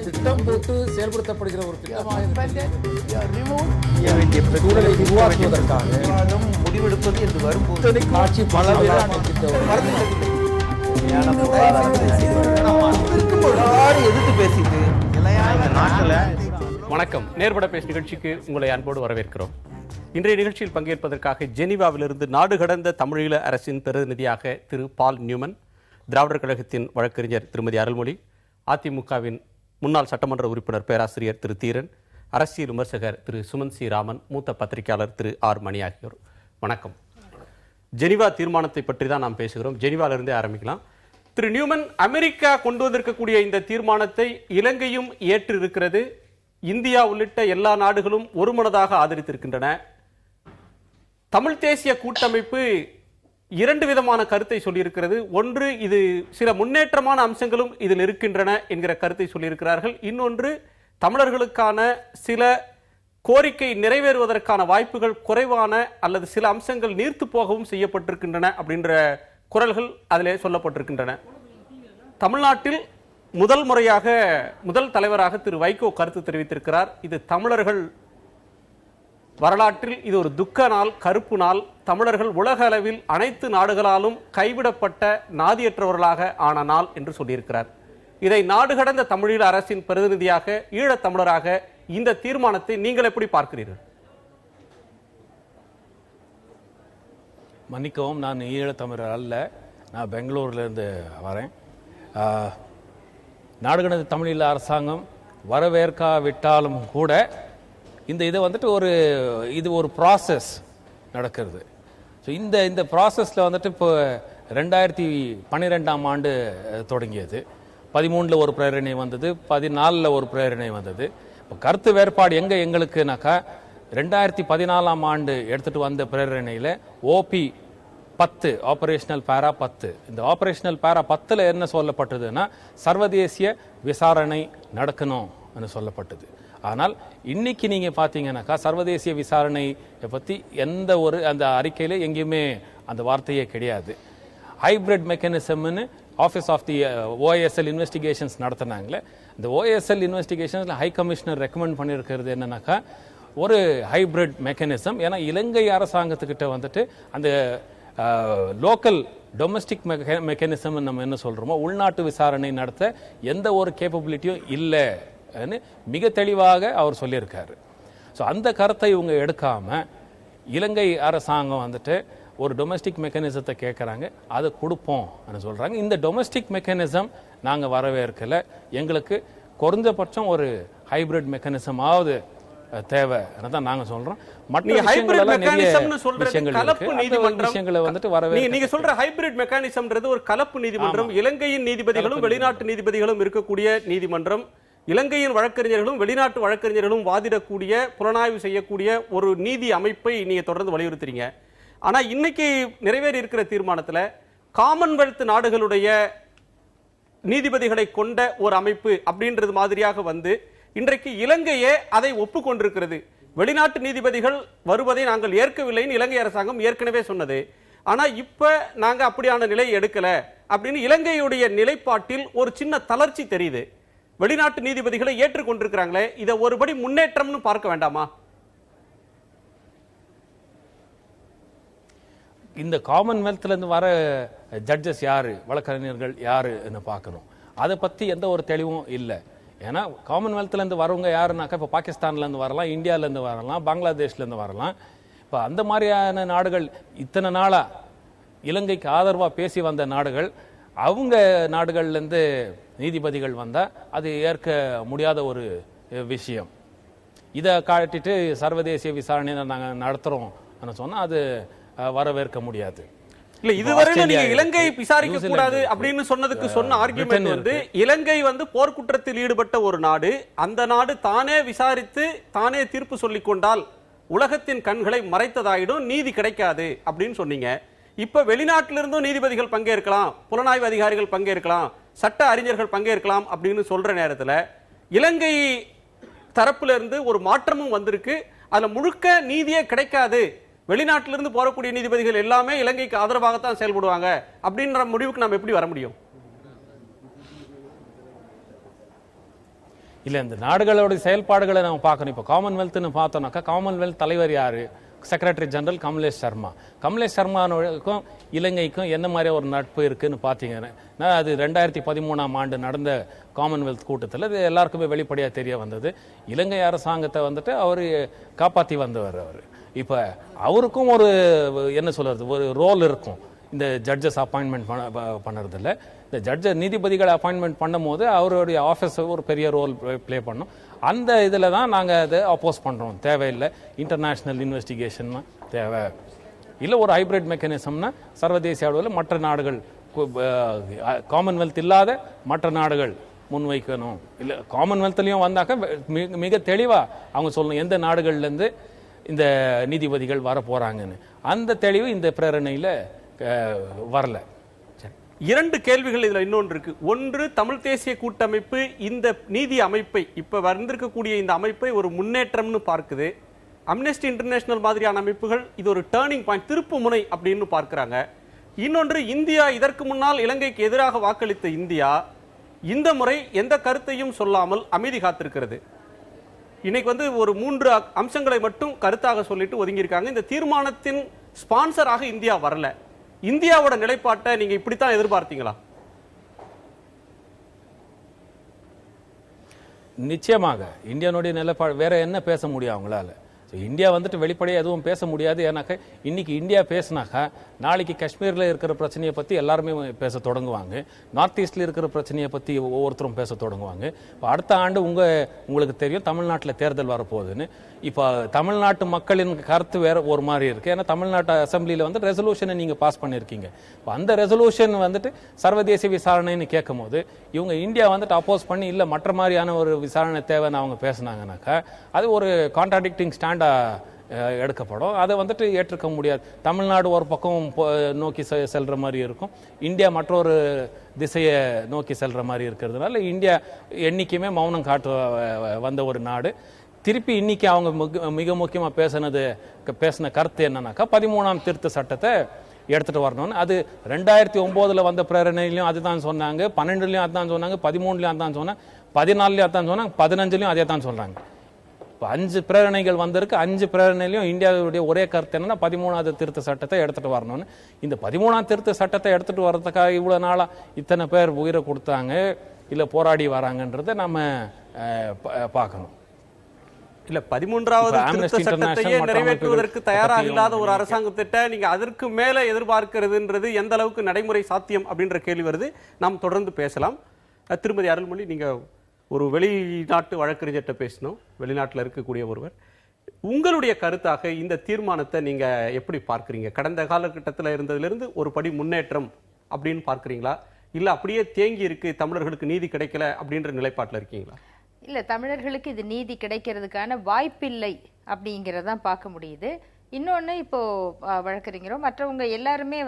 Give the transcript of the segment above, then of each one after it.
திட்டம் போட்டு செயல்படுத்தப்படுகிற ஒரு முடிவெடுப்பது என்று வரும்போது காட்சி எதிர்த்து பேசிட்டு வணக்கம். நேர்பட பேசு நிகழ்ச்சிக்கு உங்களை அன்போடு வரவேற்கிறோம். இன்றைய நிகழ்ச்சியில் பங்கேற்பதற்காக ஜெனீவாவிலிருந்து நாடு கடந்த தமிழீழ அரசின் பிரதிநிதியாக திரு பால் நியூமன், திராவிடர் கழகத்தின் வழக்கறிஞர் திருமதி அருள்மொழி, அதிமுகவின் முன்னாள் சட்டமன்ற உறுப்பினர் பேராசிரியர் திரு தீரன், அரசியல் விமர்சகர் திரு சுமன் சி ராமன், மூத்த பத்திரிகையாளர் திரு ஆர் மணி ஆகியோர். வணக்கம். ஜெனீவா தீர்மானத்தை பற்றி தான் நாம் பேசுகிறோம். ஜெனீவாவிலிருந்தே ஆரம்பிக்கலாம். திரு நியூமன், அமெரிக்கா கொண்டு வந்திருக்கக்கூடிய இந்த தீர்மானத்தை இலங்கையும் ஏற்றிருக்கிறது. இந்தியா உள்ளிட்ட எல்லா நாடுகளும் ஒருமனதாக ஆதரித்திருக்கின்றன. தமிழ் தேசிய கூட்டமைப்பு இரண்டு விதமான கருத்தை சொல்லியிருக்கிறது. ஒன்று, இது சில முன்னேற்றமான அம்சங்களும் இதில் இருக்கின்றன என்கிற கருத்தை சொல்லியிருக்கிறார்கள். இன்னொன்று, தமிழர்களுக்கான சில கோரிக்கை நிறைவேறுவதற்கான வாய்ப்புகள் குறைவான அல்லது சில அம்சங்கள் நீர்த்து போகவும் செய்யப்பட்டிருக்கின்றன அப்படின்ற குரல்கள் அதிலே சொல்லப்பட்டிருக்கின்றன. தமிழ்நாட்டில் முதல் தலைவராக திரு வைகோ கருத்து தெரிவித்திருக்கிறார். இது தமிழர்கள் வரலாற்றில் இது ஒரு துக்க நாள், கருப்பு நாள். தமிழர்கள் உலக அளவில் அனைத்து நாடுகளாலும் கைவிடப்பட்ட நாதியற்றவர்களாக ஆன நாள் என்று சொல்லியிருக்கிறார். இதை நாடு கடந்த தமிழீழ அரசின் பிரதிநிதியாக, ஈழத் தமிழராக இந்த தீர்மானத்தை நீங்கள் எப்படி பார்க்கிறீர்கள்? மன்னிக்கவும், நான் ஈழத்தமிழர் அல்ல, நான் பெங்களூர்லேருந்து வரேன். நாடு கடந்த தமிழீழ அரசாங்கம் வரவேற்காவிட்டாலும் கூட இதை வந்துட்டு இது ஒரு ப்ராசஸ் நடக்கிறது. ஸோ இந்த ப்ராசஸில் வந்துட்டு இப்போ 2012ஆம் ஆண்டு தொடங்கியது. 13 ஒரு பிரேரணை வந்தது, 14 ஒரு பிரேரணை வந்தது. இப்போ கருத்து வேறுபாடு எங்களுக்குனாக்கா 2014ஆம் ஆண்டு எடுத்துட்டு வந்த பிரேரணையில் OP 10 ஆபரேஷனல் பேரா 10, இந்த ஆபரேஷனல் பேரா 10ல் என்ன சொல்லப்பட்டதுன்னா சர்வதேசிய விசாரணை நடக்கணும் சொல்லப்பட்டது. ஆனால் இன்னைக்கு நீங்க பாத்தீங்கன்னாக்கா சர்வதேசிய விசாரணை பத்தி எந்த ஒரு அந்த அறிக்கையில எங்கேயுமே அந்த வார்த்தையே கிடையாது. ஹைபிரிட் மெக்கானிசம்னு office of the OISL investigations நடத்தினாங்களே, இந்த OISL இன்வெஸ்டிகேஷன்ஸ்ல ஹை கமிஷனர் ரெக்கமெண்ட் பண்ணியிருக்கிறது என்னன்னாக்கா ஒரு ஹைபிரிட் மெக்கானிசம். ஏன்னா இலங்கை அரசாங்கத்துக்கிட்ட வந்துட்டு அந்த லோக்கல் டொமஸ்டிக் மெக்கானிசம் நம்ம என்ன சொல்றோமோ உள்நாட்டு விசாரணை நடத்த எந்த ஒரு கேப்பபிலிட்டியும் இல்லைன்னு மிக தெளிவாக அவர் சொல்லியிருக்காரு. ஸோ அந்த கருத்தை இவங்க எடுக்காம இலங்கை அரசாங்கம் வந்துட்டு ஒரு டொமஸ்டிக் மெக்கானிசத்தை கேட்குறாங்க, அதை கொடுப்போம் சொல்றாங்க. இந்த டொமஸ்டிக் மெக்கானிசம் நாங்கள் வரவேற்கல, எங்களுக்கு குறைஞ்சபட்சம் ஒரு ஹைபிரிட் மெக்கானிசமாவது தேவை தான் நாங்க சொல்றோம். நீங்க சொல்ற ஹைபிரிட் மெக்கானிசம்ன்றது ஒரு கலப்பு நீதிமன்றம். இலங்கையின் நீதிபதிகளும் வெளிநாட்டு நீதிபதிகளும் இருக்கக்கூடிய நீதிமன்றம், இலங்கையின் வழக்கறிஞர்களும் வெளிநாட்டு வழக்கறிஞர்களும் வாதிடக்கூடிய, புலனாய்வு செய்யக்கூடிய ஒரு நீதி அமைப்பை நீங்க தொடர்ந்து வலியுறுத்துறீங்க. ஆனா இன்னைக்கு நிறைவேறி இருக்கிற தீர்மானத்துல காமன்வெல்த் நாடுகளுடைய நீதிபதிகளை கொண்ட ஒரு அமைப்பு அப்படின்றது மாதிரியாக வந்து இன்றைக்கு இலங்கையே அதை ஒப்புக்கொண்டிருக்கிறது. வெளிநாட்டு நீதிபதிகள் வருவதை நாங்கள் ஏற்கவில்லைன்னு இலங்கை அரசாங்கம் ஏற்கனவே சொன்னது. ஆனா இப்ப நாங்க அப்படியான நிலை எடுக்கல அப்படின்னு இலங்கையுடைய நிலைப்பாட்டில் ஒரு சின்ன தளர்ச்சி தெரியுது. வெளிநாட்டு நீதிபதிகளை ஏற்றுக்கொண்டிருக்கிறாங்களே, இதை ஒருபடி முன்னேற்றம்னு பார்க்க வேண்டாமா? இந்த காமன்வெல்த்ல இருந்து வர ஜட்ஜஸ் யாரு, வழக்கறிஞர்கள் யாருன்னு பார்க்கணும். அதை பத்தி எந்த ஒரு தெளிவும் இல்லை. ஏன்னா காமன்வெல்த்ல இருந்து வரவங்க யாருனாக்கா இப்போ பாகிஸ்தான்ல இருந்து வரலாம், இந்தியால இருந்து வரலாம், பங்களாதேஷ்ல இருந்து வரலாம். இப்போ அந்த மாதிரியான நாடுகள் இத்தனை நாளா இலங்கைக்கு ஆதரவா பேசி வந்த நாடுகள், அவங்க நாடுகள்ல இருந்து நீதிபதிகள் வந்தா அது ஏற்க முடியாத ஒரு விஷயம். இதை காட்டிட்டு சர்வதேசிய விசாரணை நாங்கள் நடத்துறோம் சொன்னா அது வரவேற்க முடியாது. இல்ல, இதுவரை நீங்க இலங்கை விசாரிக்க கூடாது அப்படின்னு சொன்னதுக்கு சொன்ன ஆர்குமெண்ட் வந்து இலங்கை வந்து போர்க்குற்றத்தில் ஈடுபட்ட ஒரு நாடு, அந்த நாடு தானே விசாரித்து தானே தீர்ப்பு சொல்லிக் கொண்டால் உலகத்தின் கண்களை மறைத்ததாயிடும், நீதி கிடைக்காது அப்படின்னு சொன்னீங்க. இப்ப வெளிநாட்டிலிருந்தும் நீதிபதிகள் பங்கேற்கலாம், புலனாய்வு அதிகாரிகள் பங்கேற்கலாம், சட்ட அறிஞர்கள் பங்கேற்கலாம் அப்படின்னு சொல்ற நேரத்துல இலங்கை தரப்புல இருந்து ஒரு மாற்றமும் வந்திருக்கு. அதுல முழுக்க நீதியே கிடைக்காது, வெளிநாட்டிலிருந்து போறக்கூடிய நீதிபதிகள் எல்லாமே இலங்கைக்கு ஆதரவாகத்தான் செயல்படுவாங்க அப்படின்ற முடிவுக்கு நாம் எப்படி வர முடியும்? இல்லை இந்த நாடுகளோட செயல்பாடுகளை நம்ம பார்க்கணும். இப்போ காமன்வெல்த்னு பார்த்தோம்னாக்கா காமன்வெல்த் தலைவர் யாரு? Secretary general Kamlesh Sharma. கமலேஷ் சர்மாவுக்கும் இலங்கைக்கும் என்ன மாதிரி ஒரு நட்பு இருக்குன்னு பார்த்தீங்கன்னா அது 2013ஆம் ஆண்டு நடந்த காமன்வெல்த் கூட்டத்தில் இது எல்லாருக்குமே வெளிப்படையாக தெரிய வந்தது. இலங்கை அரசாங்கத்தை வந்துட்டு அவர் காப்பாற்றி வந்தவர். அவர் இப்போ அவருக்கும் ஒரு என்ன சொல்றது ஒரு ரோல் இருக்கும் இந்த ஜட்ஜஸ் அப்பாயின்மெண்ட் பண்ணுறதில்ல. இந்த நீதிபதிகளை அப்பாயின்மெண்ட் பண்ணும் போது அவருடைய ஆஃபீஸ் ஒரு பெரிய ரோல் பிளே பண்ணும். அந்த இதில் தான் நாங்கள் அதை அப்போஸ் பண்ணுறோம். தேவையில்லை இன்டர்நேஷ்னல் இன்வெஸ்டிகேஷன் தேவை இல்லை ஒரு ஹைப்ரிட் மெக்கானிசம்னா சர்வதேச அளவில் மற்ற நாடுகள் காமன்வெல்த் இல்லாத மற்ற நாடுகள் முன்வைக்கணும். இல்லை காமன்வெல்த்லையும் வந்தாக்க மிக தெளிவாக அவங்க சொல்லணும் எந்த நாடுகள்லேருந்து இந்த நீதிபதிகள் வர போகிறாங்கன்னு. அந்த தெளிவு இந்த பிரேரணையில் வரல. 2 கேள்விகள் இதுல இன்னொன்று இருக்கு. ஒன்று, தமிழ் தேசிய கூட்டமைப்பு இந்த நீதி அமைப்பை இப்ப வந்திருக்கக்கூடிய இந்த அமைப்பை ஒரு முன்னேற்றம்னு பார்க்குது. அம்னெஸ்டி இன்டர்நேஷனல் மாதிரியான அமைப்புகள் இது ஒரு டேர்னிங் பாயிண்ட், திருப்பு முனை அப்படின்னு பார்க்கிறாங்க. இன்னொன்று, இந்தியா இதற்கு முன்னால் இலங்கைக்கு எதிராக வாக்களித்த இந்தியா இந்த முறை எந்த கருத்தையும் சொல்லாமல் அமைதி காத்திருக்கிறது. இன்னைக்கு ஒரு 3 அம்சங்களை மட்டும் கருத்தாக சொல்லிட்டு ஒதுங்கியிருக்காங்க. இந்த தீர்மானத்தின் ஸ்பான்சராக இந்தியா வரல. இந்தியாவோட நிலைப்பாட்டை நீங்க இப்படித்தான் எதிர்பார்த்தீங்களா? நிச்சயமாக இந்தியாவுடைய நிலைப்பாடு வேற என்ன பேச முடியும் அவங்களால? இந்தியா வெளிப்படையாக எதுவும் பேச முடியாது. ஏன்னாக்கா இன்னைக்கு இந்தியா பேசினாக்கா நாளைக்கு காஷ்மீரில் இருக்கிற பிரச்சனையை பற்றி எல்லாருமே பேச தொடங்குவாங்க. நார்த் ஈஸ்டில் இருக்கிற பிரச்சனையை பற்றி ஒவ்வொருத்தரும் பேச தொடங்குவாங்க. இப்போ அடுத்த ஆண்டு உங்களுக்கு தெரியும் தமிழ்நாட்டில் தேர்தல் வரப்போகுதுன்னு. இப்போ தமிழ்நாட்டு மக்களின் கருத்து வேற ஒரு மாதிரி இருக்கு. ஏன்னா தமிழ்நாட்டு அசம்பிளியில் ரெசல்யூஷனை நீங்கள் பாஸ் பண்ணியிருக்கீங்க. இப்போ அந்த ரெசல்யூஷன் சர்வதேச விசாரணைன்னு கேட்கும் போது இவங்க இந்தியா அப்போஸ் பண்ணி இல்லை மற்ற மாதிரியான ஒரு விசாரணை தேவைன்னு அவங்க பேசினாங்கனாக்கா அது ஒரு கான்ட்ராடிக்டிங் ஸ்டாண்டா எடுக்கப்படும். அதை ஏற்றுக்க முடியாது. தமிழ்நாடு ஒரு பக்கம் நோக்கி செல்ற மாதிரி இருக்கும், இந்தியா மற்றொரு திசையை நோக்கி செல்ற மாதிரி இருக்கிறதுனால இந்தியா என்னைக்குமே மௌனம் காட்டு வந்த ஒரு நாடு. திருப்பி இன்னைக்கு அவங்க மிக முக்கியமா பேசின கருத்து என்னன்னாக்கா 13ஆம் திருத்த சட்டத்தை எடுத்துட்டு வரணும்னு. அது 2009 வந்த பிரேரணையிலையும் அதுதான் சொன்னாங்க, 12லயும் அதுதான் சொன்னாங்க, 13லயும் அதுதான் சொன்னாங்க, 14லயும் அதுதான் சொன்னாங்க, 15லயும் அதே தான் சொல்றாங்க. இப்போ 5 பிரேரணைகள் வந்திருக்கு. 5 பிரேரணையிலையும் இந்தியாவுடைய ஒரே கருத்து என்னன்னா 13ஆவது திருத்த சட்டத்தை எடுத்துட்டு வரணும்னு. இந்த 13ஆம் திருத்த சட்டத்தை எடுத்துட்டு வர்றதுக்காக இவ்வளவு நாளா இத்தனை பேர் உயிரை கொடுத்தாங்க இல்ல போராடி வராங்கன்றதை நம்ம பார்க்கணும். இல்ல 13ஆவது திருத்த சட்டத்தையே நிறைவேற்றுவதற்கு தயாராக இல்லாத ஒரு அரசாங்கத்திட்ட நீங்க அதற்கு மேல எதிர்பார்க்கிறதுன்றது எந்த அளவுக்கு நடைமுறை சாத்தியம் அப்படின்ற கேள்வி வருது. நாம் தொடர்ந்து பேசலாம். திருமதி அருள்மொழி, நீங்க ஒரு வெளிநாட்டு வழக்கறிஞர்கிட்ட பேசணும், வெளிநாட்டில் இருக்கக்கூடிய ஒருவர். உங்களுடைய கருத்தாக இந்த தீர்மானத்தை நீங்க எப்படி பார்க்குறீங்க? கடந்த காலகட்டத்தில் இருந்ததிலிருந்து ஒரு படி முன்னேற்றம் அப்படின்னு பார்க்குறீங்களா, இல்லை அப்படியே தேங்கி இருக்கு தமிழர்களுக்கு நீதி கிடைக்கல அப்படின்ற நிலைப்பாட்டில் இருக்கீங்களா? இல்லை, தமிழர்களுக்கு இது நீதி கிடைக்கிறதுக்கான வாய்ப்பில்லை அப்படிங்கிறதான் பார்க்க முடியுது. இன்னொன்று, இப்போ வழக்கறிஞரும் மற்றவங்க எல்லாருமே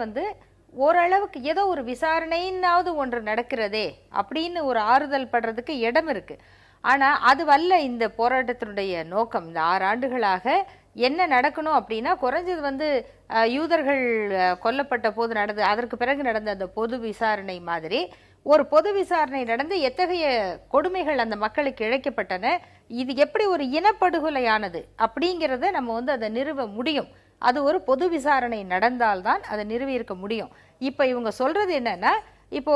ஓரளவுக்கு ஏதோ ஒரு விசாரணைன்னாவது ஒன்று நடக்கிறதே அப்படின்னு ஒரு ஆறுதல் படுறதுக்கு இடம் இருக்கு. ஆனா அது வல்ல இந்த போராட்டத்தினுடைய நோக்கம். இந்த 6 ஆண்டுகளாக என்ன நடக்கணும் அப்படின்னா, குறைஞ்சது யூதர்கள் கொல்லப்பட்ட போது நடந்து அதற்கு பிறகு நடந்த அந்த பொது விசாரணை மாதிரி ஒரு பொது விசாரணை நடந்து எத்தகைய கொடுமைகள் அந்த மக்களுக்கு இழைக்கப்பட்டன, இது எப்படி ஒரு இனப்படுகொலையானது அப்படிங்கிறத நம்ம அதை நிறுவ முடியும். அது ஒரு பொது விசாரணை நடந்தால்தான் அதை நிறுவி இருக்க முடியும். இப்ப இவங்க சொல்றது என்னன்னா, இப்போ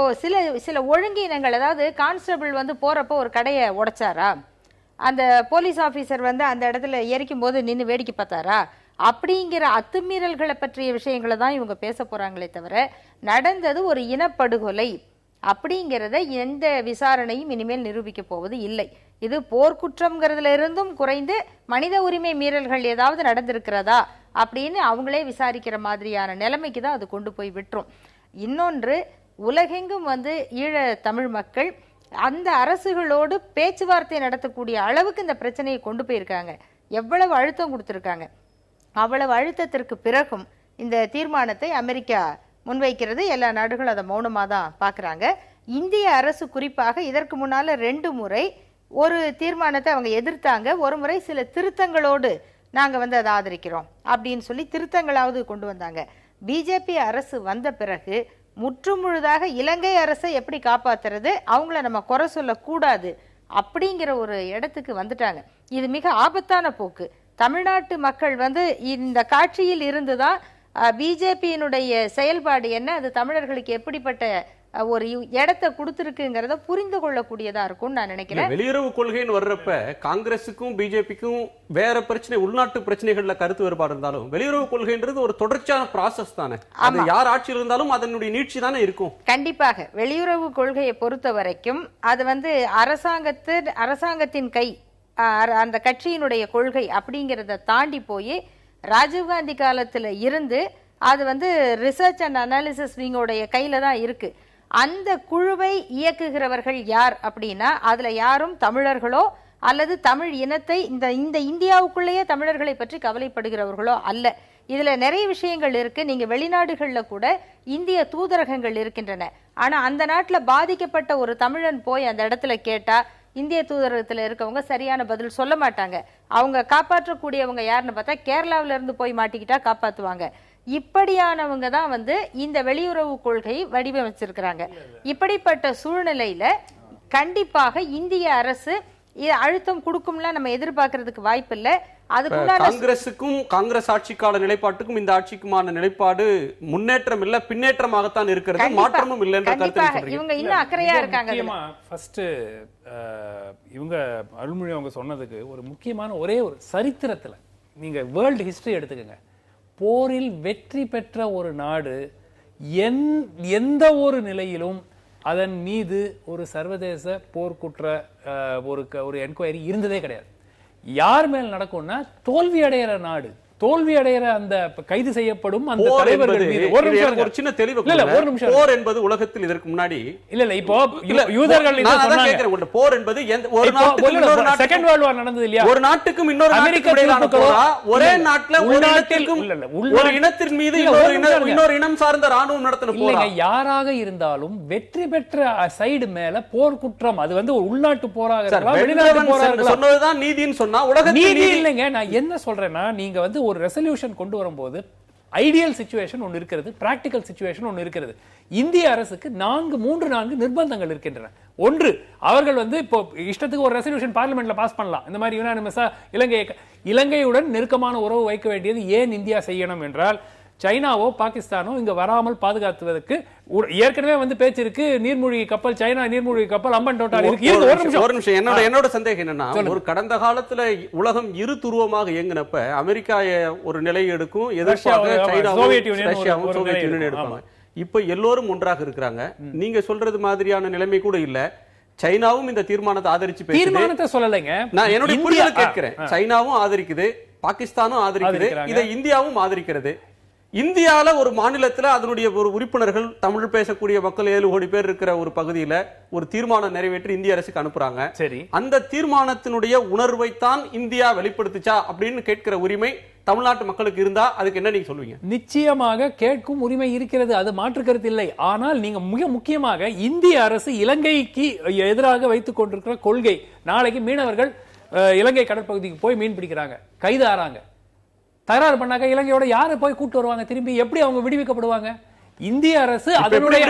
சில ஒழுங்கீனங்கள், அதாவது கான்ஸ்டபிள் போறப்போ ஒரு கடையை உடைச்சாரா, அந்த போலீஸ் ஆபீசர் அந்த இடத்துல எரிக்கும் போது நின்று வேடிக்கை பார்த்தாரா, அப்படிங்கிற அத்துமீறல்களை பற்றிய விஷயங்களை தான் இவங்க பேச போறாங்களே தவிர நடந்தது ஒரு இனப்படுகொலை அப்படிங்கிறத எந்த விசாரணையும் இனிமேல் நிரூபிக்க போவது இல்லை. இது போர்க்குற்றம்ங்கிறதுல இருந்தும் குறைந்து மனித உரிமை மீறல்கள் ஏதாவது நடந்திருக்கிறதா அப்படின்னு அவங்களே விசாரிக்கிற மாதிரியான நிலைமைக்கு தான் அது கொண்டு போய் விட்டுரும். இன்னொன்று, உலகெங்கும் ஈழ தமிழ் மக்கள் அந்த அரசுகளோடு பேச்சுவார்த்தை நடத்தக்கூடிய அளவுக்கு இந்த பிரச்சனையை கொண்டு போயிருக்காங்க. எவ்வளவு அழுத்தம் கொடுத்துருக்காங்க. அவ்வளவு அழுத்தத்திற்கு பிறகும் இந்த தீர்மானத்தை அமெரிக்கா முன்வைக்கிறது. எல்லா நாடுகளும் அதை மௌனமாக தான் பார்க்குறாங்க. இந்திய அரசு குறிப்பாக இதற்கு முன்னால் 2 முறை ஒரு தீர்மானத்தை அவங்க எதிர்த்தாங்க. ஒரு முறை சில திருத்தங்களோடு நாங்கள் அதை ஆதரிக்கிறோம் அப்படின்னு சொல்லி திருத்தங்களாவது கொண்டு வந்தாங்க. பிஜேபி அரசு வந்த பிறகு முற்றுமுழுதாக இலங்கை அரசை எப்படி காப்பாற்றுறது, அவங்கள நம்ம குறை சொல்லக்கூடாது அப்படிங்கிற ஒரு இடத்துக்கு வந்துட்டாங்க. இது மிக ஆபத்தான போக்கு. தமிழ்நாட்டு மக்கள் வந்து இந்த காட்சியில் இருந்துதான் பிஜேபியினுடைய செயல்பாடு என்ன, அது தமிழர்களுக்கு எப்படிப்பட்ட ஒரு இடத்தை கொடுத்திருக்குங்கிறத புரிந்து கொள்ளக்கூடியதா இருக்கும்னு நான் நினைக்கிறேன். வெளியுறவு கொள்கைன்னு வர்றப்ப காங்கிரசுக்கும் பிஜேபிக்கும் வேற பிரச்சனை, உள்நாட்டு பிரச்சனைகள்ல கருத்து வேறுபாடு இருந்தாலும் வெளியுறவு கொள்கைன்றது ஒரு தொடர்ச்சியான ப்ராசஸ் தானே. அது யார் ஆட்சியில் இருந்தாலும் அதனுடைய நீட்சி தானே இருக்கும். கண்டிப்பாக வெளியுறவு கொள்கையை பொறுத்த வரைக்கும் அது வந்து அரசாங்கத்தின் கை, அந்த கட்சியினுடைய கொள்கை அப்படிங்கிறத தாண்டி போய் ராஜீவ்காந்தி காலத்துல இருந்து அது வந்து ரிசர்ச் அண்ட் அனாலிசிஸ் விங்கோடைய கையில தான் இருக்கு. அந்த குழுவை இயக்குகிறவர்கள் யார் அப்படின்னா அதுல யாரும் தமிழர்களோ அல்லது தமிழ் இனத்தை இந்த இந்தியாவுக்குள்ளேயே தமிழர்களை பற்றி கவலைப்படுகிறவர்களோ அல்ல. இதுல நிறைய விஷயங்கள் இருக்கு. நீங்க வெளிநாடுகள்ல கூட இந்திய தூதரகங்கள் இருக்கின்றன. ஆனா அந்த நாட்டுல பாதிக்கப்பட்ட ஒரு தமிழன் போய் அந்த இடத்துல கேட்டா இந்திய தூதரகத்துல இருக்கவங்க சரியான பதில் சொல்ல மாட்டாங்க. அவங்க காப்பாற்றக்கூடியவங்க யாருன்னு பார்த்தா கேரளாவில இருந்து போய் மாட்டிக்கிட்டா காப்பாத்துவாங்க. இப்படியானவங்க தான் வந்து இந்த வெளியுறவு கொள்கையை வடிவமைச்சிருக்கிறாங்க. இப்படிப்பட்ட சூழ்நிலையில கண்டிப்பாக இந்திய அரசு அழுத்தம் கொடுக்கும்லாம் நம்ம எதிர்பார்க்கறதுக்கு வாய்ப்பு இல்லை. காங்கிரசுக்கும் காங்கிரஸ் ஆட்சி கால நிலைப்பாட்டுக்கும் இந்த ஆட்சிக்குமான நிலைப்பாடு முன்னேற்றம் இல்ல பின்னேற்றமாகத்தான் இருக்கிறது, மாற்றமும் இல்லை என்ற கருத்து இவங்க இன்னும் அக்கறையா இருக்காங்க. ஃபர்ஸ்ட் இவங்க அருள்மொழி அவங்க சொன்னதுக்கு ஒரு முக்கியமான ஒரே ஒரு சரித்திரத்துல நீங்க வேர்ல்டு ஹிஸ்டரி எடுத்துக்கங்க. போரில் வெற்றி பெற்ற ஒரு நாடு எந்த ஒரு நிலையிலும் அதன் மீது ஒரு சர்வதேச போர்க்குற்ற ஒரு என்கொயரி இருந்ததே கிடையாது. யார் மேல் நடக்கும்னா தோல்வி அடைகிற நாடு, தோல்வி அடைகிற அந்த கைது செய்யப்படும் அந்த தலைவர்கள் மீது. ஒரு சின்ன தெளிவு, போர் என்பது உலகத்தில் இதற்கு முன்னாடி இல்ல இப்போ யூதர்கள் சொன்னாங்க போர் என்பது ஒரு நாட்டுக்கு செகண்ட் வேர்ல்ட் வார் நடந்தது இல்லையா, ஒரு நாட்டுக்கும் இன்னொரு ஒரே நாட்டுல ஒரு இனத்தின் மீது இன்னொரு இனம் சார்ந்த ராணுவம் நடத்தின போர். யாராக இருந்தாலும் வெற்றி பெற்ற சைடு மேல போர் குற்றம் அது வந்து ஒரு உள்நாட்டு போராக இருக்கலாம், வெளிநாட்டு போராக சொன்னதுதான் நீதின்னு சொன்னா உலக நீதி இல்லைங்க. நான் என்ன சொல்றேன்னா நீங்க வந்து ஒரு ரெசல்யூஷன் கொண்டு வரும்போது ஐடியல் சிச்சுவேஷன் ஒன்னு இருக்கிறது, பிராக்டிகல் சிச்சுவேஷன் ஒன்னு இருக்கிறது. இந்திய அரசுக்கு 4 நிர்பந்தங்கள் இருக்கின்றன. ஒன்று, அவர்கள் வந்து இப்போ இஷ்டத்துக்கு ஒரு ரெசல்யூஷன் பார்லிமெண்ட்ல பாஸ் பண்ணலாம். இந்த மாதிரி யுனானிமஸா இலங்கையுடன் நெருக்கமான உறவு வைக்க வேண்டியது ஏன் இந்தியா செய்யணும் என்றால் சைனாவோ பாகிஸ்தானோ இங்க வராமல் பாதுகாத்துவதற்கு ஏற்கனவே வந்து பேச்சு இருக்கு. நீர்மூழ்கி கப்பல், சைனா நீர்மூழ்கி கப்பல் அம்பன் டோட்டால் இருக்கு. ஒரு நிமிஷம், என்னோட சந்தேகம் என்னன்னா, ஒரு கடந்த காலத்துல உலகம் இரு துருவமாக இயங்கினப்ப அமெரிக்கா ஒரு நிலை எடுக்கும், எதிர்ப்பாக ரஷ்யாவும் சோவியத் யூனியன் எடுப்பாங்க. இப்ப எல்லோரும் ஒன்றாக இருக்கிறாங்க. நீங்க சொல்றது மாதிரியான நிலைமை கூட இல்ல. சைனாவும் இந்த தீர்மானத்தை ஆதரிச்சு தீர்மானத்தை சொல்லலைங்க, நான் என்னுடைய புரிதல் கேட்கிறேன். சைனாவும் ஆதரிக்குது, பாகிஸ்தானும் ஆதரிக்குது, இதை இந்தியாவும் ஆதரிக்கிறது. இந்தியால ஒரு மாநிலத்துல அதனுடைய ஒரு உறுப்பினர்கள் தமிழ் பேசக்கூடிய மக்கள் 7 கோடி பேர் இருக்கிற ஒரு பகுதியில ஒரு தீர்மானம் நிறைவேற்றி இந்திய அரசுக்கு அனுப்புறாங்க. சரி, அந்த தீர்மானத்தினுடைய உணர்வைத்தான் இந்தியா வெளிப்படுத்துச்சா அப்படின்னு கேட்கிற உரிமை தமிழ்நாட்டு மக்களுக்கு இருந்தா அதுக்கு என்ன நீங்க சொல்லுவீங்க? நிச்சயமாக கேட்கும் உரிமை இருக்கிறது, அது மாற்று கருத்து இல்லை. ஆனால் நீங்க மிக முக்கியமாக இந்திய அரசு இலங்கைக்கு எதிராக வைத்துக் கொண்டிருக்கிற கொள்கை, நாளைக்கு மீனவர்கள் இலங்கை கடற்பகுதிக்கு போய் மீன் பிடிக்கிறாங்க, கைது ஆறாங்க, தகராறு பண்ணாக்க இலங்கையோட யாரை போய் கூட்டு வருவாங்க, திரும்பி எப்படி அவங்க விடுவிக்கப்படுவாங்க? இந்திய அரசு அதனுடைய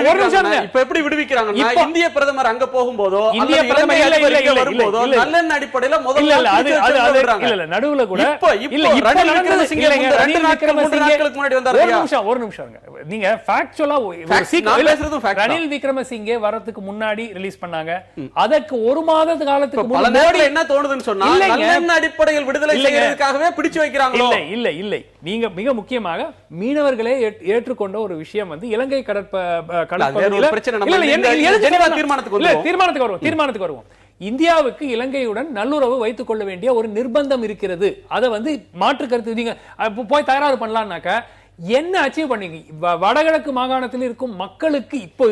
இப்ப எப்படி விடுவிக்கிறாங்க? இந்திய பிரதமர் அங்க போகும்போதோ இந்திய பிரதமர் வரும்போதோ நல்லெண்ண அடிப்படையில முதல்ல நடுவுல கூட ஒரு நிமிஷம் நீங்க ஃபேக்சுவலா ரணில் விக்ரமசிங்கே வரதுக்கு முன்னாடி ரிலீஸ் பண்ணாங்க. அதற்கு ஒரு மாத காலத்துக்கு முன்னாடி என்ன தோணுதுன்னு சொன்னா நல்லெண்ண அடிப்படையில் விடுதலை செய்யறதுக்காகவே பிடிச்சு வைக்கிறாங்க. இல்ல இல்ல நீங்க மிக முக்கியமாக மீனவர்களே ஏற்றுக்கொண்ட ஒரு விஷயம் வந்து இலங்கை தீர்மானத்துக்கு வருவோம். இந்தியாவுக்கு இலங்கையுடன் நல்லுறவு வைத்துக் கொள்ள வேண்டிய ஒரு நிர்பந்தம் இருக்கிறது. அதை வந்து மாற்று கருத்து நீங்க போய் தயாராக பண்ணலாம்னாக்க என்ன அச்சீவ் பண்ணீங்க? வடகிழக்கு மாகாணத்தில் இருக்கும் மக்களுக்கு, இப்போ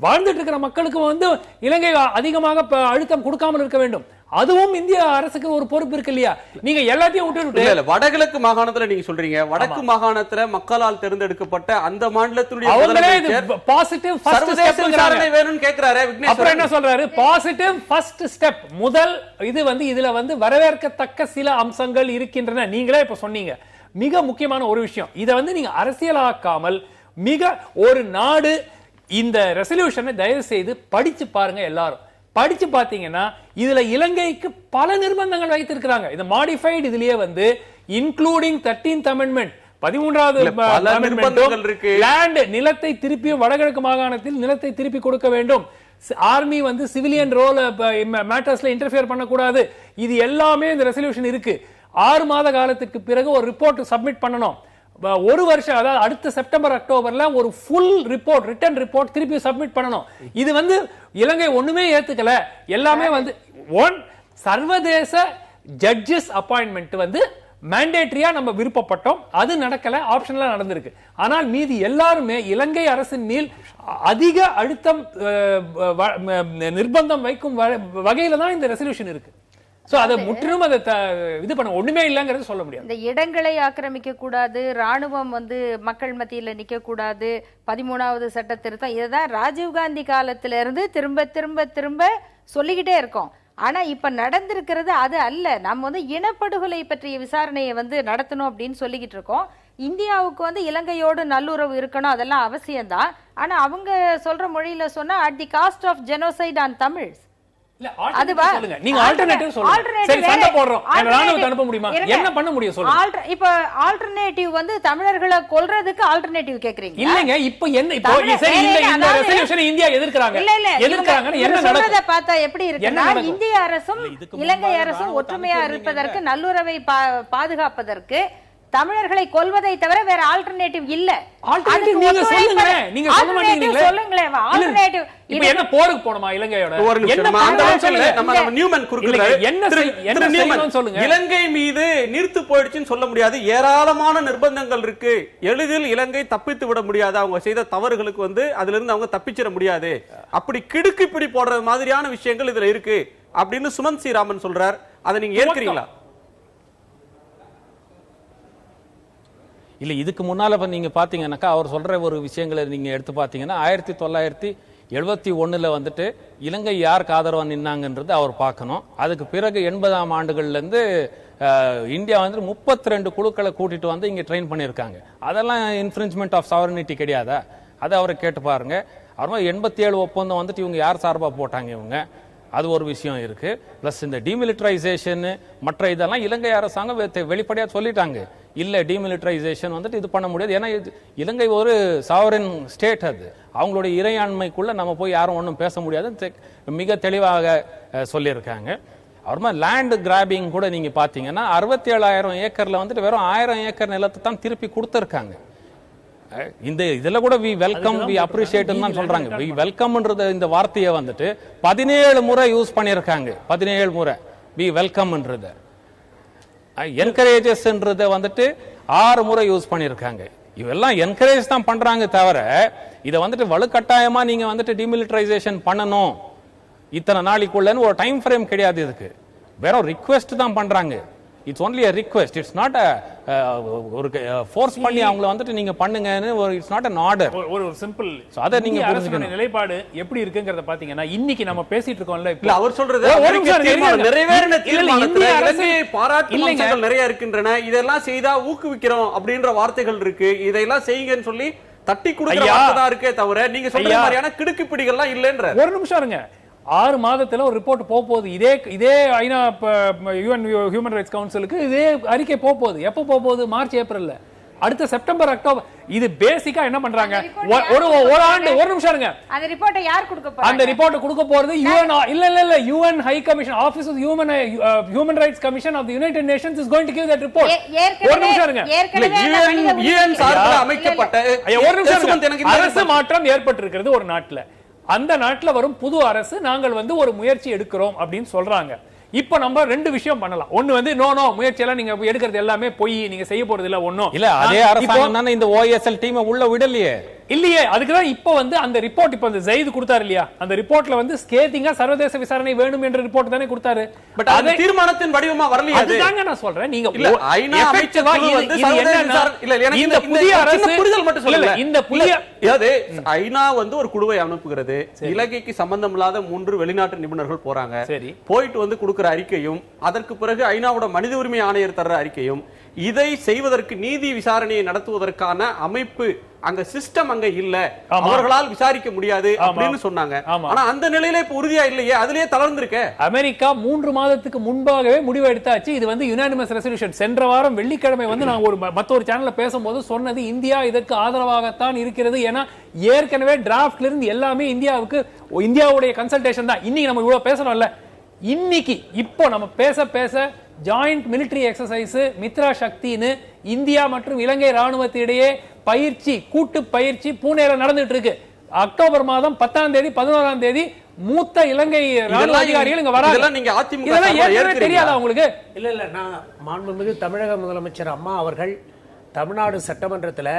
வாழ்ந்துட்டு இருக்கிற மக்களுக்கு வந்து இலங்கை அதிகமாக அழுத்தம் கொடுக்காமல் இருக்க வேண்டும். அதுவும் இந்திய அரசுக்கு ஒரு பொறுப்பு இருக்கு இல்லையா? நீங்க எல்லாத்தையும் விட்டு வடகிழக்கு மாகாணத்துல நீங்க சொல்றீங்க, வடக்கு மாகாணத்துல மக்களால் தேர்ந்தெடுக்கப்பட்ட அந்த மாநிலத்தினுடைய பாசிட்டிவ் வேணும்னு கேக்குறாரு. அப்புறம் என்ன சொல்றாரு? பாசிட்டிவ் ஃபர்ஸ்ட் ஸ்டெப், முதல் இது வந்து இதுல வந்து வரவேற்கத்தக்க சில அம்சங்கள் இருக்கின்றன. நீங்களே இப்ப சொன்னீங்க மிக முக்கியமான ஒரு விஷயம். இதை வந்து நீங்க அரசியலாக்காமல் ஒரு நாடு இந்த ரெசல்யூஷனை தயவு செய்து படிச்சு பாருங்க எல்லாரும். படிச்சு பாத்தீங்கன்னா இதுல இலங்கைக்கு பல நிர்பந்தங்கள் வைத்திருக்கிறாங்க. இந்த மாடிஃபைடு இதுலயே வந்து இன்க்ளூடிங் 13th amendment 13வது லேண்ட் நிலத்தை திருப்பி வடகிழக்கு மாகாணத்தில் நிலத்தை திருப்பி கொடுக்க வேண்டும். ஆர்மி வந்து சிவிலியன் ரோல் மேட்டர்ஸ்ல இன்டர்ஃபியர் பண்ணக்கூடாது. இது எல்லாமே இந்த ரெசல்யூஷன் இருக்கு. 6 மாத காலத்துக்கு பிறகு ஒரு ரிப்போர்ட் சப்மிட் பண்ணணும். ஒரு வருஷம், அதாவது அடுத்த செப்டம்பர் அக்டோபர்ல ஒரு ஃபுல் ரிப்போர்ட், ரிட்டன் ரிப்போர்ட் திருப்பி சப்மிட் பண்ணணும். இது வந்து இலங்கை ஒண்ணுமே ஏத்துக்கல. எல்லாமே வந்து சர்வதேச ஜட்ஜஸ் அப்பாயின்மெண்ட் வந்து மேண்டேட்டரியா நம்ம விருப்பப்பட்டோம். அது நடக்கல, ஆப்ஷனலா நடந்திருக்கு. ஆனால் மீதி எல்லாருமே இலங்கை அரசின் மேல் அதிக அழுத்தம் நிர்பந்தம் வைக்கும் வகையில தான் இந்த ரெசல்யூஷன் இருக்கு. சோ அதை முற்றிலும் அதை இது பண்ண ஒண்ணுமே இல்லைங்கிறது சொல்ல முடியாது. இந்த இடங்களை ஆக்கிரமிக்க கூடாது, ராணுவம் வந்து மக்கள் மத்தியில நிக்க கூடாது, 13வது சட்ட திருத்தம், இதுதான் ராஜீவ்காந்தி காலத்துல இருந்து திரும்ப திரும்ப திரும்ப சொல்லிக்கிட்டே இருக்கோம். ஆனா இப்ப நடந்திருக்கிறது அது அல்ல. நம்ம வந்து இனப்படுகொலை பற்றிய விசாரணையை வந்து நடத்தணும் அப்படின்னு சொல்லிக்கிட்டு இருக்கோம். இந்தியாவுக்கு வந்து இலங்கையோடு நல்லுறவு இருக்கணும், அதெல்லாம் அவசியம்தான். ஆனா அவங்க சொல்ற மொழியில சொன்னா at the cost of genocide on Tamils. நீங்க ஆல்டர்னேட்டிவ் சொல்லுங்க. சரி, சண்டை போடுறோம், ராணுவத்தை அனுப்ப முடியுமா? என்ன பண்ண முடியும் சொல்லுங்க. இப்ப ஆல்டர்னேட்டிவ் வந்து தமிழர்களை கொல்றதுக்கு ஆல்டர்னேட்டிவ் கேக்குறீங்க. இல்லங்க, இப்போ என்ன இப்போ சரி இந்த ரெசல்யூஷன் இந்தியா எதிர்க்கறாங்க. எதிர்க்கறாங்க. என்ன நடக்குது பார்த்தா எப்படி இருக்குன்னா, இந்திய அரசும் இலங்கை அரசும் ஒற்றுமையா இருப்பதற்கு, நல்லுறவை பாதுகாப்பதற்கு தமிழர்களை கொல்வதை தவிர வேற ஆல்டர்னேட்டிவ் இல்ல. ஆல்டர்னேட்டிவ் நீங்க சொல்லுங்க. நீங்க சொல்ல மாட்டீங்களே. சொல்லுங்களே ஆல்டர்னேட்டிவ். இப்போ என்ன போருக்கு போணுமா இலங்கையோட? என்ன அந்த நம்ம நியூமன் குறுக்குறாரு. என்ன செய்யணும் சொல்லுங்க. இலங்கை மீது நீர்த்து போயிடுச்சுன்னு சொல்ல முடியாது. ஏராளமான நிர்பந்தங்கள் இருக்கு. எளிதில் இலங்கை தப்பித்து விட முடியாது. அவங்க செய்த தவறுகளுக்கு வந்து அதுல இருந்து அவங்க தப்பிச்சிட முடியாது. அப்படி கிடுக்கு பிடி போடுற மாதிரியான விஷயங்கள் இதுல இருக்கு அப்படின்னு சுமந்த் ஸ்ரீராமன் சொல்றார். அதை நீங்க ஏற்கிறீங்களா? இல்ல, இதுக்கு முன்னால நீங்க பாத்தீங்கன்னாக்கா அவர் சொல்ற ஒரு விஷயங்களை நீங்க எடுத்து பாத்தீங்கன்னா 1971 வந்துட்டு இலங்கை யாருக்கு ஆதரவா நின்னாங்கன்றது அவர் பார்க்கணும். அதுக்கு பிறகு 80ஆம் ஆண்டுகள்ல இருந்து இந்தியா வந்து 32 குழுக்களை கூட்டிட்டு வந்து இங்க ட்ரெயின் பண்ணிருக்காங்க. அதெல்லாம் இன்ஃப்ரிஞ்ச்மெண்ட் ஆஃப் சாவரனிட்டி கிடையாதா? அதை அவரை கேட்டு பாருங்க. அப்புறமா 87 ஒப்பந்தம் வந்துட்டு இவங்க யார் சார்பா போட்டாங்க இவங்க, அது ஒரு விஷயம் இருக்கு. பிளஸ் இந்த டிமிலிட்டரைசேஷன் மற்ற இதெல்லாம் இலங்கை அரசாங்கம் வெளிப்படையா சொல்லிட்டாங்க. இல்ல டிமிலிட்டரைசேஷன் வந்துட்டு இது பண்ண முடியாது. ஏன்னா இலங்கை ஒரு சாவரன் ஸ்டேட், அது அவங்களுடைய இறையாண்மைக்குள்ள நம்ம போய் யாரும் ஒன்றும் பேச முடியாது மிக தெளிவாக சொல்லியிருக்காங்க. அப்புறமா லேண்ட் கிராபிங் கூட நீங்க பாத்தீங்கன்னா 67,000 ஏக்கர்ல வந்துட்டு வெறும் 1000 ஏக்கர் நிலத்தை தான் திருப்பி கொடுத்திருக்காங்க. இந்த இதுல கூட வி வெல்கம் வி அப்ரிஷியேட் தான் சொல்றாங்க. வி வெல்கம்ன்றது இந்த வார்த்தையை வந்துட்டு 17 முறை யூஸ் பண்ணிருக்காங்க. 17 முறை வி வெல்கம்ன்றது. என்கரேஜஸ்ன்றதை வந்துட்டு 6 முறை யூஸ் பண்ணிருக்காங்க. இவெல்லாம் என்கரேஜ் தான் பண்றாங்க தவிர இதை வந்துட்டு வலுக்கட்டாயமா நீங்க வந்துட்டு டிமிலிட்டரைசேஷன் பண்ணணும் இத்தனை நாளைக்குள்ளன்னு ஒரு டைம் ஃப்ரேம் கிடையாது. இதுக்கு வெறும் ரிக்வெஸ்ட் தான் பண்றாங்க. It's only a request. It's not ஒரு ஃபோர்ஸ் பண்ணி அவங்கள வந்துட்டு நீங்க பண்ணுங்கன்னு இட்ஸ் நாட் an order. ஒரு சிம்பிள் அத நீங்க புரிஞ்சுக்கணும். நிலைப்பாடு எப்படி இருக்குங்கறத பாத்தீங்கன்னா இன்னைக்கு நம்ம பேசிட்டு இருக்கோம்ல. இல்ல அவர் சொல்றது நிறைவேறின தீர்மானத்துல இலங்கையை பாராட்டு அம்சங்கள் நிறைய இருக்கின்றன. இதெல்லாம் செய்தா ஊக்குவிக்கிறோம் அப்படின்ற வார்த்தைகள் இருக்கு. இதெல்லாம் செய்யுங்கன்னு சொல்லி தட்டி கொடுக்கிற வார்த்தை தான் இருக்கே தவிர நீங்க சொல்ற மாதிரியான கிடுக்குப்பிடிகள்லாம் இல்லன்ற. ஒரு நிமிஷம் இருங்க. 6 மாதத்துல ஒரு ரிப்போர்ட் போகுது. இதே ஐநா யுஎன் ஹியூமன் ரைட்ஸ் கவுன்சிலுக்கு இதே அறிக்கை போகுது. எப்ப போகுது? மார்ச் ஏப்ரல்ல. அடுத்த செப்டம்பர் அக்டோபர். இது பேசிக்கா என்ன பண்றாங்க? ஒரு ஆண்டு. ஒரு நிமிஷம் இருங்க. அந்த ரிப்போர்ட்டை யார் கொடுக்க போறாங்க? அந்த ரிப்போர்ட் கொடுக்க போறது யுஎன். இல்ல UN high commission office of human rights commission of the United Nations is going to give that report. ஒரு நிமிஷம் இருங்க. யுஎன் சார்பில் அமைக்கப்பட்ட ஒரு நிமிஷம். அரசு மாற்றம் ஏற்பட்டிருக்கிறது ஒரு நாட்டுல. அந்த நாட்டுல வரும் புது அரசு நாங்கள் வந்து ஒரு முயற்சி எடுக்கிறோம் அப்படின்னு சொல்றாங்க. இப்ப நம்ம ரெண்டு விஷயம் பண்ணலாம். ஒன்னு வந்து நோ முயற்சி எல்லாம் நீங்க எடுக்கிறது எல்லாமே போய் நீங்க செய்ய போறது இல்ல ஒண்ணும் இல்ல. அதே அரசாங்கம் தானே இந்த OSL டீம் உள்ள விடலையே. இல்லையே. அதுக்குதான் இப்ப வந்து அந்த ரிப்போர்ட் இப்ப ஜெயித் கொடுத்தாரு இல்லையா? அந்த ரிப்போர்ட்ல வந்து ஸ்கேத்திங்கா சர்வதேச விசாரணை வேணும் என்ற ரிப்போர்ட் தானே கொடுத்தாரு. பட் அது தீர்மானத்தின் வடிவமா வரலையே. அதுதாங்க நான் சொல்றேன். நீங்க ஐநா அமைச்சர் வந்து இந்த புதிய அரசு புரிதல் மட்டும் சொல்லல. இந்த புதிய ஐநா வந்து ஒரு குழுவை அனுப்புகிறது. இலங்கைக்கு சம்பந்தம் இல்லாத 3 வெளிநாட்டு நிபுணர்கள் போறாங்க. போயிட்டு வந்து கொடுக்கிற அறிக்கையும் அதற்கு பிறகு ஐநாவோட மனித உரிமை ஆணையர் தர்ற அறிக்கையும் இதை செய்வதற்கு நீதி விசாரணையை நடத்துவதற்கான அமைப்பு அங்க சிஸ்டம் அங்க இல்ல, அவர்களால் விசாரிக்க முடியாது அப்படின்னு சொன்னாங்க. ஆனா அந்த நிலையில இப்ப உறுதியா இல்லையே, அதுலயே தளர்ந்திருக்க. அமெரிக்கா 3 மாதத்துக்கு முன்பாகவே முடிவு எடுத்தாச்சு. இது வந்து யுனானிமஸ் ரெசல்யூஷன். சென்ற வாரம் வெள்ளிக்கிழமை வந்து நான் ஒரு மற்றொரு சேனல்ல பேசும்போது சொன்னது, இந்தியா இதற்கு ஆதரவாகத்தான் இருக்கிறது. ஏன்னா ஏற்கனவே டிராஃப்ட்ல இருந்து எல்லாமே இந்தியாவுடைய கன்சல்டேஷன் தான். இன்னைக்கு நம்ம இவ்வளவு பேசணும்ல, இன்னைக்கு இப்போ நம்ம பேச ஜாயிண்ட் மிலிட்டரி எக்ஸசைஸ் மித்ரா சக்தின்னு இந்தியா மற்றும் இலங்கை ராணுவத்திடையே கூட்டு பயிற்சி பூனேல நடந்துட்டு இருக்கு. அக்டோபர் மாதம் 10ஆம் தேதி 11ஆம் தேதி மூத்த இலங்கை ராணுவ அதிகாரிகள் இங்க வராங்க. நீங்க அதிமுக தெரியாதா உங்களுக்கு? இல்ல நான் மாண்புமிகு தமிழக முதலமைச்சர் அம்மா அவர்கள் தமிழ்நாடு சட்டமன்றத்தில்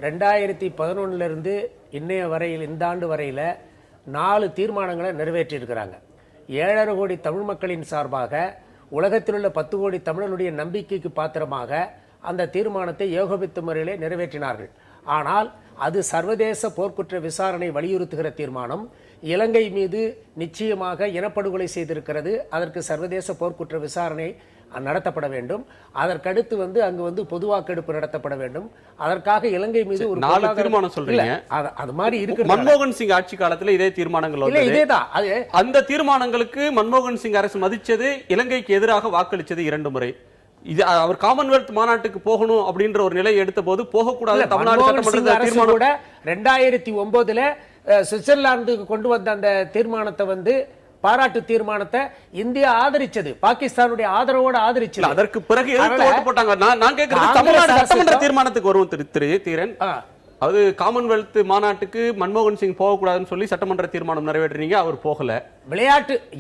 2011 இருந்து இன்னைய வரையில் இந்த ஆண்டு வரையில 4 தீர்மானங்களை நிறைவேற்றி இருக்கிறாங்க. 7.5 கோடி தமிழ் மக்களின் சார்பாக உலகத்தில் உள்ள 10 கோடி தமிழர்களுடைய நம்பிக்கைக்கு பாத்திரமாக அந்த தீர்மானத்தை ஏகோபித்த முறையிலே நிறைவேற்றினார்கள். ஆனால் அது சர்வதேச போர்க்குற்ற விசாரணை வலியுறுத்துகிற தீர்மானம். இலங்கை மீது நிச்சயமாக இனப்படுகொலை செய்திருக்கிறது, அதற்கு சர்வதேச போர்க்குற்ற விசாரணை நடத்தப்பட வேண்டும். அதற்கடுத்து அங்கு பொது வாக்கெடுப்பு நடத்தப்பட வேண்டும். அதற்காக இலங்கை மீது ஒரு 4 தீர்மானம் சொல்றீங்க. அது மாதிரி இருக்கு. மன்மோகன் சிங் ஆட்சி காலத்துல இதே தீர்மானங்கள் வந்தது. இதேதான். அந்த தீர்மானங்களுக்கு மன்மோகன் சிங் அரசு மதிச்சது, இலங்கைக்கு எதிராக வாக்களிச்சது 2 முறை. இது அவர் காமன்வெல்த் மாநாட்டுக்கு போகணும் அப்படின்ற ஒரு நிலை எடுத்த போது போகக்கூடாது. தமிழ்நாடு சட்டமன்றத்தில் தீர்மானம் 2009 சுவிட்சர்லாந்துக்கு கொண்டு வந்த அந்த தீர்மானத்தை பாராட்டு தீர்மானத்தை இந்தியா ஆதரிச்சது, பாகிஸ்தானுடைய ஆதரவோடு ஆதரிச்சது. அதற்கு பிறகு எதிர்த்து ஓட்டு போட்டாங்க. நான் கேட்கிறது தமிழ்நாடு சட்டமன்ற தீர்மானத்துக்கு வருவோம் தீரன். அது காமன்வெல்த் மாநாட்டுக்கு மன்மோகன் சிங் போகக்கூடாதுன்னு சொல்லி சட்டமன்ற தீர்மானம் நிறைவேற்றினீங்க, அவர் போகல.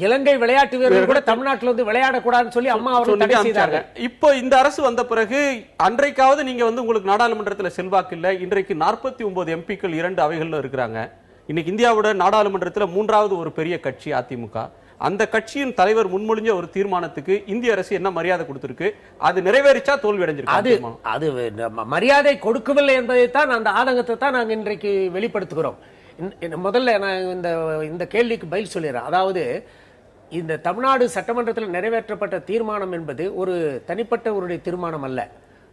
இலங்கை விளையாட்டு வீரர்கள் கூட தமிழ்நாட்டில் விளையாடக்கூடாதுன்னு சொல்லி அம்மா அவர்கள் தடை செய்தாங்க. இப்போ இந்த அரசு வந்த பிறகு அன்றைக்காவது நீங்க உங்களுக்கு நாடாளுமன்றத்தில் செல்வாக்கு இல்ல. இன்றைக்கு 49 எம்பிக்கள் 2 அவைகள்ல இருக்கிறாங்க. இன்னைக்கு இந்தியாவோட நாடாளுமன்றத்தில் 3வது ஒரு பெரிய கட்சி அதிமுக. அந்த கட்சியின் தலைவர் முன்மொழிஞ்ச ஒரு தீர்மானத்துக்கு இந்திய அரசு என்ன மரியாதை கொடுத்திருக்கு? அது நிறைவேறிச்சா தோல்வி அடைஞ்சிருக்கு? அது மரியாதை கொடுக்கவில்லை என்பதைத்தான், அந்த ஆதங்கத்தை தான் நாங்கள் இன்றைக்கு வெளிப்படுத்துகிறோம். முதல்ல நான் இந்த கேள்விக்கு பதில் சொல்லிடுறேன். அதாவது இந்த தமிழ்நாடு சட்டமன்றத்தில் நிறைவேற்றப்பட்ட தீர்மானம் என்பது ஒரு தனிப்பட்ட ஒரு தீர்மானம் அல்ல.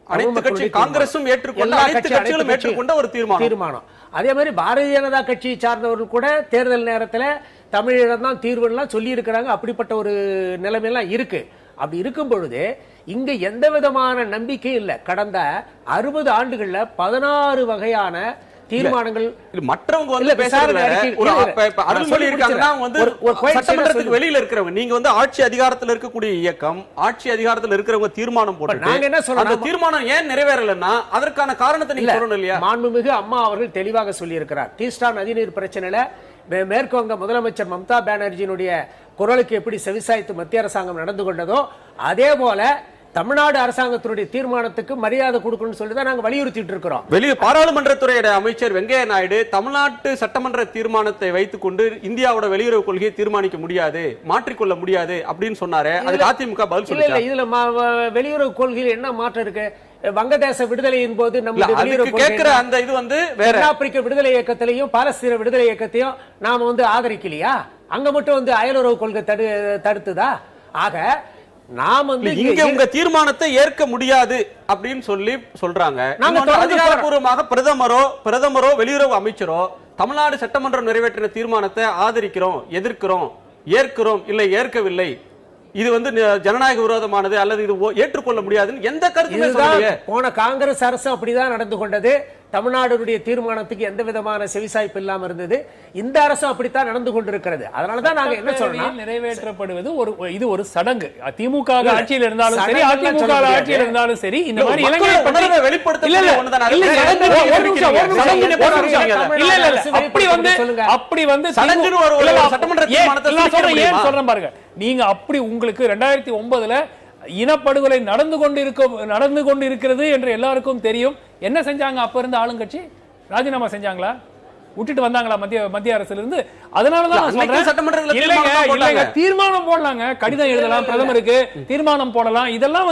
அனைத்து கட்சி காங்கிரசும் ஏற்றுக்கொண்ட, அனைத்து கட்சிகளும் ஏற்றுக்கொண்ட ஒரு தீர்மானம். அதே மாதிரி பாரதிய ஜனதா கட்சியை சார்ந்தவர்கள் கூட தேர்தல் நேரத்தில் தமிழிடம் தான் தீர்வுலாம் சொல்லி இருக்கிறாங்க. அப்படிப்பட்ட ஒரு நிலைமையெல்லாம் இருக்கு. அப்படி இருக்கும் பொழுது இங்க எந்த விதமான நம்பிக்கை இல்லை. கடந்த 60 ஆண்டுகள்ல 16 வகையான தீர்மானங்கள் மற்றவங்க வெளியில இருக்கிறவங்க. நீங்க ஆட்சி அதிகாரத்தில் இருக்கக்கூடிய இயக்கம், ஆட்சி அதிகாரத்தில் இருக்கிறவங்க தீர்மானம் போட்டு நாங்க என்ன சொல்றோம், தீர்மானம் ஏன் நிறைவேறலன்னா அதற்கான காரணத்தை நீங்க சொல்லணும் இல்லையா? மாண்புமிகு அம்மா அவர்கள் தெளிவாக சொல்லி இருக்கிறார். தீஸ்டா நதிநீர் பிரச்சனையில மேற்குவங்க முதலமைச்சர் மம்தா பானர்ஜியினுடைய குரலுக்கு எப்படி செவிசாய்த்து மத்திய அரசாங்கம் நடந்து கொண்டதோ அதே போல தமிழ்நாடு அரசாங்கத்தினுடைய தீர்மானத்துக்கு மரியாதை கொடுக்கணும்னு சொல்லி தான் நாங்க வலியுறுத்திட்டு இருக்கிறோம். வெளியே பாராளுமன்றத்துறை அமைச்சர் வெங்கையா நாயுடு தமிழ்நாட்டு சட்டமன்ற தீர்மானத்தை வைத்துக் கொண்டு இந்தியாவோட வெளியுறவு கொள்கையை தீர்மானிக்க முடியாது, மாற்றிக்கொள்ள முடியாது அப்படின்னு சொன்னாரு. அதுக்கு அதிமுக பதில் சொல்லல. இதுல வெளியுறவு கொள்கையில் என்ன மாற்றம் இருக்கு? வங்கதேச விடுதலையின் போது நம்ம கேட்கிற அந்த இது தென்னாப்பிரிக்க விடுதலை இயக்கத்திலையும் பாலஸ்தீன விடுதலை இயக்கத்தையும் நாம ஆதரிக்கலையா? அங்க மட்டும் அயலுறவு கொள்கை தடுத்துதா? ஆக நாம் இங்க உங்க தீர்மானத்தை ஏற்க முடியாது அப்படின்னு சொல்லி சொல்றாங்க. அதிகாரப்பூர்வமாக பிரதமரோ வெளியுறவு அமைச்சரோ தமிழ்நாடு சட்டமன்றம் நிறைவேற்றின தீர்மானத்தை ஆதரிக்கிறோம், எதிர்க்கிறோம், ஏற்கிறோம், இல்லை ஏற்கவில்லை, இது ஜனநாயக விரோதமானது அல்லது இது ஏற்றுக்கொள்ள முடியாதுன்னு எந்த கருத்து? போன காங்கிரஸ் அரசு அப்படிதான் நடந்து கொண்டது. தமிழ்நாடுடைய தீர்மானத்துக்கு எந்த விதமான செவிசாய்ப்பு இல்லாம இருந்தது. இந்த அரசு அப்படித்தான் நடந்து கொண்டிருக்கிறது. அதனாலதான் நாங்க என்ன சொல்றோம், நிறைவேற்றப்படுவது இது ஒரு சடங்கு. திமுக ஆட்சியில் இருந்தாலும் சரி, அதிமுக ஆட்சியில் இருந்தாலும் சரி, இந்த மாதிரி இலங்கை சொல்றேன் பாருங்க. நீங்க அப்படி உங்களுக்கு 2009 இனப்படுகொலை நடந்து கொண்டிருக்கிறது என்று எல்லாருக்கும் தெரியும். என்ன செஞ்சாங்க? அப்ப இருந்த ஆளுங்கட்சி ராஜினாமா செஞ்சாங்களா? விட்டுட்டு வந்தாங்களா மத்திய அரசுல இருந்து? அதனாலதான் தீர்மானம் போடலாங்க, கடிதம் எழுதலாம், பிரதமருக்கு தீர்மானம் போடலாம். இதெல்லாம்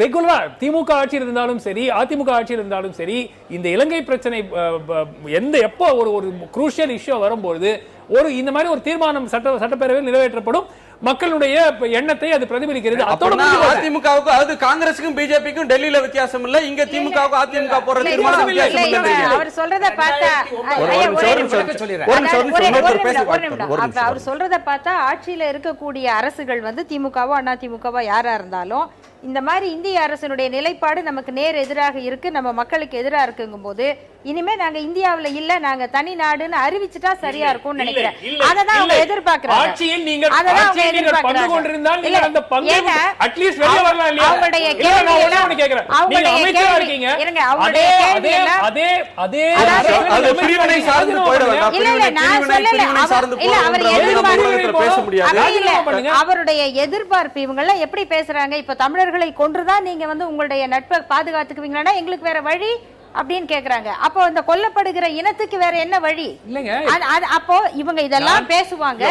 ரெகுலரா திமுக ஆட்சியில் இருந்தாலும் சரி, அதிமுக ஆட்சியில் இருந்தாலும் சரி, இந்த இலங்கை பிரச்சனை எப்போ ஒரு குரூஷியல் இஷ்யூ வரும்போது இந்த மாதிரி ஒரு தீர்மானம் சட்டப்பேரவையில் நிறைவேற்றப்படும். மக்களுடைய எண்ணத்தை அது பிரதிபலிக்கிறது. அதிமுகவுக்கும் அதாவது காங்கிரஸுக்கும் பிஜேபிக்கும் டெல்லியில வித்தியாசம் இல்ல, இங்க திமுகவுக்கும் அதிமுக போற தீர்மானம் வித்தியாசம் இல்ல. அவர் சொல்றத பார்த்தா அவர் சொல்றத பார்த்தா ஆட்சியில இருக்கக்கூடிய அரசுகள் வந்து திமுகவோ அதிமுகவோ யாரா இருந்தாலும் இந்த மாதிரி இந்திய அரசினுடைய நிலைப்பாடு நமக்கு நேர் எதிராக இருக்கு, நம்ம மக்களுக்கு எதிராக இருக்குங்கும் போது இனிமே நாங்க இந்தியாவுல இல்ல, நாங்க தனி நாடுன்னு அறிவிச்சுட்டா சரியா இருக்கும்னு நினைக்கிறேன். அததான் அவங்க எதிர்பார்க்கறாங்க. ஆட்சியில் நீங்கள் பங்கு கொண்டிருந்தால் நீங்க அந்த பங்கு அட்லீஸ்ட் வெளிய வரலாம் இல்லையா? அவங்களுடைய கேள்வி என்ன கேக்குறேன், நீங்க அமைச்சரா இருக்கீங்க, இருங்க, அவங்களுடைய கேள்வி அதே அது பிரிவினை சார்ந்து போய்டலாம். இல்ல இல்ல நான் சொல்லல, இல்ல அவர் எதிர்பார்ப்பு பேச முடியாது. அவருடைய எதிர்பார்ப்பு இவங்க எல்லாம் எப்படி பேசுறாங்க, இப்ப தமிழர்களை கொன்றுதான் நீங்க வந்து உங்களுடைய நட்பை பாதுகாத்துக்குவீங்களா, எங்களுக்கு வேற வழி அப்படின்னு கேக்குறாங்க. அப்போ இந்த கொல்லப்படுகிற இனத்துக்கு வேற என்ன வழி இல்லங்க? அப்போ இவங்க இதெல்லாம் பேசுவாங்க,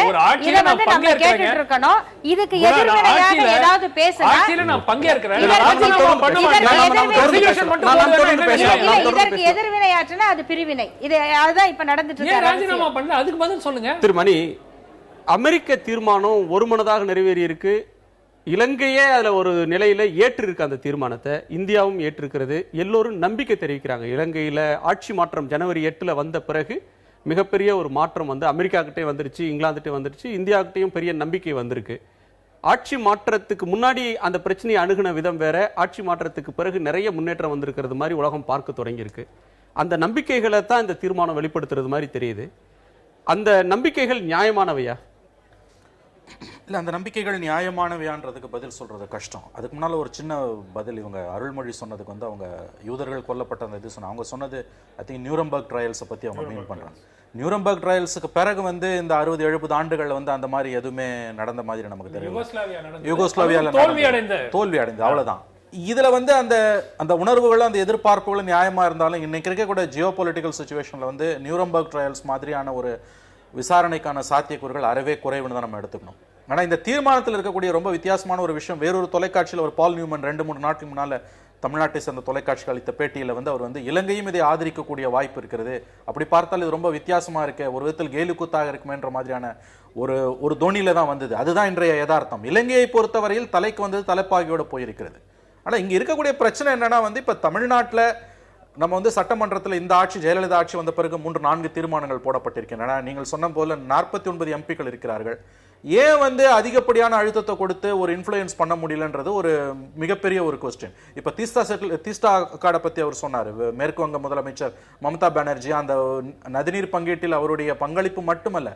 இத வந்து நம்ம கேட்டுட்டு இருக்கணும். இதுக்கு எதிர்வினையாக ஏதாவது பேசினா நான் பங்கேற்கிறேன், இதற்கு எதிர்வினையாற்றினா அது பிரிவினை. இது அதுதான் இப்ப நடந்துட்டு இருக்கு. ராஜினாமா பண்ணல, அதுக்கு பதில் சொல்லுங்க. திருமணி, அமெரிக்க தீர்மானம் ஒருமனதாக நிறைவேறி இருக்கு. இலங்கையே அதுல ஒரு நிலையில ஏற்று இருக்கு அந்த தீர்மானத்தை, இந்தியாவும் ஏற்றிருக்கிறது. எல்லோரும் நம்பிக்கை தெரிவிக்கிறாங்க. இலங்கையில ஆட்சி மாற்றம் ஜனவரி 8 வந்த பிறகு மிகப்பெரிய ஒரு மாற்றம் வந்து அமெரிக்கா கிட்டே வந்துருச்சு, இங்கிலாந்துகிட்டே வந்துருச்சு, இந்தியா கிட்டையும் பெரிய நம்பிக்கை வந்திருக்கு. ஆட்சி மாற்றத்துக்கு முன்னாடி அந்த பிரச்சனையை அணுகுன விதம் வேற, ஆட்சி மாற்றத்துக்கு பிறகு நிறைய முன்னேற்றம் வந்திருக்கிறது மாதிரி உலகம் பார்க்க தொடங்கி இருக்கு. அந்த நம்பிக்கைகளை தான் இந்த தீர்மானம் வெளிப்படுத்துறது மாதிரி தெரியுது. அந்த நம்பிக்கைகள் நியாயமானவையா? இல்லை, அந்த நம்பிக்கைகள் நியாயமானவையான்றதுக்கு பதில் சொல்கிறது கஷ்டம். அதுக்கு முன்னால் ஒரு சின்ன பதில். இவங்க அருள்மொழி சொன்னதுக்கு வந்து அவங்க யூதர்கள் கொல்லப்பட்ட அந்த இது சொன்னாங்க. அவங்க சொன்னது ஐ திங்க் நியூரம்பர்க் ட்ரையல்ஸை பற்றி அவங்க மீன் பண்ணுறாங்க. நியூரம்பர்க் ட்ரையல்ஸுக்கு பிறகு வந்து இந்த 60-70 ஆண்டுகள் வந்து அந்த மாதிரி எதுவுமே நடந்த மாதிரி நமக்கு தெரியும். யூகோஸ்லாவியாவில் தோல்வி அடைந்து அவ்வளோதான். இதில் வந்து அந்த அந்த உணர்வுகளும் அந்த எதிர்பார்ப்புகளும் நியாயமாக இருந்தாலும் இன்னைக்கு இருக்கக்கூடிய ஜியோ பொலிட்டிக்கல் சுச்சுவேஷனில் வந்து நியூரம்பர்க் ட்ரையல்ஸ் மாதிரியான ஒரு விசாரணைக்கான சாத்தியக்கூறுகள் அறவே குறைவுன்னு தான் நம்ம எடுத்துக்கணும். ஆனால் இந்த தீர்மானத்தில் இருக்கக்கூடிய ரொம்ப வித்தியாசமான ஒரு விஷயம், வேறொரு தொலைக்காட்சியில் ஒரு பால் நியூமன் 2-3 நாட்களுக்கு முன்னால் தமிழ்நாட்டை சேர்ந்த தொலைக்காட்சிகள் அளித்த பேட்டியில் வந்து அவர் வந்து இலங்கையும் இதை ஆதரிக்கக்கூடிய வாய்ப்பு இருக்கிறது, அப்படி பார்த்தால் இது ரொம்ப வித்தியாசமாக இருக்கு, ஒரு விதத்தில் கேலிக்கூத்தாக இருக்குமேன்ற மாதிரியான ஒரு தோணியில தான் வந்தது. அதுதான் இன்றைய யதார்த்தம். இலங்கையை பொறுத்தவரையில் தலைக்கு வந்தது தலைப்பாகியோட போயிருக்கிறது. ஆனால் இங்கே இருக்கக்கூடிய பிரச்சனை என்னன்னா வந்து இப்போ தமிழ்நாட்டில் நம்ம வந்து சட்டமன்றத்தில் இந்த ஆட்சி ஜெயலலிதா ஆட்சி வந்த பிறகு 3-4 தீர்மானங்கள் போடப்பட்டிருக்கின்றன. நீங்கள் சொன்ன போல 49 எம்பிக்கள் இருக்கிறார்கள். ஏன் வந்து அதிகப்படியான அழுத்தத்தை கொடுத்து ஒரு இன்ஃப்ளூயன்ஸ் பண்ண முடியலன்றது ஒரு மிகப்பெரிய ஒரு கொஸ்டின். இப்போ தீஸ்தா அக்காடை பற்றி அவர் சொன்னார். மேற்கு வங்க முதலமைச்சர் மம்தா பானர்ஜி அந்த நதிநீர் பங்கீட்டில் அவருடைய பங்களிப்பு மட்டுமல்ல,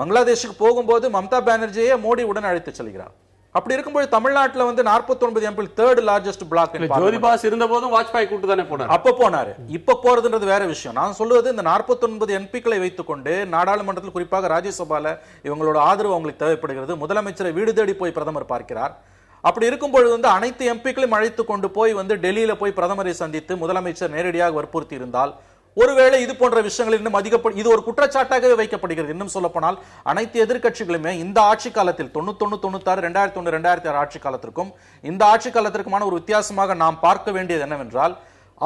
பங்களாதேஷுக்கு போகும்போது மம்தா பானர்ஜியே மோடி உடன் அழைத்து செல்கிறார். அப்படி இருக்கும்போது தமிழ்நாட்டில் வந்து 49 MP 3rd largest black. Jyoti Basu இருந்த போதும் வாஜ்பாய் கூட்டு தானே போனார். அப்ப போனாரு, இப்ப போறதுன்றது வேற விஷயம். நான் சொல்லுவது இந்த 49 எம்பிக்களை வைத்துக்கொண்டு நாடாளுமன்றத்தில் குறிப்பாக ராஜ்யசபால இவங்களோட ஆதரவு அவங்களுக்கு தேவைப்படுகிறது. முதலமைச்சரை வீடு தேடி போய் பிரதமர் பார்க்கிறார். அப்படி இருக்கும்பொழுது வந்து அனைத்து எம்பிக்களையும் அழைத்து கொண்டு போய் வந்து டெல்லியில போய் பிரதமரை சந்தித்து முதலமைச்சர் நேரடியாக வற்புறுத்தி இருந்தால் ஒருவேளை இது போன்ற விஷயங்கள் இன்னும் இது ஒரு குற்றச்சாட்டாகவே வைக்கப்படுகிறது. இன்னும் சொல்ல போனால் அனைத்து எதிர்க்கட்சிகளுமே இந்த ஆட்சி காலத்தில் 91, 96, 2001, 2006 ஆட்சி காலத்திற்கும் இந்த ஆட்சி காலத்திற்குமான ஒரு வித்தியாசமாக நாம் பார்க்க வேண்டியது என்னவென்றால்,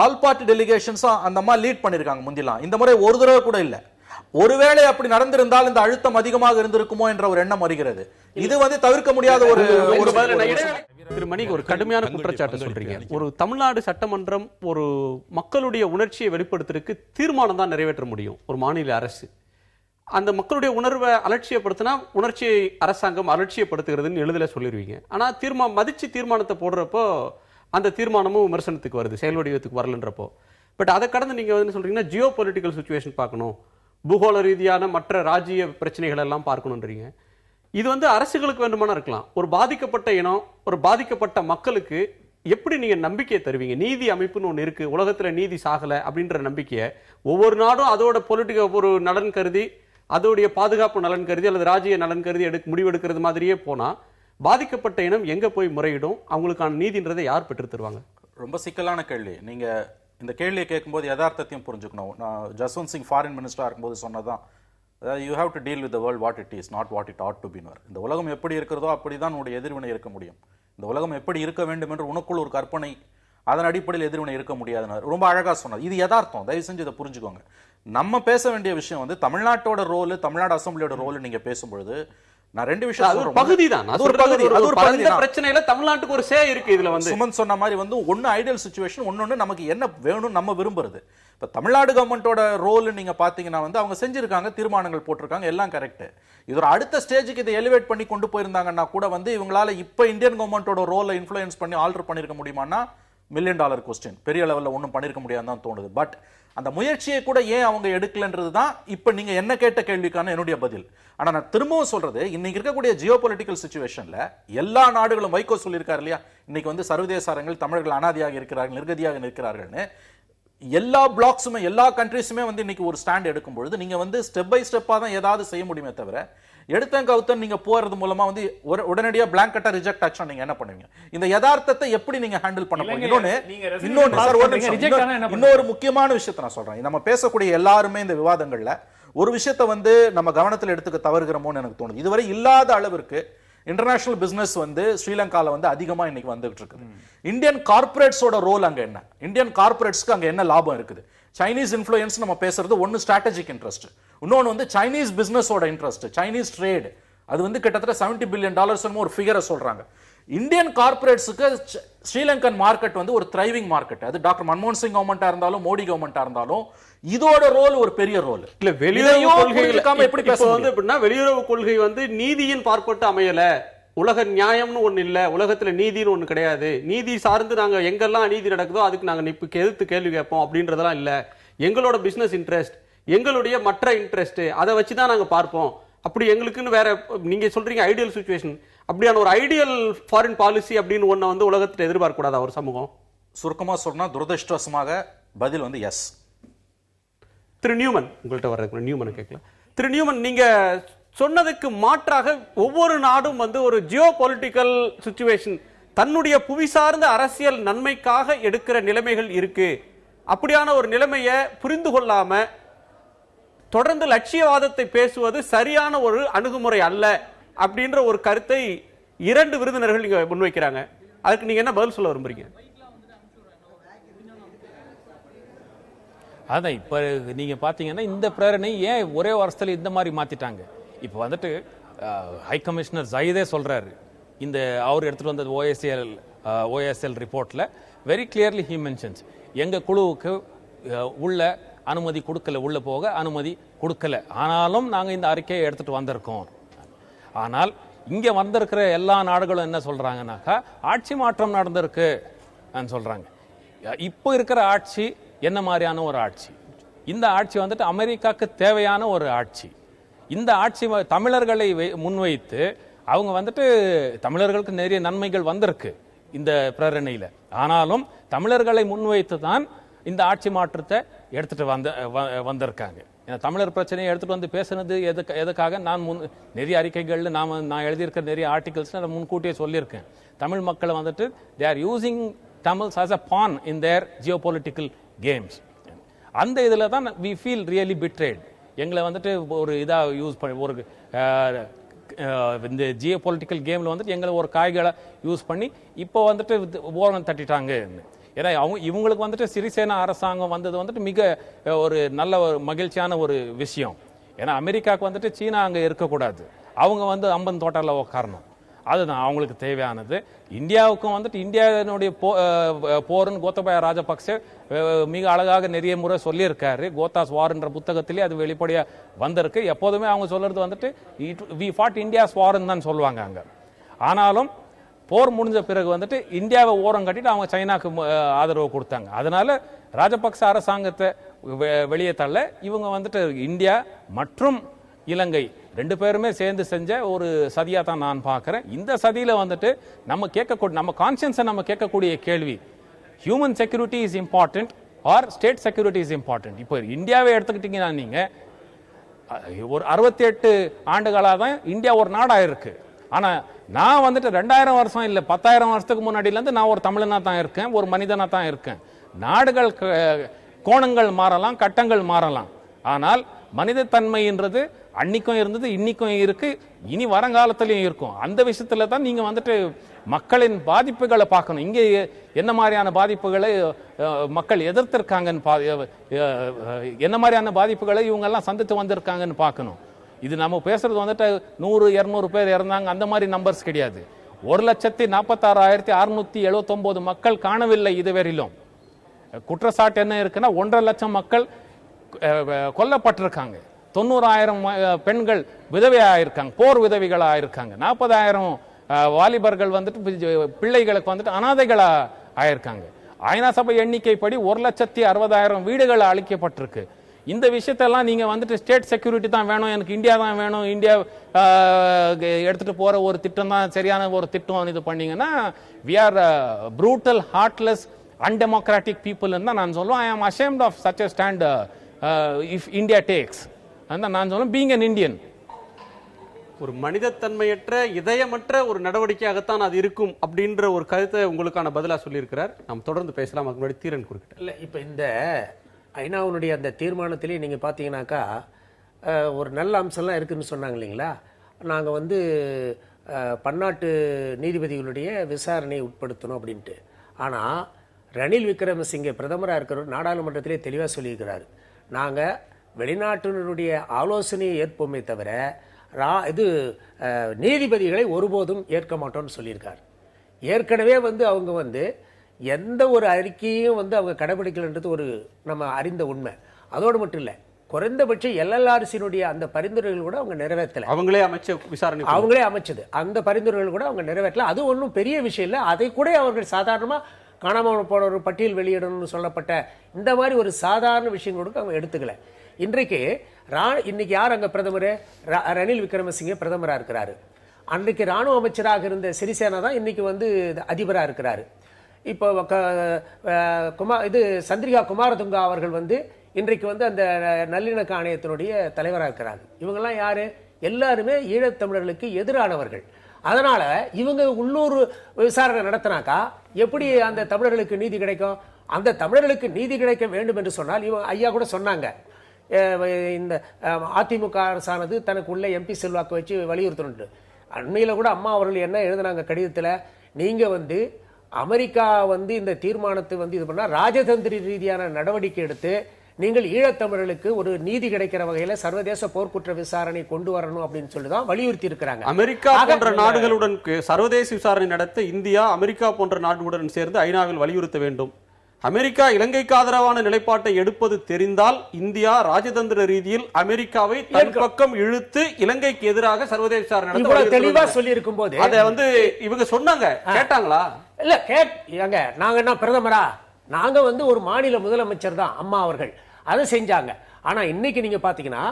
ஆல் பார்ட்டி டெலிகேஷன்ஸ் அந்த மாதிரி லீட் பண்ணிருக்காங்க முந்திலாம். இந்த முறை ஒரு தடவை கூட இல்லை. ஒருவேளை அப்படி நடந்திருந்தால் இந்த அழுத்தம் அதிகமாக இருந்திருக்குமோ என்ற ஒரு எண்ணம் வருகிறது. இது வந்து தவிர்க்க முடியாத ஒரு திருமணிக்கு ஒரு கடுமையான குற்றச்சாட்டு சொல்றீங்க. ஒரு தமிழ்நாடு சட்டமன்றம் ஒரு மக்களுடைய உணர்ச்சியை வெளிப்படுத்துறதுக்கு தீர்மானம் தான் நிறைவேற்ற முடியும் ஒரு மாநில அரசு. அந்த மக்களுடைய உணர்வை அலட்சியப்படுத்தினா உணர்ச்சியை அரசாங்கம் அலட்சியப்படுத்துகிறதுன்னு எழுதல சொல்லிடுவீங்க. ஆனா மதிச்சு தீர்மானத்தை போடுறப்போ அந்த தீர்மானமும் விமர்சனத்துக்கு வருது, செயல் வடிவத்துக்கு வரலன்றப்போ. பட் அதை கடந்து நீங்க வந்து சொல்றீங்கன்னா ஜியோ பொலிட்டிக்கல் சிச்சுவேஷன் பார்க்கணும், பூகோள ரீதியான மற்ற ராஜ்ய பிரச்சனைகள் எல்லாம் பார்க்கணுன்றீங்க. இது வந்து அரசுகளுக்கு வேண்டுமானா இருக்கலாம். ஒரு பாதிக்கப்பட்ட இனம், ஒரு பாதிக்கப்பட்ட மக்களுக்கு எப்படி நீங்க நம்பிக்கையை தருவீங்க? நீதி அமைப்புன்னு ஒன்று இருக்கு, உலகத்துல நீதி சாகல அப்படின்ற நம்பிக்கையை ஒவ்வொரு நாடும் அதோட பொலிட்டிக்கல் ஒரு நலன் கருதி, அதோடைய பாதுகாப்பு நலன் கருதி அல்லது ராஜ்ய நலன் கருதி முடிவெடுக்கிறது மாதிரியே போனா பாதிக்கப்பட்ட இனம் எங்க போய் முறையிடும்? அவங்களுக்கான நீதின்றதை யார் பெற்று தருவாங்க? ரொம்ப சிக்கலான கேள்வி. நீங்க இந்த கேள்வியை கேட்கும்போது யதார்த்தத்தையும் புரிஞ்சுக்கணும். நான் ஜஸ்வந்த் சிங் ஃபாரின் மினிஸ்டராக இருக்கும்போது சொன்னதான், you have to deal with the world what it is, not what it ought to be. இந்த உலகம் எப்படி இருக்கிறதோ அப்படிதான் உன்னுடைய எதிர்வினை இருக்க முடியும். இந்த உலகம் எப்படி இருக்க வேண்டும் என்று உனக்குள் ஒரு கற்பனை, அதன் அடிப்படையில் எதிர்வினை இருக்க முடியாதுன்னு ரொம்ப அழகாக சொன்னார். இது யதார்த்தம், தயவு செஞ்சு இதை புரிஞ்சுக்கோங்க. நம்ம பேச வேண்டிய விஷயம் வந்து தமிழ்நாட்டோட ரோல், தமிழ்நாடு அசம்பிளியோட ரோல். நீங்க பேசும்பொழுது நான் ரெண்டு விஷயம் அது ஒரு பகுதி தான். அது ஒரு பகுதி, அது ஒரு பகுதி. பிரச்சனையில தமிழ்நாட்டுக்கு ஒரு சே இருக்கு இதுல வந்து. சுமன் சொன்ன மாதிரி வந்து ஒன்னு ஐடியல் சிச்சுவேஷன், ஒன்னொன்னு நமக்கு என்ன வேணும் நம்ம விரும்புறது. இப்ப தமிழ்நாடு கவர்மெண்டோட ரோல் நீங்க பாத்தீங்கன்னா வந்து அவங்க செஞ்சிருக்காங்க, தீர்மானங்கள் போட்டிருக்காங்க, எல்லாம் கரெக்ட். இது ஒரு அடுத்த ஸ்டேஜுக்கு இதை எலிவேட் பண்ணி கொண்டு போயிருந்தாங்கன்னா கூட வந்து இவங்களால இப்ப இந்தியன் கவர்மெண்டோட ரோலை இன்ஃப்ளூயன்ஸ் பண்ணி ஆல்டர் பண்ணிருக்க முடியுமானா $1 மில்லியன் கொஸ்டின். பெரிய லெவல்ல ஒன்றும் பண்ணிருக்க முடியாதுன்னு தான் தோணுது. பட் அந்த முயற்சியை கூட ஏன் அவங்க எடுக்கலன்றது தான் இப்ப நீங்க என்ன கேட்ட கேள்விக்கான என்னுடைய பதில். ஆனா நான் திரும்பவும் சொல்றது, இன்னைக்கு இருக்கக்கூடிய ஜியோ பொலிட்டிக்கல் சிச்சுவேஷன்ல எல்லா நாடுகளும், வைகோ சொல்லியிருக்காரு இல்லையா, இன்னைக்கு வந்து சர்வதேச அரங்கில் தமிழர்கள் அனாதியாக இருக்கிறார்கள், நிர்கதியாக நிற்கிறார்கள்னு எல்லா பிளாக்ஸுமே எல்லா கண்ட்ரீஸுமே வந்து இன்னைக்கு ஒரு ஸ்டாண்ட் எடுக்கும் பொழுது நீங்க வந்து ஸ்டெப் பை ஸ்டெப்பா தான் ஏதாவது செய்ய முடியுமே தவிர எடுத்தன் கவுத்தன் நீங்க போறது மூலமா வந்து உடனடியா பிளாங்கெட்டா ரிஜெக்ட் ஆக்ஷன் நீங்க என்ன பண்ணுவீங்க? இந்த யதார்த்தத்தை எப்படி நீங்க ஹேண்டில் பண்ண போறீங்க? இன்னொரு முக்கியமான விஷயத்தை நான் சொல்றேன். நம்ம பேசக்கூடிய எல்லாருமே இந்த விவாதங்கள்ல ஒரு விஷயத்தை வந்து நம்ம கவனத்தில் எடுத்துக்க தவறுகிறோமோன்னு எனக்கு தோணுது. இதுவரை இல்லாத அளவிற்கு இன்டர்நேஷனல் பிசினஸ் வந்து ஸ்ரீலங்கால வந்து அதிகமா இன்னைக்கு வந்துட்டு இருக்குது. இந்தியன் கார்ப்பரேட்ஸோட ரோல் அங்க என்ன? இந்தியன் கார்ப்பரேட்ஸ்க்கு அங்க என்ன லாபம் இருக்குது? சைனீஸ் இன்ஃப்ளூயன்ஸ் நம்ம பேசுறது ஒன்னு ஸ்ட்ராட்டஜிக் இன்ட்ரெஸ்ட், இன்னொன்னு வந்து சைனீஸ் பிசினஸோட இன்ட்ரெஸ்ட், சைனீஸ் ட்ரேட். அது வந்து கிட்டத்தட்ட $70 பில்லியன் ஒரு ஃபிகரை சொல்றாங்க. இந்தியன் கார்ப்பரேட்ஸுக்கு ஸ்ரீலங்கன் மார்க்கெட் வந்து ஒரு த்ரைவிங் மார்க்கெட். அது டாக்டர் மன்மோகன் சிங் கவர்மெண்டா இருந்தாலும் மோடி கவர்மெண்டா இருந்தாலும் இதோட ரோல் ஒரு பெரிய ரோல். இல்ல வெளியுறவு கொள்கை எப்படி பேச வந்து அப்படின்னா, வெளியுறவு கொள்கை வந்து நீதியின் பார்ப்பட்டு அமையல. உலக நியாயம்னு ஒண்ணு இல்ல, உலகத்துல நீதினு ஒண்ணு கிடையாது. நீதி சார்ந்து நாங்க எங்கெல்லாம் அநீதி நடக்குதோ அதுக்கு நாங்க எதிர்த்து கேள்வி கேட்போம் அப்படின்றதெல்லாம் இல்ல. எங்களோட பிசினஸ் இன்ட்ரெஸ்ட், எங்களுடைய மற்ற இன்ட்ரெஸ்ட், அதை வச்சுதான் நாங்க பார்ப்போம். அப்படி எங்களுக்குன்னு வேற நீங்க சொல்றீங்க ஐடியல் சிச்சுவேஷன், அப்படியான ஒரு ஐடியல் ஃபாரின் பாலிசி அப்படின்னு ஒண்ணு வந்து உலகத்துல எதிர்பார்க்க கூடாதா ஒரு சமூகம்? சுருக்கமா சொன்னா துரதிருஷ்டவசமாக பதில் வந்து எஸ். திரு நியூமன், உங்கள்கிட்ட வர்றது நியூமன் கேட்கலாம். திரு நியூமன், நீங்க சொன்னதுக்கு மாற்றாக ஒவ்வொரு நாடும் வந்து ஒரு ஜியோ பொலிட்டிக்கல் சிச்சுவேஷன் தன்னுடைய புவி சார்ந்த அரசியல் நன்மைக்காக எடுக்கிற நிலைமைகள் இருக்கு. அப்படியான ஒரு நிலைமையை புரிந்து கொள்ளாம தொடர்ந்து லட்சியவாதத்தை பேசுவது சரியான ஒரு அணுகுமுறை அல்ல அப்படின்ற ஒரு கருத்தை 2 விருந்தினர்கள் நீங்க முன்வைக்கிறாங்க. அதுக்கு நீங்க என்ன பதில் சொல்ல விரும்புறீங்க? அதான் இப்போ நீங்கள் பார்த்தீங்கன்னா இந்த பிரேரணை ஏன் ஒரே வருஷத்தில் இந்த மாதிரி மாற்றிட்டாங்க. இப்போ வந்துட்டு ஹை கமிஷனர் ஜயீதே சொல்கிறாரு, இந்த அவர் எடுத்துகிட்டு வந்தது ஓஎஸ்எல் ரிப்போர்ட்டில் வெரி கிளியர்லி ஹி மென்ஷன்ஸ், எங்கள் குழுவுக்கு உள்ள அனுமதி கொடுக்கல, உள்ளே போக அனுமதி கொடுக்கல, ஆனாலும் நாங்கள் இந்த அறிக்கையை எடுத்துகிட்டு வந்திருக்கோம். ஆனால் இங்கே வந்திருக்கிற எல்லா நாடுகளும் என்ன சொல்கிறாங்கன்னாக்கா ஆட்சி மாற்றம் நடந்திருக்கு சொல்கிறாங்க. இப்போ இருக்கிற ஆட்சி என்ன மாதிரியான ஒரு ஆட்சி? இந்த ஆட்சி வந்துட்டு அமெரிக்காவுக்கு தேவையான ஒரு ஆட்சி. இந்த ஆட்சி தமிழர்களை முன்வைத்து அவங்க வந்துட்டு தமிழர்களுக்கு நிறைய நன்மைகள் வந்திருக்கு இந்த பிரேரணையில், ஆனாலும் தமிழர்களை முன்வைத்து தான் இந்த ஆட்சி மாற்றத்தை எடுத்துட்டு வந்திருக்காங்க. ஏன்னா தமிழர் பிரச்சனையை எடுத்துட்டு வந்து பேசுனது எதுக்காக? நான் நிறைய அறிக்கைகளில் நான் எழுதியிருக்கிற நிறைய ஆர்டிகல்ஸ் நான் முன்கூட்டியே சொல்லியிருக்கேன். தமிழ் மக்களை வந்துட்டு they are using Tamils as a pawn in their geopolitical games. அந்த இதில் தான் we feel really betrayed. எங்களை வந்துட்டு ஒரு இதாக யூஸ் பண்ணி ஒரு இந்த ஜியோ பொலிட்டிக்கல் கேமில் வந்துட்டு எங்களை ஒரு காய்களை யூஸ் பண்ணி இப்போ வந்துட்டு ஓரம் தட்டிட்டாங்க. ஏன்னா இவங்களுக்கு வந்துட்டு சிறிசேனா அரசாங்கம் வந்தது வந்துட்டு மிக ஒரு நல்ல ஒரு மகிழ்ச்சியான ஒரு விஷயம். ஏன்னா அமெரிக்காவுக்கு வந்துட்டு சீனா அங்கே இருக்கக்கூடாது, அவங்க வந்து அம்பன் தோட்டால உட்காரணும், அதுதான் அவங்களுக்கு தேவையானது. இந்தியாவுக்கும் வந்துட்டு இந்தியாவினுடைய போர்னு கோத்தபாய ராஜபக்சே மிக அழகாக நிறைய முறை சொல்லியிருக்காரு. கோத்தாஸ் வார்ன்ற புத்தகத்திலே அது வெளிப்படையாக வந்திருக்கு. எப்போதுமே அவங்க சொல்றது வந்துட்டு வி ஃபாட் இந்தியாஸ் வார்ன்னு தான் சொல்லுவாங்க அங்கே. ஆனாலும் போர் முடிஞ்ச பிறகு வந்துட்டு இந்தியாவை ஓரம் கட்டிட்டு அவங்க சைனாக்கு ஆதரவு கொடுத்தாங்க. அதனால ராஜபக்ச அரசாங்கத்தை வெளியே தள்ள இவங்க வந்துட்டு இந்தியா மற்றும் இலங்கை 2 பேருமே சேர்ந்து செஞ்ச ஒரு சதியா தான் நான் பார்க்கிறேன். இந்த சதியில வந்துட்டு நம்ம கான்சியன்ஸை நம்ம கேட்கக்கூடிய கேள்வி, human security is important or state security is important? இப்போ இந்தியாவை எடுத்துக்கிட்டீங்கன்னா நீங்க ஒரு 68 ஆண்டுகளாக தான் இந்தியா ஒரு நாடாக இருக்கு. ஆனா நான் வந்துட்டு 2000 வருஷம் இல்லை 10,000 வருஷத்துக்கு முன்னாடியிலேருந்து நான் ஒரு தமிழனா தான் இருக்கேன், ஒரு மனிதனா தான் இருக்கேன். நாடுகள் கோணங்கள் மாறலாம், கட்டங்கள் மாறலாம், ஆனால் மனித தன்மைன்றது அன்னைக்கும் இருந்தது, இன்னைக்கும் இருக்கு, இனி வருங்காலத்திலையும் இருக்கும். அந்த விஷயத்துல தான் நீங்க வந்துட்டு மக்களின் பாதிப்புகளை பார்க்கணும். இங்கே என்ன மாதிரியான பாதிப்புகளை மக்கள் எதிர்த்திருக்காங்கன்னு, என்ன மாதிரியான பாதிப்புகளை இவங்க எல்லாம் சந்தித்து வந்திருக்காங்கன்னு பார்க்கணும். இது நம்ம பேசுறது வந்துட்டு 100-200 பேர் இறந்தாங்க அந்த மாதிரி நம்பர்ஸ் கிடையாது. 1,46,679 மக்கள் காணவில்லை இதுவரையிலும். குற்றச்சாட்டு என்ன இருக்குன்னா 1.5 லட்சம் மக்கள் கொல்லப்பட்டிருக்காங்க. 90,000 பெண்கள் விதவையாயிருக்காங்க, போர் விதவிகளாயிருக்காங்க. 40,000 வாலிபர்கள் வந்துட்டு பிள்ளைகளுக்கு வந்துட்டு அனாதைகளா ஆயிருக்காங்க. ஐநா சபை எண்ணிக்கைப்படி 1,60,60,000 வீடுகள் அழிக்கப்பட்டிருக்கு. இந்த விஷயத்தெல்லாம் நீங்க வந்துட்டு ஸ்டேட் செக்யூரிட்டி தான் வேணும், எனக்கு இந்தியா தான் வேணும், இந்தியா எடுத்துட்டு போற ஒரு திட்டம் தான் சரியான ஒரு திட்டம் இது பண்ணீங்கன்னா we are brutal, heartless, undemocratic people தான் நான் சொல்லுவேன். I am ashamed of such a stand if India takes. நான் சொல்லுவேன் being an Indian. ஒரு மனிதத்தன்மையற்ற இதயமற்ற ஒரு நடவடிக்கையாகத்தான் அது இருக்கும் அப்படின்ற ஒரு கருத்தை உங்களுக்கான பதிலா சொல்லியிருக்கிறார். நாம் தொடர்ந்து பேசலாம். அதுக்கு முன்னாடி தீரன் குறுக்கிட்ட இல்லை, இப்போ இந்த ஐநாவுடைய அந்த தீர்மானத்திலே நீங்கள் பார்த்தீங்கன்னாக்கா ஒரு நல்ல அம்சம்லாம் இருக்குதுன்னு சொன்னாங்க இல்லைங்களா. நாங்கள் வந்து பன்னாட்டு நீதிபதிகளுடைய விசாரணையை உட்படுத்தணும் அப்படின்ட்டு. ஆனால் ரணில் விக்ரமசிங்கே பிரதமராக இருக்கிற நாடாளுமன்றத்திலே தெளிவாக சொல்லியிருக்கிறார், நாங்கள் வெளிநாட்டினருடைய ஆலோசனையை ஏற்போமே தவிர இது நீதிபதிகளை ஒருபோதும் ஏற்க மாட்டோம்னு சொல்லியிருக்கார். ஏற்கனவே வந்து அவங்க வந்து எந்த ஒரு அறிக்கையும் வந்து அவங்க கடைபிடிக்கலன்றது ஒரு நம்ம அறிந்த உண்மை. அதோடு மட்டும் இல்லை, குறைந்தபட்சம் எல்எல்ஆர்சியினுடைய அந்த பரிந்துரைகள் கூட அவங்க நிறைவேற்றலை. அவங்களே அமைச்ச விசாரணை அவங்களே அமைச்சது அந்த பரிந்துரைகள் கூட அவங்க நிறைவேற்றல. அது ஒன்றும் பெரிய விஷயம் இல்லை. அதை கூட அவர்கள் சாதாரணமாக காணாமல் போன ஒரு பட்டியல் வெளியிடணும்னு சொல்லப்பட்ட இந்த மாதிரி ஒரு சாதாரண விஷயங்களுக்கு அவங்க எடுத்துக்கல. இன்றைக்கு இன்னைக்கு யார் அங்கே பிரதமர்? ரணில் விக்ரமசிங்கே பிரதமராக இருக்கிறாரு. அன்றைக்கு ராணுவ அமைச்சராக இருந்த சிறிசேனா தான் இன்னைக்கு வந்து அதிபராக இருக்கிறாரு. இப்போ சந்திரிகா குமாரதுங்கா அவர்கள் வந்து இன்றைக்கு வந்து அந்த நல்லிணக்க ஆணையத்தினுடைய தலைவராக இருக்கிறாங்க. இவங்கெல்லாம் யாரு? எல்லாருமே ஈழத்தமிழர்களுக்கு எதிரானவர்கள். அதனால இவங்க உள்ளூர் விசாரணை நடத்தினாக்கா எப்படி அந்த தமிழர்களுக்கு நீதி கிடைக்கும்? அந்த தமிழர்களுக்கு நீதி கிடைக்க வேண்டும் என்று சொன்னால் இவங்க ஐயா கூட சொன்னாங்க, இந்த அதிமுக அரசானது தனக்கு உள்ள எம்பி செல்வாக்கு வச்சு வலியுறுத்தணும். அண்மையில் கூட அம்மா அவர்கள் என்ன எழுதினாங்க கடிதத்தில், நீங்க வந்து அமெரிக்கா வந்து இந்த தீர்மானத்தை வந்து இது பண்ணா ராஜதந்திர ரீதியான நடவடிக்கை எடுத்து நீங்கள் ஈழத்தமிழர்களுக்கு ஒரு நீதி கிடைக்கிற வகையில சர்வதேச போர்க்குற்ற விசாரணை கொண்டு வரணும் அப்படின்னு சொல்லிதான் வலியுறுத்தி இருக்கிறாங்க. அமெரிக்கா போன்ற நாடுகளுடன் சர்வதேச விசாரணை நடத்த இந்தியா அமெரிக்கா போன்ற நாடுகளுடன் சேர்ந்து ஐநாவில் வலியுறுத்த வேண்டும். அமெரிக்கா இலங்கைக்கு ஆதரவான நிலைப்பாட்டை எடுப்பது தெரிந்தால் இந்தியா ராஜதந்திர ரீதியில் அமெரிக்காவை தன் பக்கம் இழுத்து இலங்கைக்கு எதிராக சர்வதேச விசாரணை தெளிவா சொல்லி இருக்கும் போது அதை வந்து இவங்க சொன்னாங்க, கேட்டாங்களா? இல்ல ஏங்க நாங்க என்ன பிரதமரா? நாங்க வந்து ஒரு மாநில முதலமைச்சர் தான் அம்மா அவர்கள் அதை செஞ்சாங்க. ஆனா இன்னைக்கு நீங்க பாத்தீங்கன்னா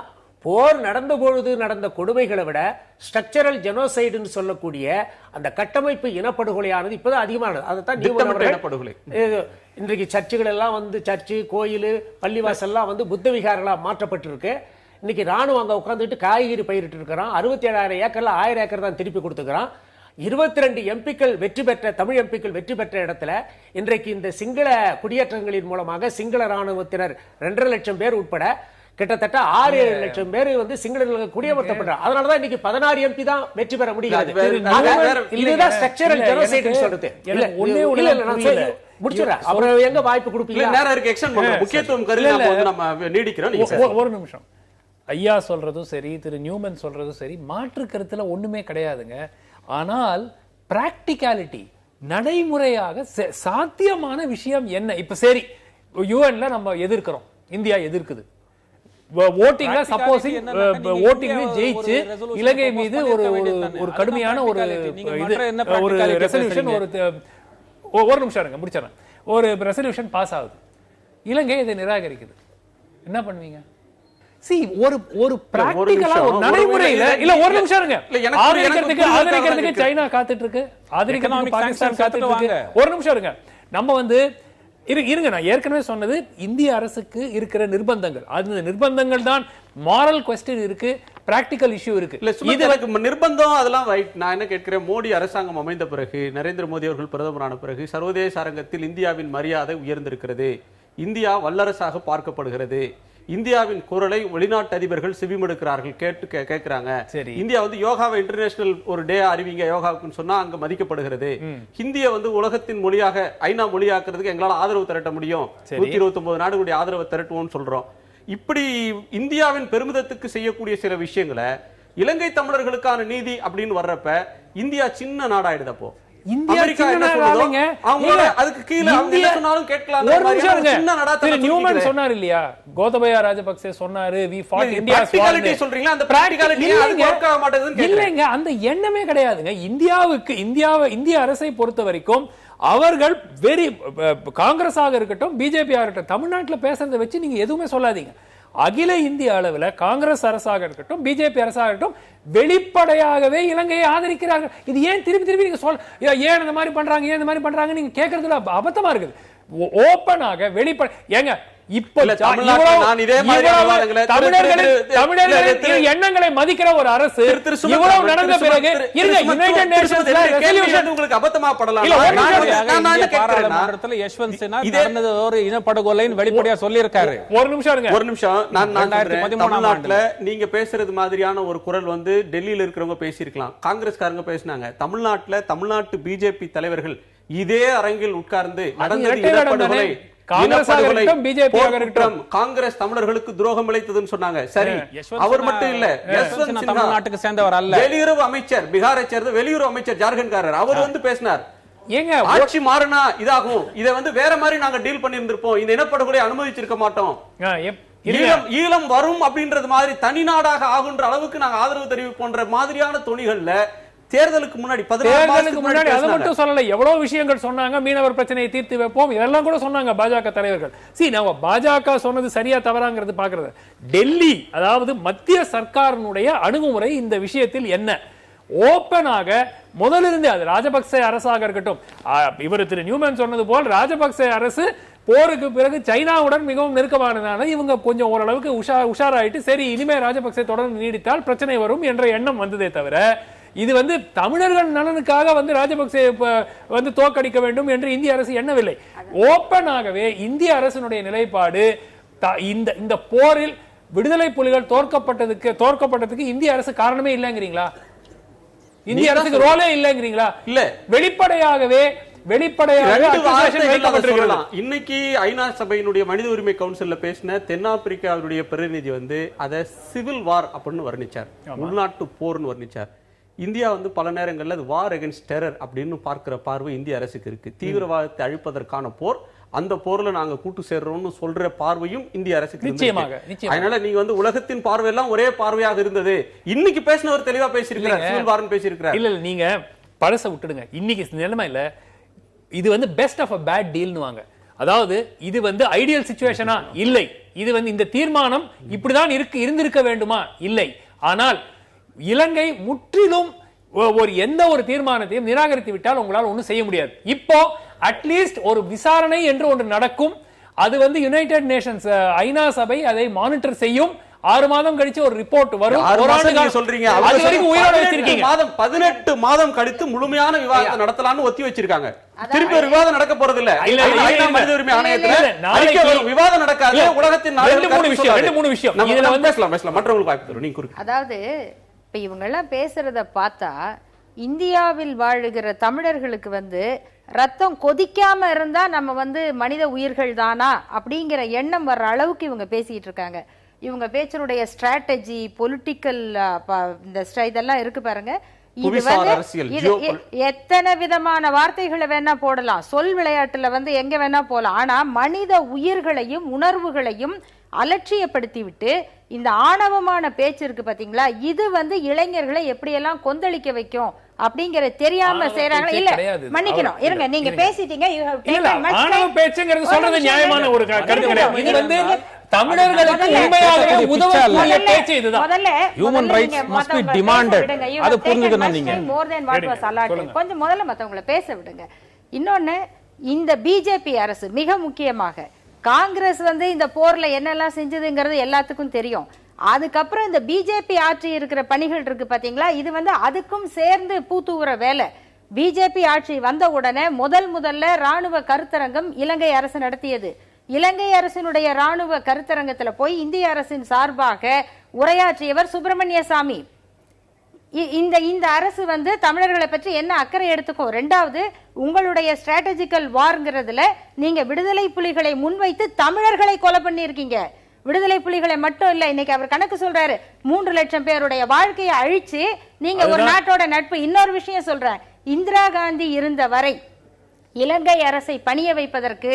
போர் நடந்த பொழுது நடந்த கொடுமைகளை விட ஸ்ட்ரக்சரல் ஜெனோசைடுன்னு சொல்லக்கூடிய அந்த கட்டமைப்பு இனப்படுகொலையானது இப்பதான் அதிகமானது. அதைத்தான் இன்றைக்கு சர்ச்சுகள் எல்லாம் வந்து சர்ச்சு, கோயில், பள்ளிவாசல்லாம் வந்து புத்த விகாரங்களா மாற்றப்பட்டிருக்கு. இன்னைக்கு ராணுவம் அங்க உட்காந்துட்டு காய்கறி பயிரிட்டு இருக்கிறான். 67,000 ஏக்கர்ல 1000 ஏக்கர் தான் திருப்பி கொடுத்துக்கிறான். 22 எம்பிக்கள் வெற்றி பெற்ற தமிழ் எம்பிக்கள் வெற்றி பெற்ற இடத்துல இன்றைக்கு இந்த சிங்கள குடியேற்றங்களின் மூலமாக சிங்கள ராணுவத்தினர் 2.5 லட்சம் பேர் உட்பட கிட்டத்தட்ட 6-7 லட்சம் பேர் வந்து சிங்களர்களுக்கு குடியமர்த்தப்படுறாங்க. அதனாலதான் இன்னைக்கு 16 எம்பி தான் வெற்றி பெற முடியாது. இதுதான் ஸ்ட்ரக்சரல் ஜெனோசைடுன்னு சொல்றது. முடிச்சுறேன். அப்புறம் எங்க வாய்ப்பு கொடுப்பீங்க? நேரா இருக்கு எக்ஸ்டெண்ட் பண்றோம். முக்கியத்துவம் கருதி நம்ம நீடிக்கிறோம். ஒரு நிமிஷம். ஐயா சொல்றதும் சரி, திரு நியூமன் சொல்றதும் சரி, மாற்று கருத்துல ஒண்ணுமே கிடையாதுங்க. ஆனால் பிராக்டிகாலிட்டி, நடைமுறையாக சாத்தியமான விஷயம் என்ன? இப்ப சரி, யுஎன்ல நம்ம எதிர்க்கிறோம், இந்தியா எதிர்க்குது. ஓட்டிங்ல சப்போசிங் ஓட்டிங்ல ஜெயிச்சு இலங்கை மீது ஒரு கடுமையான ஒரு ரெசல்யூஷன் ஒரு நிமிஷம் இருங்க முடிச்சிடறேன். ஒரு ரெசல்யூஷன் பாஸ் ஆகுது, இலங்கை இதை நிராகரிக்குது. என்ன பண்ணுவீங்க? ஒரு பிராக்டிகலா ஒரு நடைமுறையில இல்ல ஒரு நிமிஷம் இருங்க. ஆதரிக்கிறதுக்கு சைனா காத்துட்டு இருக்கு, ஆதரிக்கிறதுக்கு பாகிஸ்தான் காத்துட்டு இருக்கு. ஒரு நிமிஷம் இருங்க. நம்ம வந்து இருங்க, நான் ஏற்கனவே சொன்னது இந்திய அரசுக்கு இருக்கிற நிர்பந்தங்கள், அந்த நிர்பந்தங்கள் தான் மாரல் குவெஸ்டின் இருக்கு, பிராக்டிகல் இஷ்யூ இருக்கு. இது நிர்பந்தம் அதெல்லாம் ரைட். நான் என்ன கேட்கிறேன், மோடி அரசாங்கம் அமைந்த பிறகு, நரேந்திர மோடி அவர்கள் பிரதமரான பிறகு சர்வதேச அரங்கத்தில் இந்தியாவின் மரியாதை உயர்ந்திருக்கிறது. இந்தியா வல்லரசாக பார்க்கப்படுகிறது. இந்தியாவின் குரலை வெளிநாட்டு அதிபர்கள் செவிமடுக்கிறார்கள், கேட்கிறாங்க. இந்தியா வந்து யோகாவை இன்டர்நேஷனல் ஒரு டே அறிவிங்க யோகாவுக்குன்னு சொன்னா அங்க மதிக்கப்படுகிறது. ஹிந்திய வந்து உலகத்தின் மொழியாக ஐநா மொழியாக்குறதுக்கு எங்களால ஆதரவு திரட்ட முடியும். 129 நாடுகளுடைய ஆதரவை திரட்டுவோம்னு சொல்றோம். இப்படி இந்தியாவின் பெருமிதத்துக்கு செய்யக்கூடிய சில விஷயங்களை இலங்கை தமிழர்களுக்கான நீதி அப்படின்னு வர்றப்ப இந்தியா சின்ன நாடாயிடுதப்போ இந்தியா அமெரிக்கா சின்ன என்ன நாடு சொல்லுதோ, இல்லைங்க. அவங்களோட அதுக்கு கீழே அவங்க என்ன சொன்னாலும் கேட்கலாம். ஒரு நிமிஷம் இருங்க. சின்ன நாடா திரு தான் நியூமன் சொல்லிக்கிறேன். சொன்னார் இல்லையா, கோத்தபயா ராஜபக்சே சொன்னாரு we fought இல்ல, India's war practicality ன்னு. சொல்றீங்களா? அந்த practicality அது இல்லைங்க. work ஆக மாட்டேங்குதுன்னு கேக்குறேன். இல்லைங்க, அந்த எண்ணமே கிடையாதுங்க. இந்திய அரசை பொறுத்த வரைக்கும் அவர்கள் காங்கிரஸாக இருக்கட்டும் பிஜேபி இருக்கட்டும் தமிழ்நாட்டில் பேசுறதை வச்சு நீங்க எதுவுமே சொல்லாதீங்க. அகில இந்திய அளவில் காங்கிரஸ் அரசாக இருக்கட்டும் பிஜேபி அரசாக இருக்கட்டும் வெளிப்படையாகவே இலங்கையை ஆதரிக்கிறார்கள். இது ஏன் திருப்பி திருப்பி நீங்க ஏன் இந்த மாதிரி பண்றாங்க, ஏன் இந்த மாதிரி பண்றாங்க நீங்க கேட்கறதுல அபத்தமா இருக்குது. ஓப்பனாக வெளிப்படை ஏங்க இப்ப தமிழர்களின் எண்ணங்களை மதிக்கிற ஒரு அரசு இவ்வளவு நடந்த பிறகு யுனைடெட் நேஷன்ஸ் ரெசல்யூஷன் உங்களுக்கு அபத்தமா படலாம். பாராளுமன்றத்தில் யஷ்வந்த் சின்ஹா நடந்தது ஒரு இனப்படுகொலைன்னு வெளிப்படையா சொல்லியிருக்காரு. ஒரு நிமிஷம் நான் தமிழ்நாட்டுல நீங்க பேசுறது மாதிரியான ஒரு குரல் வந்து டெல்லியில இருக்கிறவங்க பேசியிருக்கலாம், காங்கிரஸ்காரங்க பேசினாங்க. தமிழ்நாட்டு பிஜேபி தலைவர்கள் இதே அரங்கில் உட்கார்ந்து நடந்தது இனப்படுகொலை, காங்கிரஸ் தமிழர்களுக்கு துரோகம் இழைத்ததுன்னு சொன்னாங்க. சரி, அவர் மட்டும் இல்ல, யஷ்வந்த் சின்ஹா தமிழ்நாட்டுக்கு சேர்ந்தவர் அல்ல, வெளியுறவு அமைச்சர், பீகாரை சேர்ந்த வெளியுறவு அமைச்சர் ஜார்க்கண்ட்காரர், அவர் வந்து பேசினார். ஆட்சி மாறினா இதாகும், இதை வந்து வேற மாதிரி நாங்க டீல் பண்ணி இருந்திருப்போம், இந்த இனப்படுகொலை அனுமதிச்சிருக்க மாட்டோம், ஈழம் வரும் அப்படின்றது மாதிரி தனி நாடாக ஆகுன்ற அளவுக்கு நாங்க ஆதரவு தெரிவிப்போன்ற மாதிரியான துணிகள்ல தேர்தலுக்கு முன்னாடி அது மட்டும் சொல்லல, எவ்வளவு விஷயங்கள் சொன்னாங்க. மீனவர் பிரச்சனையை தீர்த்து வைப்போம் இதெல்லாம் கூட சொன்னாங்க பாஜக தலைவர்கள். நம்ம பாஜக சொன்னது சரியா தவறாங்கிறது பாக்குறது. டெல்லி அதாவது மத்திய சர்க்காரினுடைய அணுகுமுறை இந்த விஷயத்தில் என்ன, ஓப்பனாக முதலிருந்து அது ராஜபக்சே அரசாக இருக்கட்டும், இவர் திரு நியூமன் சொன்னது போல் ராஜபக்சே அரசு போருக்கு பிறகு சைனாவுடன் மிகவும் நெருக்கமானதான இவங்க கொஞ்சம் ஓரளவுக்கு உஷாராயிட்டு சரி இனிமே ராஜபக்சே தொடர்ந்து நீடித்தால் பிரச்சனை வரும் என்ற எண்ணம் வந்ததே தவிர இது வந்து தமிழர்கள் நலனுக்காக வந்து ராஜபக்சே வந்து தோற்கடிக்க வேண்டும் என்று இந்திய அரசு எண்ணவில்லை. ஓப்பனாகவே இந்திய அரசினுடைய நிலைப்பாடு இந்த போரில் விடுதலை புலிகள் தோற்கப்பட்டதுக்கு இந்திய அரசு காரணமே இல்லைங்கிறீங்களா? இந்திய அரசுக்கு ரோலே இல்லைங்கிறீங்களா? இல்ல, வெளிப்படையாகவே இன்னைக்கு ஐநா சபையினுடைய மனித உரிமை கவுன்சில்ல பேசின தென்னாப்பிரிக்காவுடைய பிரதிநிதி வந்து அதை சிவில் வார் அப்படின்னு வர்ணிச்சார், உள்நாட்டு போர்னு வர்ணிச்சார். இந்தியா வந்து பல நேரங்கள்ல அது வார் அகைன்ஸ்ட் டெரர் அப்படின்னு பார்க்கிற பார்வை இந்திய அரசுக்கு இருக்கு. தீவிரவாதத்தை அழிப்பதற்கான போர், அந்த போர்ல நாங்க கூட்டு சேர்றோம்னு சொல்ற பார்வையும் இந்திய அரசுக்கு நிச்சயமாக. அதனால நீங்க வந்து உலகத்தின் பார்வை எல்லாம் ஒரே பார்வையாக இருந்தது. இன்னைக்கு பேசினவர் தெளிவா பேசியிருக்கிறார், சிவில் வார்னு பேசியிருக்கிறார். இல்ல நீங்க பழச விட்டுடுங்க. இன்னைக்கு நிலைமையில இது வந்து பெஸ்ட் ஆஃப் அ பேட் டீல்னு வாங்க. அதாவது இது வந்து ஐடியல் சிச்சுவேஷனா இல்லை, இது வந்து இந்த தீர்மானம் இப்படிதான் இருந்திருக்க வேண்டுமா இல்லை, ஆனால் இலங்கை முற்றிலும் எந்த ஒரு தீர்மானத்தையும் நிராகரித்து விட்டால் உங்களால் ஒன்றும் செய்ய முடியாது. இப்போ அட்லீஸ்ட் ஒரு விசாரணை என்று ஒன்று நடக்கும், அது வந்து யுனைடெட் நேஷன்ஸ் ஐநா சபை அதை மானிட்டர் செய்யும். 6 மாதம் கழிச்சு ஒரு ரிப்போர்ட் வரும். சொல்றீங்க 18 மாதம் கழித்து முழுமையான விவாதத்தை நடத்தலாம்னு ஒத்தி வச்சிருக்காங்க. திருப்பி ஒரு விவாதம் நடக்க போறது இல்ல. மனித உரிமை ஆணையத்துல விவாதம் நடக்காது. உலகத்தின் 2-3 விஷயம் இதுல வந்து பேசலாம் மற்றவங்களுக்கு வாய்ப்பு தரும். நீங்க அதாவது இப்ப இவங்க எல்லாம் பேசுறத பார்த்தா இந்தியாவில் வாழுகிற தமிழர்களுக்கு வந்து ரத்தம் கொதிக்காம இருந்தா நம்ம வந்து மனித உயிர்கள் தானா அப்படிங்கிற எண்ணம் வர்ற அளவுக்கு இவங்க பேசிட்டு இருக்காங்க. இவங்க பேச்சினுடைய ஸ்ட்ராட்டஜி பொலிட்டிக்கல் இந்த இதெல்லாம் இருக்கு பாருங்க. இது வந்து எத்தனை விதமான வார்த்தைகளை வேணா போடலாம், சொல் விளையாட்டுல வந்து எங்க வேணா போலாம். ஆனா மனித உயிர்களையும் உணர்வுகளையும் அலட்சியப்படுத்தி விட்டு இந்த ஆணவமான பேச்சு இருக்கு பாத்தீங்களா, இது வந்து இளைஞர்களை எப்படியெல்லாம் கொந்தளிக்க வைக்கும் அப்படிங்கற தெரியாம செய்யறாங்க. இல்ல மன்னிக்கணும், இருங்க, நீங்க பேசிட்டீங்க. பேச்சுங்கிறது சொல்றது நியாயமான ஒரு கருத்து கிடையாது. இது வந்து தமிழர்களுக்கு உண்மையாகவே உதவக்கூடிய பேச்சு இதுதான். Human rights must be demanded. அது புரிஞ்சுக்கணும் நீங்க. More then what was allotted. கொஞ்சம் முதல்ல மத்தவங்கள பேச விடுங்க. இன்னொன்னு, இந்த பிஜேபி அரசு மிக முக்கியமாக காங்கிரஸ் வந்து இந்த போர்ல என்னெல்லாம் செஞ்சதுங்கிறது எல்லாத்துக்கும் தெரியும். அதுக்கப்புறம் இந்த பிஜேபி ஆட்சி இருக்கிற பணிகள் இருக்கு பாத்தீங்களா, இது வந்து அதுக்கும் சேர்ந்து பூத்தூவுற வேலை. பிஜேபி ஆட்சி வந்த உடனே முதல்ல ராணுவ கருத்தரங்கம் இலங்கை அரசு நடத்தியது. இலங்கை அரசினுடைய ராணுவ கருத்தரங்கத்துல போய் இந்திய அரசின் சார்பாக உரையாற்றியவர் சுப்பிரமணிய சாமி. இந்த அரசு வந்து தமிழர்களை பற்றி என்ன அக்கறை எடுத்துக்கும். ரெண்டாவது, உங்களுடைய ஸ்ட்ராட்டஜிக்கல் வார்ங்கிறதுல நீங்க விடுதலை புலிகளை முன்வைத்து தமிழர்களை கொலை பண்ணிருக்கீங்க. விடுதலை புலிகளை மட்டும் இல்ல, இன்னைக்கு அவர் கணக்கு சொல்றாரு 3 லட்சம் பேருடைய வாழ்க்கையை அழிச்சு நீங்க ஒரு நாட்டோட நட்பு. இன்னொரு விஷயம் சொல்றேன், இந்திரா காந்தி இருந்த வரை இலங்கை அரசை பணிய வைப்பதற்கு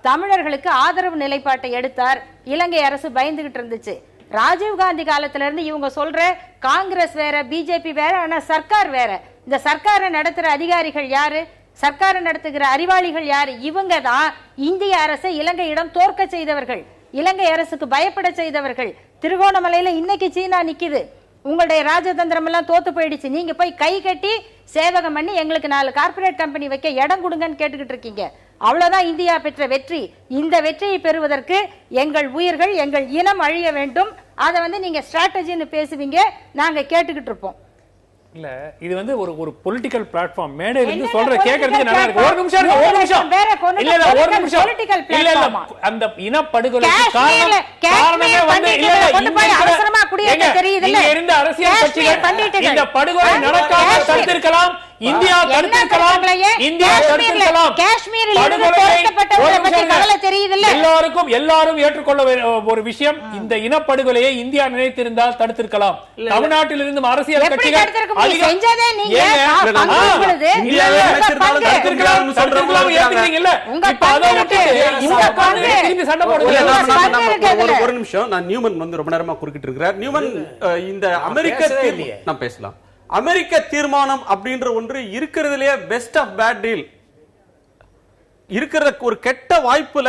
தமிழர்களுக்கு ஆதரவு நிலைப்பாட்டை எடுத்தார். இலங்கை அரசு பயந்துகிட்டு இருந்துச்சு. ராஜீவ்காந்தி காலத்துல இருந்து இவங்க சொல்ற காங்கிரஸ் வேற, பிஜேபி வேற, ஆனா சர்க்கார் வேற. இந்த சர்க்காரை நடத்துற அதிகாரிகள் யாரு? சர்க்காரை நடத்துகிற அறிவாளிகள் யாரு? இவங்க தான் இந்திய அரசை இலங்கையிடம் தோற்க செய்தவர்கள், இலங்கை அரசுக்கு பயப்பட செய்தவர்கள். திருகோணமலையில இன்னைக்கு சீனா நிக்குது. உங்களுடைய ராஜதந்திரம் எல்லாம் தோத்து போயிடுச்சு. நீங்க போய் கை கட்டி சேவகம் பண்ணி எங்களுக்கு 4 கார்பரேட் கம்பெனி வைக்க இடம் கொடுங்கன்னு கேட்டுக்கிட்டு இருக்கீங்க. அவ்வளவுதான் இந்தியா பெற்ற வெற்றி. இந்த வெற்றியை பெறுவதற்கு எங்கள் உயிர்கள், எங்கள் இனம் அழிய வேண்டும். அதை நீங்க ஸ்ட்ராட்டஜின்னு பேசுவீங்க, நாங்க கேட்டுக்கிட்டு இருப்போம். இல்ல இது ஒரு பொலிட்டிக்கல் பிளாட்ஃபார்ம். மேடையில இருந்து சொல்ற கேக்குறதுக்கு நல்லா இருக்கு. ஒரு நிமிஷம் இல்ல ஒரு நிமிஷம் இல்ல அந்த இனப்படுகொலைக்கு காரணமே இல்ல அவசரமா குடியேற்ற தெரியுது இல்ல, இருந்த அரசியல் கட்சிகள் இந்த படுகொலை நடக்காம தடுத்திருக்கலாம். இந்தியா தடுத்திருக்கலாம். இந்தியா தடுத்திருக்கலாம். காஷ்மீரில் இருந்து தோற்கப்பட்டவங்களை பத்தி கவலை தெரியுது இல்ல. எல்லாரும் ஏற்றுக்கொள்ள ஒரு விஷயம், இந்த இனப்படுகொலையை இந்தியா நினைத்திருந்தால் தடுத்திருக்கலாம். தமிழ்நாட்டில் இருந்து அரசியல் கட்சிகள் செஞ்சதே நீங்க ஒரு நிமிஷம். நான் நியூமன் ரொம்ப நேரமா குறுக்கிட்டு இருக்கிறார். நியூமன், இந்த அமெரிக்க நான் பேசலாம். அமெரிக்க தீர்மானம் அப்படின்ற ஒன்று இருக்கிறதுலயே பெஸ்ட் ஆஃப் பேட் டீல், இருக்கிற ஒரு கெட்ட வாய்ப்புல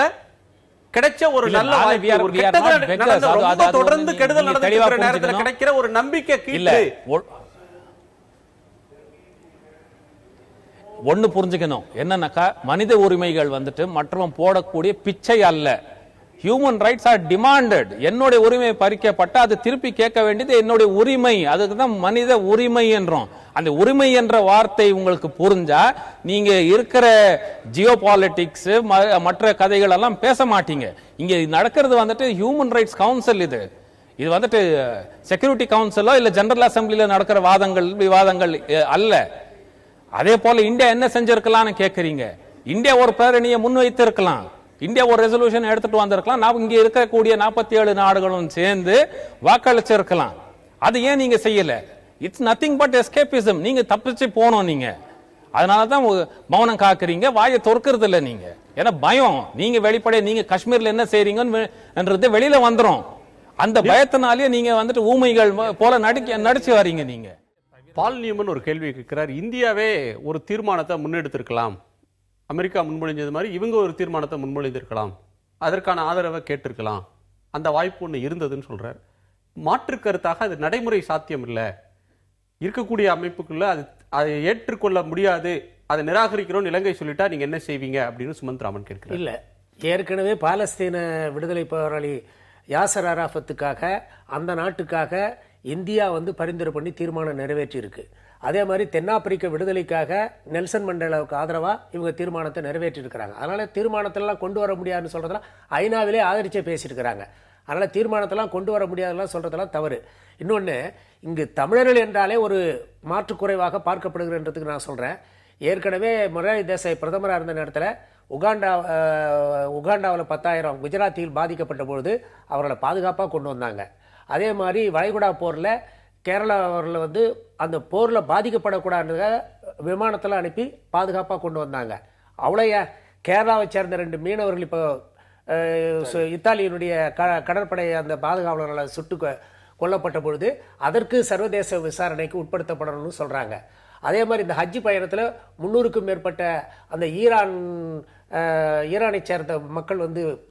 கிடைச்ச ஒரு நல்ல வாய்ப்பு, தொடர்ந்து கெடுதல் நடந்துக்கிற நேரத்தில் கிடைக்கிற ஒரு நம்பிக்கை கீழே ஒண்ணு புரிஞ்சுக்கணும். என்னன்னாக்கா மனித உரிமைகள் மற்றவன் போடக்கூடிய பிச்சை அல்ல. Human rights are demanded. என்னுடைய உரிமை பறிக்கப்பட்ட அது திருப்பி கேட்க வேண்டியது என்னுடைய உரிமை. அதுக்கு தான் மனித உரிமை என்றோம். அந்த உரிமை என்ற வார்த்தை உங்களுக்கு புரிஞ்சா நீங்க இருக்கிற ஜியோ பாலிட்டிக்ஸ் மற்ற கதைகள் எல்லாம் பேச மாட்டீங்க. இங்க நடக்கிறது ஹியூமன் ரைட்ஸ் கவுன்சில். இது செக்யூரிட்டி கவுன்சிலோ இல்ல ஜெனரல் அசம்பிளில நடக்கிற விவாதங்கள் அல்ல. அதே போல இந்தியா என்ன செஞ்சிருக்கலாம்னு கேக்குறீங்க. இந்தியா ஒரு பிரேரணியை முன்வைத்து இருக்கலாம். இந்தியா ஒரு ரெசல்யூஷன் எடுத்துட்டு வந்திருக்கலாம். நான் இங்க இருக்கக்கூடிய 47 நாடுகளும் சேர்ந்து வாக்களிச்சிருக்கலாம். அது ஏன் நீங்க செய்யல? It's nothing but escapism. நீங்க தப்பிச்சு போனோம். நீங்க அதனாலதான் மௌனம் காக்குறீங்க, வாயை தொற்கிறது இல்ல நீங்க. ஏன்னா பயம். நீங்க வெளிப்படைய நீங்க காஷ்மீர்ல என்ன செய்றீங்கன்றது வெளியில வந்துரும். அந்த பயத்தினாலே நீங்க ஊமைகள் போல நடிச்சு வரீங்க. நீங்க பால் நியூமன் ஒரு கேள்வி கேட்கிறார். இந்தியாவே ஒரு தீர்மானத்தை முன்னெடுத்திருக்கலாம், அமெரிக்கா முன்மொழிஞ்சது மாதிரி இவங்க ஒரு தீர்மானத்தை முன்மொழிந்திருக்கலாம், அதற்கான ஆதரவை கேட்டிருக்கலாம், அந்த வாய்ப்பு ஒன்று இருந்ததுன்னு சொல்றார். மாற்று கருத்தாக அது நடைமுறை சாத்தியம் இல்லை, இருக்கக்கூடிய அமைப்புக்குள்ள அதை ஏற்றுக்கொள்ள முடியாது, அதை நிராகரிக்கிறோம் இலங்கை சொல்லிட்டா நீங்க என்ன செய்வீங்க அப்படின்னு சுமந்த் ராமன் கேட்கிறார். இல்ல, ஏற்கனவே பாலஸ்தீன விடுதலை போராளி யாசர் அராஃபத்துக்காக அந்த நாட்டுக்காக இந்தியா பரிந்துரை பண்ணி தீர்மானம் நிறைவேற்றி இருக்கு. அதே மாதிரி தென்னாப்பிரிக்க விடுதலைக்காக நெல்சன் மண்டேலாவுக்கு ஆதரவா இவங்க தீர்மானத்தை நிறைவேற்றி இருக்கிறாங்க. அதனால தீர்மானத்தெல்லாம் கொண்டு வர முடியாதுன்னு சொல்றதெல்லாம் ஐநாவிலே ஆதரிச்சே பேசியிருக்கிறாங்க. அதனால தீர்மானத்தெல்லாம் கொண்டு வர முடியாதெல்லாம் சொல்றதெல்லாம் தவறு. இன்னொன்னு, இங்கு தமிழர்கள் என்றாலே ஒரு மாற்றுக்குறைவாக பார்க்கப்படுகிறன்றதுக்கு நான் சொல்றேன். ஏற்கனவே மொராரி தேசாய் பிரதமராக இருந்த நேரத்தில் உகாண்டாவில் 10,000 குஜராத்தில் பாதிக்கப்பட்ட பொழுது அவர்களை பாதுகாப்பாக கொண்டு வந்தாங்க. அதே மாதிரி வளைகுடா போரில் கேரளாவில் அந்த போரில் பாதிக்கப்படக்கூடாதுன்றத விமானத்தில் அனுப்பி பாதுகாப்பாக கொண்டு வந்தாங்க. அவ்வளோ கேரளாவை சேர்ந்த 2 மீனவர்கள் இப்போ இத்தாலியினுடைய கடற்படை அந்த பாதுகாவலர்களை சுட்டு கொல்லப்பட்ட பொழுது அதற்கு சர்வதேச விசாரணைக்கு உட்படுத்தப்படணும்னு சொல்கிறாங்க. அதே மாதிரி இந்த ஹஜ் பயணத்தில் 300க்கும் மேற்பட்ட அந்த ஈரானை சேர்ந்த மக்கள்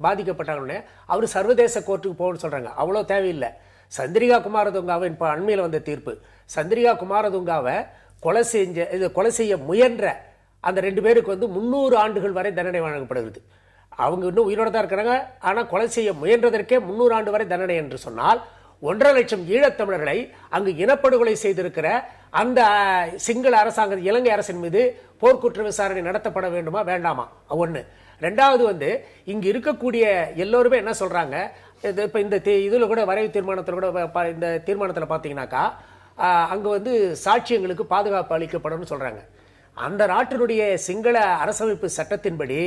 பாதிக்கப்பட்டாங்கன்னு அவர் சர்வதேச கோர்ட்டுக்கு போகணும்னு சொல்கிறாங்க. அவ்வளோ தேவையில்லை. சந்திரிகா குமாரதுங்காவை இப்போ அண்மையில் வந்த தீர்ப்பு, சந்திரிகா குமாரதுங்காவை கொலை செய்ய முயன்ற அந்த 2 பேருக்கு 300 ஆண்டுகள் வரை தண்டனை வழங்கப்படுகிறது. அவங்க இன்னும் உயிரோட தான் இருக்கிறாங்க. ஆனால் கொலை செய்ய முயன்றதற்கே 300 ஆண்டு வரை தண்டனை என்று சொன்னால் 1.5 லட்சம் ஈழத்தமிழர்களை அங்கு இனப்படுகொலை செய்திருக்கிற அந்த சிங்கள அரசாங்க இலங்கை அரசின் மீது போர்க்குற்ற விசாரணை நடத்தப்பட வேண்டுமா வேண்டாமா? ஒன்று. ரெண்டாவது இங்கு இருக்கக்கூடிய எல்லோருமே என்ன சொல்றாங்க, இப்போ இந்த இதில் கூட வரைவு தீர்மானத்தில் கூட இந்த தீர்மானத்தில் பார்த்தீங்கன்னாக்கா அங்கே சாட்சியங்களுக்கு பாதுகாப்பு அளிக்கப்படும் சொல்றாங்க. அந்த நாட்டினுடைய சிங்கள அரசமைப்பு சட்டத்தின்படி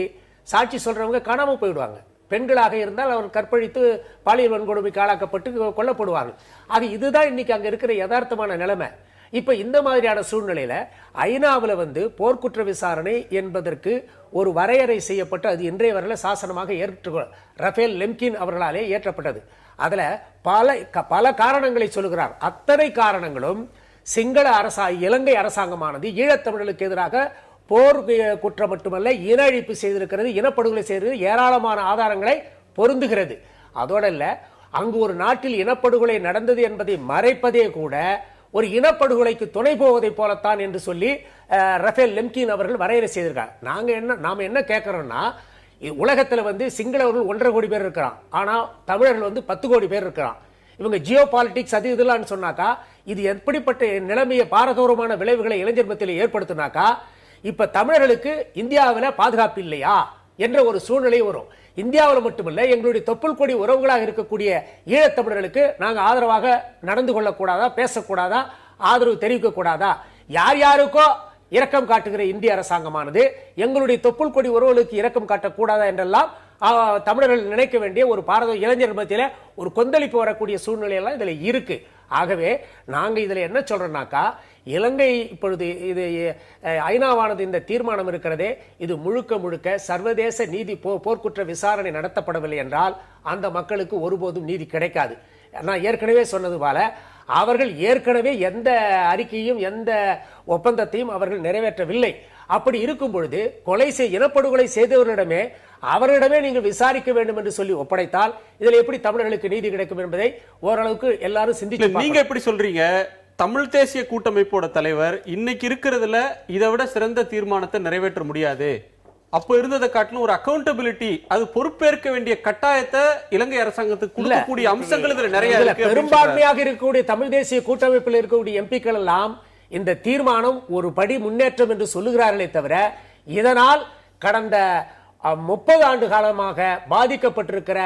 சாட்சி சொல்றவங்க காணாமல் போயிடுவாங்க. பெண்களாக இருந்தால் அவர் கற்பழித்து பாலியல் வன்கொடுமைக்கு ஆளாக்கப்பட்டு கொல்லப்படுவார்கள். ஆக இதுதான் இன்னைக்கு அங்க இருக்கிற யதார்த்தமான நிலைமை. இப்ப இந்த மாதிரியான சூழ்நிலையில ஐநாவில் போர்க்குற்ற விசாரணை என்பதற்கு ஒரு வரையறை செய்யப்பட்டு அது இன்றைய வரையில சாசனமாக ரஃபேல் லெம்கின் அவர்களாலே ஏற்றப்பட்டது. அதுல பல காரணங்களை சொல்லுகிறார். அத்தனை காரணங்களும் சிங்கள இலங்கை அரசாங்கமானது ஈழத்தமிழர்களுக்கு எதிராக போர் குற்றம் மட்டுமல்ல, இன அழிப்பு செய்திருக்கிறது, இனப்படுகொலை செய்திருக்கிறது, ஏராளமான ஆதாரங்களை பொருந்துகிறது. அதோட இல்ல, அங்கு ஒரு நாட்டில் இனப்படுகொலை நடந்தது என்பதை மறைப்பதே கூட ஒரு இனப்படுகொலைக்கு துணை போவதை போலத்தான் என்று சொல்லி ரஃபேல் லெம்கின் அவர்கள் வரையறை செய்திருக்காங்க. நாம என்ன கேட்கிறோம்னா, உலகத்துல சிங்களவர்கள் 1.5 கோடி பேர் இருக்கிறான், ஆனா தமிழர்கள் 10 கோடி பேர் இருக்கிறான். இவங்க ஜியோ பாலிடிக்ஸ் அது இதெல்லாம் சொன்னாக்கா இது எப்படிப்பட்ட நிலைமையை பாரதூரமான விளைவுகளை இளைஞர் மத்தியில் ஏற்படுத்தினாக்கா இப்ப தமிழர்களுக்கு இந்தியாவில் பாதுகாப்பு இல்லையா என்ற ஒரு சூழ்நிலை வரும். இந்தியாவில் மட்டுமல்ல, எங்களுடைய தொப்புள் கொடி உறவுகளாக இருக்கக்கூடிய ஈழத்தமிழர்களுக்கு நாங்கள் ஆதரவாக நடந்து கொள்ளக்கூடாதா, பேசக்கூடாதா, ஆதரவு தெரிவிக்க கூடாதா? யார் யாருக்கோ இரக்கம் காட்டுகிற இந்திய அரசாங்கமானது எங்களுடைய தொப்புள் கொடி உறவுகளுக்கு இரக்கம் காட்டக்கூடாதா என்றெல்லாம் தமிழர்கள் நினைக்க வேண்டிய ஒரு பாரத இளைஞர் மத்தியில் ஒரு கொந்தளிப்பு வரக்கூடிய சூழ்நிலையெல்லாம் இதுல இருக்கு. ஆகவே நாங்க இதுல என்ன சொல்றோம்னாக்கா, இலங்கை இப்பொழுது இது ஐநாவானது இந்த தீர்மானம் இருக்கிறதே, இது முழுக்க முழுக்க சர்வதேச நீதி போர்க்குற்ற விசாரணை நடத்தப்படவில்லை என்றால் அந்த மக்களுக்கு ஒருபோதும் நீதி கிடைக்காது. நான் ஏற்கனவே சொன்னது போல அவர்கள் ஏற்கனவே எந்த அறிக்கையும் எந்த ஒப்பந்தத்தையும் அவர்கள் நிறைவேற்றவில்லை. அப்படி இருக்கும் பொழுது இனப்படுகொலை செய்தவர்களிடமே அவரிடமே நீங்கள் விசாரிக்க வேண்டும் என்று சொல்லி ஒப்படைத்தால் இதுல எப்படி தமிழர்களுக்கு நீதி கிடைக்கும் என்பதை ஓரளவுக்கு எல்லாரும் சிந்திச்சு. நீங்க எப்படி சொல்றீங்க? தமிழ் தேசிய கூட்டமைப்போட தலைவர் இன்னைக்கு இருக்கிறதுல இதை விட சிறந்த தீர்மானத்தை நிறைவேற்ற முடியாது, அப்ப இருந்ததை காட்டிலும் ஒரு அக்கௌண்டபிலிட்டி, அது பொறுப்பேற்க வேண்டிய கட்டாயத்தை இலங்கை அரசாங்கத்துக்கு கொடுக்கக்கூடிய அம்சங்கள் இதுல நிறைய இருக்கு. பெரும்பான்மையாக இருக்கக்கூடிய தமிழ் தேசிய கூட்டமைப்பில் இருக்கக்கூடிய எம்பிக்கள் எல்லாம் இந்த தீர்மானம் ஒரு படி முன்னேற்றம் என்று சொல்லுகிறார்களே தவிர இதனால் கடந்த 30 ஆண்டு காலமாக பாதிக்கப்பட்டிருக்கிற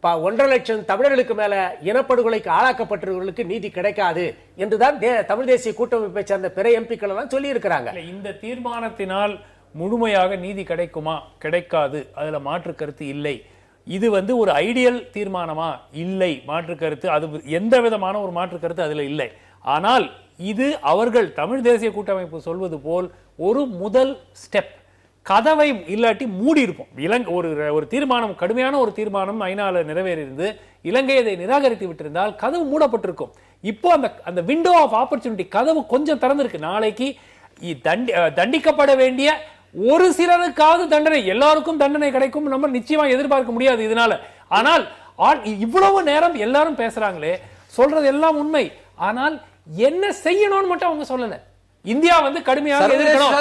1.5 லட்சம் தமிழர்களுக்கு மேல இனப்படுகொலைக்கு ஆளாக்கப்பட்டவர்களுக்கு நீதி கிடைக்காது என்றுதான் தமிழ் தேசிய கூட்டமைப்பை சேர்ந்த பிற எம்பிக்கள் எல்லாம் சொல்லி இருக்கிறாங்க. இந்த தீர்மானத்தினால் முழுமையாக நீதி கிடைக்குமா? கிடைக்காது, அதுல மாற்று கருத்து இல்லை. இது ஒரு ஐடியல் தீர்மானமா? இல்லை, மாற்று கருத்து அது எந்த விதமான ஒரு மாற்று கருத்து அதுல இல்லை. ஆனால் இது அவர்கள் தமிழ் தேசிய கூட்டமைப்பு சொல்வது போல் ஒரு முதல் ஸ்டெப். கதவை இல்லாட்டி மூடி இருப்போம். இலங்கை ஒரு தீர்மானம், கடுமையான ஒரு தீர்மானம் ஐநால நிறைவேறியிருந்து இலங்கை அதை நிராகரித்து விட்டிருந்தால் கதவு மூடப்பட்டிருக்கும். இப்போ அந்த விண்டோ ஆஃப் ஆப்பர்ச்சுனிட்டி கதவு கொஞ்சம் திறந்திருக்கு. நாளைக்கு தண்டிக்கப்பட வேண்டிய ஒரு சிலருக்காவது தண்டனை, எல்லாருக்கும் தண்டனை கிடைக்கும் நம்ம நிச்சயமா எதிர்பார்க்க முடியாது இதனால. ஆனால் இவ்வளவு நேரம் எல்லாரும் பேசுறாங்களே, சொல்றது எல்லாம் உண்மை. ஆனால் என்ன செய்யணும்னு மட்டும் அவங்க சொல்லல. இந்தியா கடுமையாக எதிர்க்கணும்.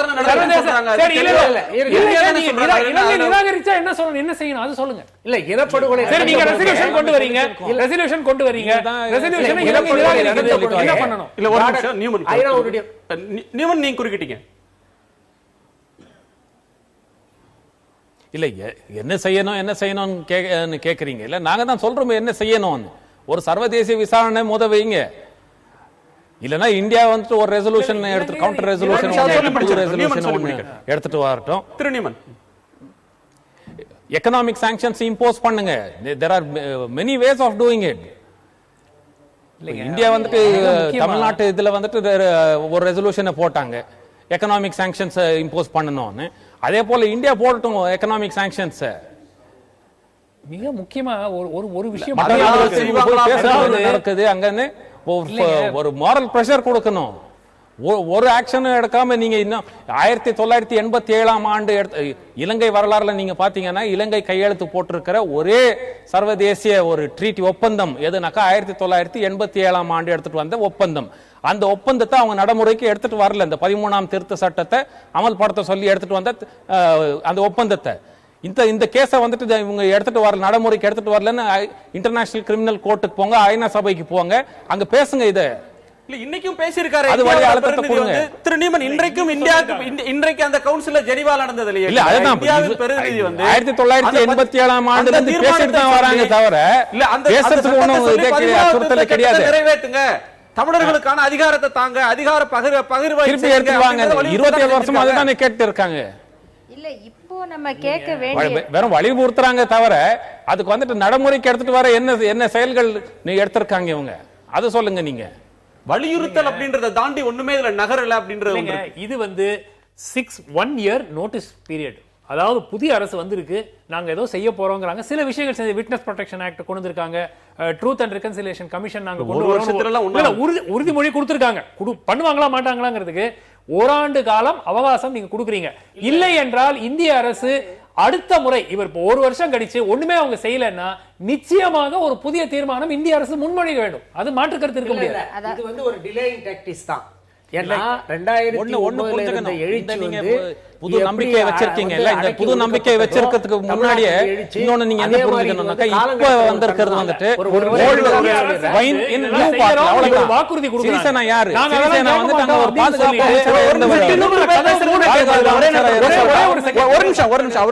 நிராகரிச்சா என்ன சொல்லணும், என்ன செய்யணும் அது சொல்லுங்க. இல்ல இனப்படுகொலை நீங்க ரெசல்யூஷன் கொண்டு வரீங்க, ரெசல்யூஷன் கொண்டு வரீங்க, ரெசல்யூஷன் இலங்கை நிராகரிக்கிறது என்ன பண்ணணும்? இல்ல ஒரு நிமிஷம் நியூமன் நீங்க குறுக்கிட்டீங்க. இல்ல என்ன செய்யணும் கேக்குறீங்க. இல்ல நாங்க தான் சொல்றோம் என்ன செய்யணும். ஒரு சர்வதேச விசாரணை முத வைங்க. இல்லனா இந்தியா ஒரு ரெசல்யூஷன் எடுத்து கவுண்டர் ரெசல்யூஷன் எடுத்துட்டு வரட்டும். திருநிமன் எகனாமிக் சாங்ஷன்ஸ் இம்போஸ் பண்ணுங்க. there are many ways of doing it. India தமிழ்நாட்டு இதுல ஒரு ரெசல்யூஷனை போட்டாங்க எகனாமிக் சாங்ஷன்ஸ் இம்போஸ் பண்ணணும்னு. அதே போல இந்தியா போடட்டும் எகனாமிக் சாங்ஷன்ஸ். மிக முக்கியமா ஒரு விஷயம் நடக்குது அங்கன்னு ஒரு மாரல் பிரஷர் கொடுக்கணும். ஒரு ஆக்ஷன் எடுக்காம நீங்க இன்னும் 1987ஆம் ஆண்டு இலங்கை வரலாறுல நீங்க பாத்தீங்கன்னா இலங்கை கையெழுத்து போட்டிருக்கிற ஒரே சர்வதேசிய ஒரு ட்ரீட்டி ஒப்பந்தம் எதுனாக்கா 1987ஆம் ஆண்டு எடுத்துட்டு வந்த ஒப்பந்தம். அந்த ஒப்பந்தத்தை அவங்க நடைமுறைக்கு எடுத்துட்டு வரல. இந்த 13ஆம் திருத்த சட்டத்தை அமல்படுத்த சொல்லி எடுத்துட்டு வந்த அந்த ஒப்பந்தத்தை இந்த கேஸை இவங்க எடுத்துட்டு வரல, நடைமுறைக்கு எடுத்துட்டு வரலன்னு இன்டர்நேஷனல் கிரிமினல் கோர்ட்டுக்கு போங்க, ஐநா சபைக்கு போங்க, அங்க பேசுங்க. இதை இன்னைக்கும் பேசியிருக்காரு திரு நீமன். இன்றைக்கு அந்த கவுன்சில்ல ஜெனீவா நடந்தது இல்லையா? 1987ஆம் ஆண்டுல இருந்து பேசிட்டு தான் வராங்க தவிர பேசுறதுக்கு ஒண்ணும் கிடையாது. நிறைவேற்றுங்க, தமிழர்களுக்கான அதிகாரத்தை தாங்க, அதிகார பகிர்வை 27 வருஷம் அதுதானே கேட்டு இருக்காங்க. இல்ல இப்போ நம்ம கேட்க வேண்டிய வெறும் வலியுறுத்துறாங்க தவிர அதுக்கு வந்துட்டு நடைமுறைக்கு எடுத்துட்டு வர என்ன செயல்கள் நீ எடுத்திருக்காங்க இவங்க அது சொல்லுங்க. நீங்க வலியுறுத்தல் அப்படின்றத தாண்டி ஒண்ணுமே இதுல நகரல அப்படின்றது. இது வந்து 1 இயர் நோட்டீஸ் பீரியட். அதாவது புதிய அரசு வந்திருக்கு, நாங்க ஏதோ செய்ய போறோம்ங்கறாங்க. சில விஷயங்கள் செஞ்சு விட்னஸ் ப்ரொடெக்ஷன் ஆக்ட் கொண்டு வந்திருக்காங்க, ட்ரூத் அண்ட் ரெகன்சிலியேஷன் கமிஷன் நாங்க கொண்டு வரோம், உறுதிமொழி கொடுத்திருக்காங்க. பண்ணுவாங்களா மாட்டாங்களாங்கிறதுக்கு ஓராண்டு காலம் அவகாசம் நீங்க கொடுக்குறீங்க. இல்லை என்றால் இந்திய அரசு அடுத்த முறை இவர் இப்போ 1 வருஷம் கழிச்சு ஒண்ணுமே அவங்க செய்யலன்னா நிச்சயமாக ஒரு புதிய தீர்மானம் இந்திய அரசு முன்மொழிய வேண்டும். அது மாற்று கருத்து இருக்க முடியாது. இது வந்து ஒரு டிலேயிங் டாக்டிக்ஸ் தான். ஏன்னா 2009 எழுச்சி வந்து புது நம்பிக்கை வச்சிருக்கீங்க இல்ல, இந்த புது நம்பிக்கை வச்சிருக்கிறதுக்கு முன்னாடியே இன்னொன்னு நீங்க என்ன புரிஞ்சுக்கணும்னாக்கா இப்ப வந்திருக்கிறது வந்துட்டு வாக்குறுதி கொடுக்கறாங்க. யாரு சிறிசேனா வந்துட்டு அங்க ஒரு பாதுகாப்பு ஒரு நிமிஷம்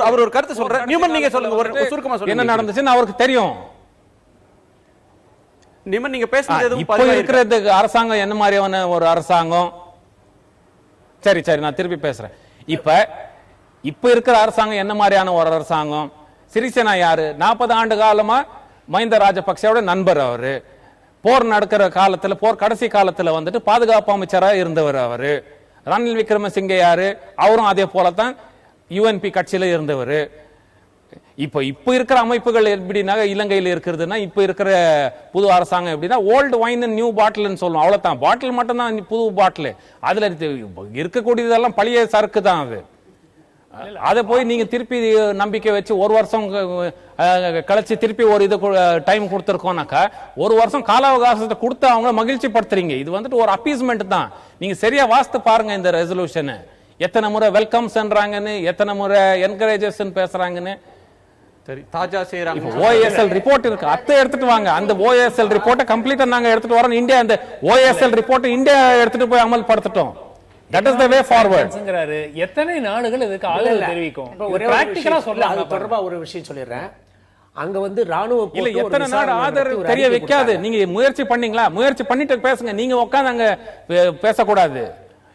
அவர் ஒரு கருத்து சொல்றாரு. நியூமன் நீங்க சொல்லுங்க, ஒரு சுருக்கமா சொல்லுங்க என்ன நடந்துச்சுன்னு அவருக்கு தெரியும். நீங்க பேசுறது இப்ப இருக்கிறது அரசாங்கம் என்ன மாதிரியான ஒரு அரசாங்கம்? சரி நான் திருப்பி பேசுறேன். இப்ப இருக்கிற அரசாங்கம் என்ன மாதிரியான ஒரு அரசாங்கம்? சிறிசேனா யாரு? 40 ஆண்டு காலமா மஹிந்த ராஜபக்சேவோட நண்பர் அவரு. போர் நடக்கிற காலத்துல, போர் கடைசி காலத்துல வந்துட்டு பாதுகாப்பு அமைச்சரா இருந்தவர் அவரு. ரணில் விக்ரமசிங்கே யாரு? அவரும் அதே போலதான் யுஎன்பி கட்சியில இருந்தவர். இப்ப இருக்கிற அமைப்புகள் எப்படின்னா இலங்கையில் இருக்கிறதுனா இப்ப இருக்கிற புது அரசாங்கம் எப்படின்னா ஓல்டு வைன் நியூ பாட்டில்னு சொல்லுவோம். அவ்வளவுதான், பாட்டில் மட்டும் தான் புது பாட்டில். அதுல இருக்கக்கூடியதெல்லாம் பழைய சரக்கு தான். அதை போய் நீங்க திருப்பி நம்பிக்கை வச்சு 1 வருஷம் கழிச்சு திருப்பி ஒரு இது டைம் கொடுத்துருக்கோம்னாக்கா 1 வருஷம் கால அவகாசத்தை கொடுத்து அவங்க மகிழ்ச்சி படுத்துறீங்க. இது வந்துட்டு ஒரு அப்பீஸ்மெண்ட் தான். நீங்க சரியா வாசித்து பாருங்க இந்த ரெசல்யூஷன். எத்தனை முறை வெல்கம்ஸ்ன்றாங்கன்னு, எத்தனை முறை என்கரேஜஸ் பேசுறாங்கன்னு. சரி, தாஜா செய்றாங்க. ஓஎஸ்எல் ரிப்போர்ட் இருக்கு, அத்தை எடுத்துட்டு வாங்க. அந்த ஓஎஸ்எல் ரிப்போர்ட்டை கம்ப்ளீட்டா நாங்க எடுத்துட்டு வரோம். இந்தியா அந்த ஓஎஸ்எல் ரிப்போர்ட் இந்தியா எடுத்துட்டு போய் அமல்படுத்திட்டோம். That is the way forward. எத்தனை நாடுகள் இதுக்கு ஆதரவு தெரிவிக்கும்? பிராக்டிகலா சொல்லலாம். அது தொடர்பா ஒரு விஷயம் சொல்லிடுறேன். அங்க வந்து ராணுவ இல்ல எத்தனை நாடு ஆதரவு தெரிய வைக்காது. நீங்க முயற்சி பண்ணீங்களா? முயற்சி பண்ணிட்டு பேசுங்க. நீங்க உட்கார்ந்து அங்க பேசக்கூடாது.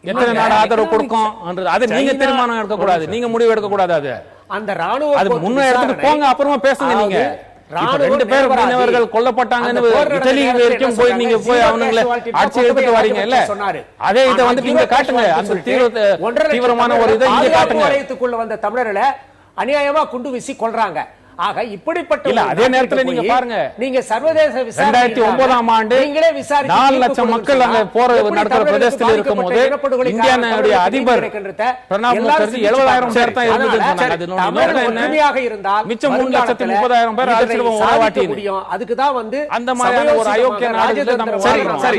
எத்தனை நாடு ஆதரவு கொடுக்கும் அது நீங்க தீர்மானம் எடுக்க கூடாது, நீங்க முடிவு எடுக்க கூடாது. அது அந்த ராணுவ அது முன்ன எடுத்துட்டு போங்க, அப்புறமா பேசுங்க. நீங்க 2 பேர் மீனவர்கள் கொல்லப்பட்டாங்கன்னு இட்டலி வரைக்கும் போய் நீங்க போய் அவங்களை ஆட்சி எடுத்துட்டு வரீங்க இல்ல, அதே இதை வந்து நீங்க காட்டுங்க. அந்த தீவிரமான ஒரு இதை இங்க காட்டுங்க. வந்த தமிழர்களை அநியாயமா குண்டு வீசி கொல்றாங்க. ஆக இப்படிப்பட்ட இல்ல அதே நேரத்துல நீங்க பாருங்க, நீங்க சர்வதேச 2009ஆம் ஆண்டு 4 லட்சம் மக்கள் அங்க போற நடக்கிற பிரதேசத்தில் இருக்கும்போது இந்தியாவுடைய அதிபர் பிரணாப் முகர்ஜி 70,000 பேர் தான் இருந்தாங்க. மிச்சம் 3,30,000 பேர் அழைச்சிடுவோம் உறவாட்டி. அதுக்கு தான் வந்து அந்த மாதிரியான ஒரு அயோக்கிய நாடு நம்ம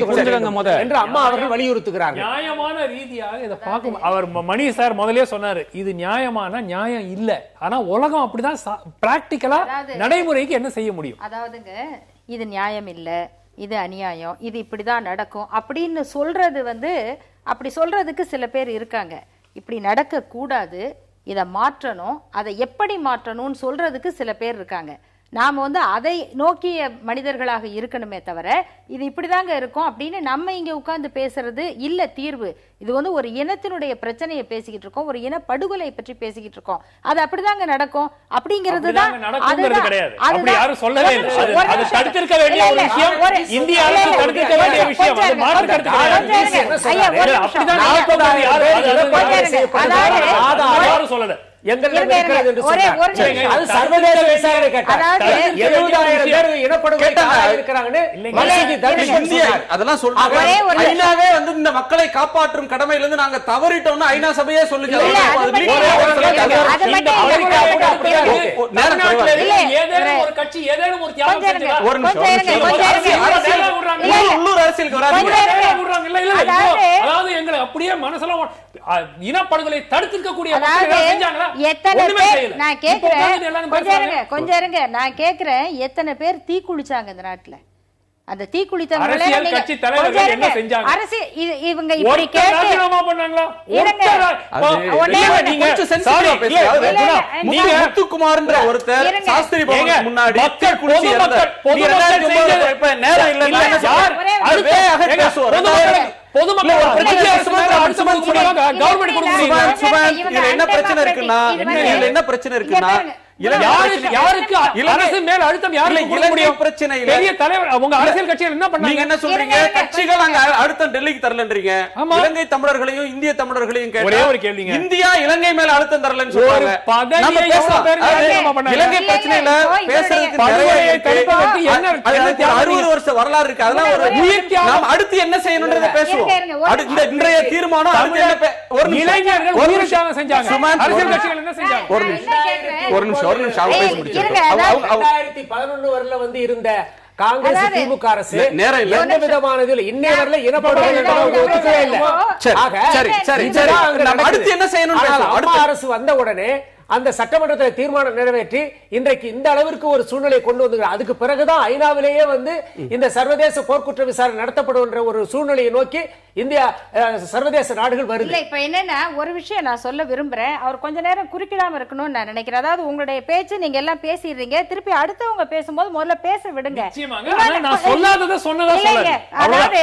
புரிஞ்சுக்கங்க முதல்ல என்று அம்மா அவர்கள் வலியுறுத்துகிறாங்க. நியாயமான ரீதியாக இதை பார்க்கும். அவர் மணி சார் முதலே சொன்னாரு, இது நியாயமான நியாயம் இல்ல. ஆனா உலகம் அப்படிதான் பிராக்டிகலா நடைமுறைக்கு என்ன செய்ய முடியும்? அதாவதுங்க, இது நியாயம் இல்ல, இது அநியாயம், இது இப்படிதான் நடக்கும் அப்படின்னு சொல்றது வந்து, அப்படி சொல்றதுக்கு சில பேர் இருக்காங்க. இப்படி நடக்க கூடாது, இதை மாற்றணும், அதை எப்படி மாற்றணும்னு சொல்றதுக்கு சில பேர் இருக்காங்க. நாம வந்து அதை நோக்கிய மனிதர்களாக இருக்கணுமே தவிர இது இப்படிதாங்க இருக்கும் அப்படின்னு நம்ம இங்க உட்கார்ந்து பேசுறது இல்ல தீர்வு. இது வந்து ஒரு இனத்தினுடைய பிரச்சனையை பேசிக்கிட்டு இருக்கோம், ஒரு இன படுகொலை பற்றி பேசிக்கிட்டு இருக்கோம். அது அப்படிதாங்க நடக்கும் அப்படிங்கிறது தான். அப்படி யாரும் சொல்லவே இல்லை. அது தடுத்திருக்க வேண்டிய ஒரு விஷயம், இந்திய அரசு தடுத்திருக்க வேண்டிய விஷயம். அது மாற்று கருத்து கிடையாது. அப்படிதான் யாரும் சொல்லல. சர்வதேச விசாரணை கேட்டாங்க. 70,000 பேர் இனப்படுகொலை இருக்கிறாங்கன்னு அதெல்லாம் சொல்றாங்க. ஐநாவே வந்து இந்த மக்களை காப்பாற்றும் கடமையில இருந்து நாங்க தவறிட்டோம்னு ஐநா சபையே சொல்லுங்க. ஏதேனும் ஒரு கட்சி ஏதேனும் ஒரு தியாகம் செஞ்சா ஒரு உள்ளூர் அரசியலுக்கு வராதீங்க. அதாவது எங்களை அப்படியே மனசுல இனப்படுகொலை தடுத்திருக்க கூடிய கொஞ்சம் இருங்க, நான் கேக்குறேன், எத்தனை பேர் தீ குளிச்சாங்க இந்த நாட்டுல? அந்த தீ குளித்தவங்க இவங்க இப்படி முத்துக்குமார்ன்ற ஒருத்தர் சாஸ்திரி முன்னாடி பொதுமக்கள் என்ன பிரச்சனை இருக்குன்னா என்ன பிரச்சனை இருக்குன்னா யாருக்கு அரசு மேல் அழுத்தம் யாருக்கு கொடுக்க முடியும்? பிரச்சனை இல்ல. பெரிய தலைவர் உங்க அரசியல் கட்சிகள் என்ன பண்ணாங்க? நீங்க என்ன சொல்றீங்க? கட்சிகள் அங்க அழுத்தம் டெல்லிக்கு தரலன்றீங்க. இலங்கை தமிழர்களையும் இந்திய தமிழர்களையும் கேட்டா ஒரே ஒரு கேள்விங்க. இந்தியா இலங்கை மேல அழுத்தம் தரலன்னு சொல்றாங்க. நம்ம பேசலாம். இலங்கை பிரச்சனையில பேசுறதுக்கு படுகொலையை தடுப்பதற்கு என்ன 60 வருஷ வரலாறு இருக்கு. அதெல்லாம் ஒரு நாம அடுத்து என்ன செய்யணும்ன்றதை பேசுவோம். இந்த இன்றைய தீர்மானம் அடுத்து என்ன ஒரு இளைஞர்கள் ஒரு நிமிஷம் செஞ்சாங்க. அரசியல் கட்சிகள் என்ன செஞ்சாங்க? ஒரு நிமிஷம் 2011 வரல வந்து இருந்த காங்கிரஸ் திமுக அரசு எந்த விதமான இன்னைய வரல அடுத்து என்ன செய்யணும்? அரசு வந்த உடனே அந்த சட்டமன்றத்தில் தீர்மானம் நிறைவேற்றி இன்றைக்கு இந்த அளவிற்கு ஒரு சூழ்நிலை கொண்டு வந்து அதுக்கு பிறகுதான் ஐநாவிலேயே வந்து இந்த சர்வதேச போர்க்குற்ற விசாரணை நடத்தப்படுகின்ற ஒரு சூழ்நிலையை நோக்கி இந்தியா சர்வதேச நாடுகள் வருது. இல்ல இப்ப என்னன்னா ஒரு விஷயம் நான் சொல்ல விரும்புறேன். அவர் கொஞ்ச நேரம் குறுக்கிடாம இருக்கணும்னு நான் நினைக்கிறேன். அதாவது உங்களுடைய பேச்சு நீங்க எல்லாம் பேசிடுறீங்க, திருப்பி அடுத்தவங்க பேசும்போது முதல்ல பேச விடுங்க. அதாவது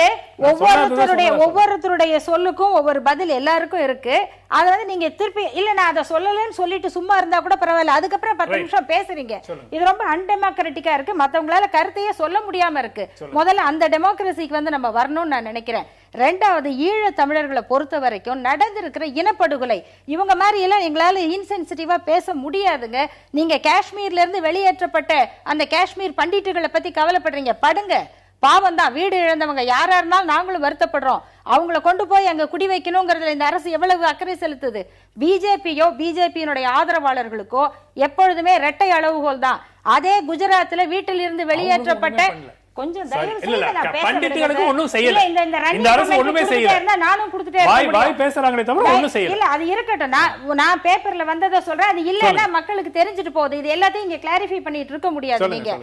ஒவ்வொருத்தருடைய சொல்லுக்கும் ஒவ்வொரு பதில் எல்லாருக்கும் இருக்கு. அதை வந்து நீங்க திருப்பி இல்ல நான் அதை சொல்லலன்னு சொல்லிட்டு சும்மா இருந்தா கூட பரவாயில்ல, அதுக்கப்புறம் 10 நிமிஷம் பேசுறீங்க. இது ரொம்ப அன்டெமோக்ராட்டிக்கா இருக்கு. மத்தவங்களால கருத்தையே சொல்ல முடியாம இருக்கு. முதல்ல அந்த டெமோக்ரஸிக்கு வந்து நம்ம வரணும்னு நான் நினைக்கிறேன். ரெண்டாவது, ஈழ தமிழர்களை பொறுத்த வரைக்கும் நடந்திருக்கிற இனப்படுகொலை இவங்க மாதிரி எல்லாம் எங்களால இன்சென்சிட்டிவா பேச முடியாதுங்க. நீங்க காஷ்மீர்ல இருந்து வெளியேற்றப்பட்ட அந்த காஷ்மீர் பண்டிட்டுகளை பத்தி கவலைப்படுறீங்க, படுங்க. பாவம் தான், வீடு இழந்தவங்க யாரா இருந்தாலும் நாங்களும் வருத்தப்படுறோம். அவங்கள கொண்டு போய் அங்க குடி வைக்கணுங்கிறதுல இந்த அரசு எவ்வளவு அக்கறை செலுத்துது? பிஜேபியோ பிஜேபியினுடைய ஆதரவாளர்களுக்கோ எப்பொழுதுமே இரட்டை அளவுகோல் தான். அதே குஜராத்ல வீட்டில் இருந்து வெளியேற்றப்பட்ட கொஞ்சம் தயவு செய்து நான் பண்டிட்டுகளுக்கு ஒண்ணும் செய்யல. இந்த அரசு ஒண்ணுமே செய்யல. நானும் கொடுத்துட்டே வாய் பேசுறாங்களே தவிர ஒண்ணும் செய்யல. இல்ல அது இருக்கட்டும். நான் பேப்பர்ல வந்ததை சொல்றேன். அது இல்லன்னா மக்களுக்கு தெரிஞ்சிட்டு போகுது. இது எல்லாத்தையும் இங்க கிளாரிஃபை பண்ணிட்டு இருக்க முடியாது நீங்க.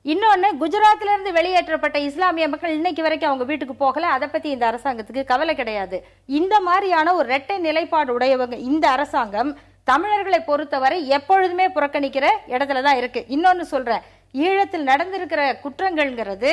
இன்னொன்னு, குஜராத்ல இருந்து வெளியேற்றப்பட்ட இஸ்லாமிய மக்கள் இன்னைக்கு வரைக்கும் அவங்க வீட்டுக்கு போகல. அதை பத்தி இந்த அரசாங்கத்துக்கு கவலை கிடையாது. இந்த மாதிரியான ஒரு இரட்டை நிலைப்பாடு உடையவங்க இந்த அரசாங்கம் தமிழர்களை பொறுத்தவரை எப்பொழுதுமே புறக்கணிக்கிற இடத்துலதான் இருக்கு. இன்னொன்னு சொல்றேன், ஈழத்தில் நடந்திருக்கிற குற்றங்கள்ங்கிறது